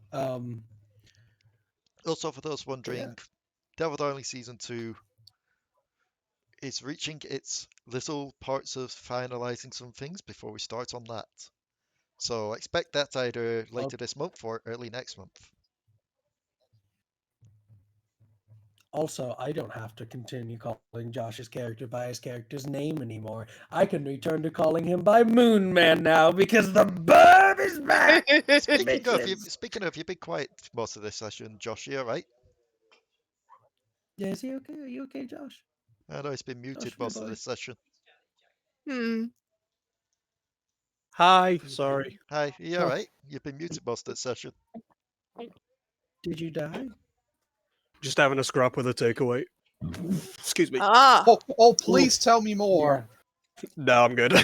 [SPEAKER 1] Also, for those wondering, Devil Darling Season 2 is reaching its little parts of finalizing some things before we start on that. So expect that either later this month or early next month.
[SPEAKER 6] Also, I don't have to continue calling Josh's character by his character's name anymore. I can return to calling him by Moon Man now because the burb is back.
[SPEAKER 1] Speaking of, you've been quiet most of this session, Josh. You all right?
[SPEAKER 6] Yeah, is he okay? Are you okay, Josh?
[SPEAKER 1] I know he's been muted
[SPEAKER 6] Josh, my
[SPEAKER 1] most of
[SPEAKER 6] boy.
[SPEAKER 1] this session.
[SPEAKER 8] Hi, sorry.
[SPEAKER 1] Hi, are you
[SPEAKER 6] Oh.
[SPEAKER 1] all right? You've been muted most of this session.
[SPEAKER 6] Did you die?
[SPEAKER 8] Just having a scrap with a takeaway. Excuse me.
[SPEAKER 4] Ah.
[SPEAKER 2] Oh, please tell me more.
[SPEAKER 8] No, I'm good.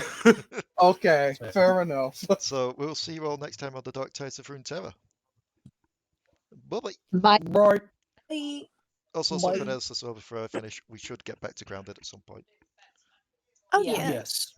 [SPEAKER 2] Okay, fair enough.
[SPEAKER 1] So we'll see you all next time on the Dark Tides of Runeterra. Bye-bye.
[SPEAKER 7] Bye.
[SPEAKER 6] Right.
[SPEAKER 7] Bye.
[SPEAKER 1] Also,
[SPEAKER 6] Bye.
[SPEAKER 1] something else as well before I finish. We should get back to Grounded at some point.
[SPEAKER 4] Oh
[SPEAKER 7] Yeah.
[SPEAKER 4] yeah.
[SPEAKER 6] Yes.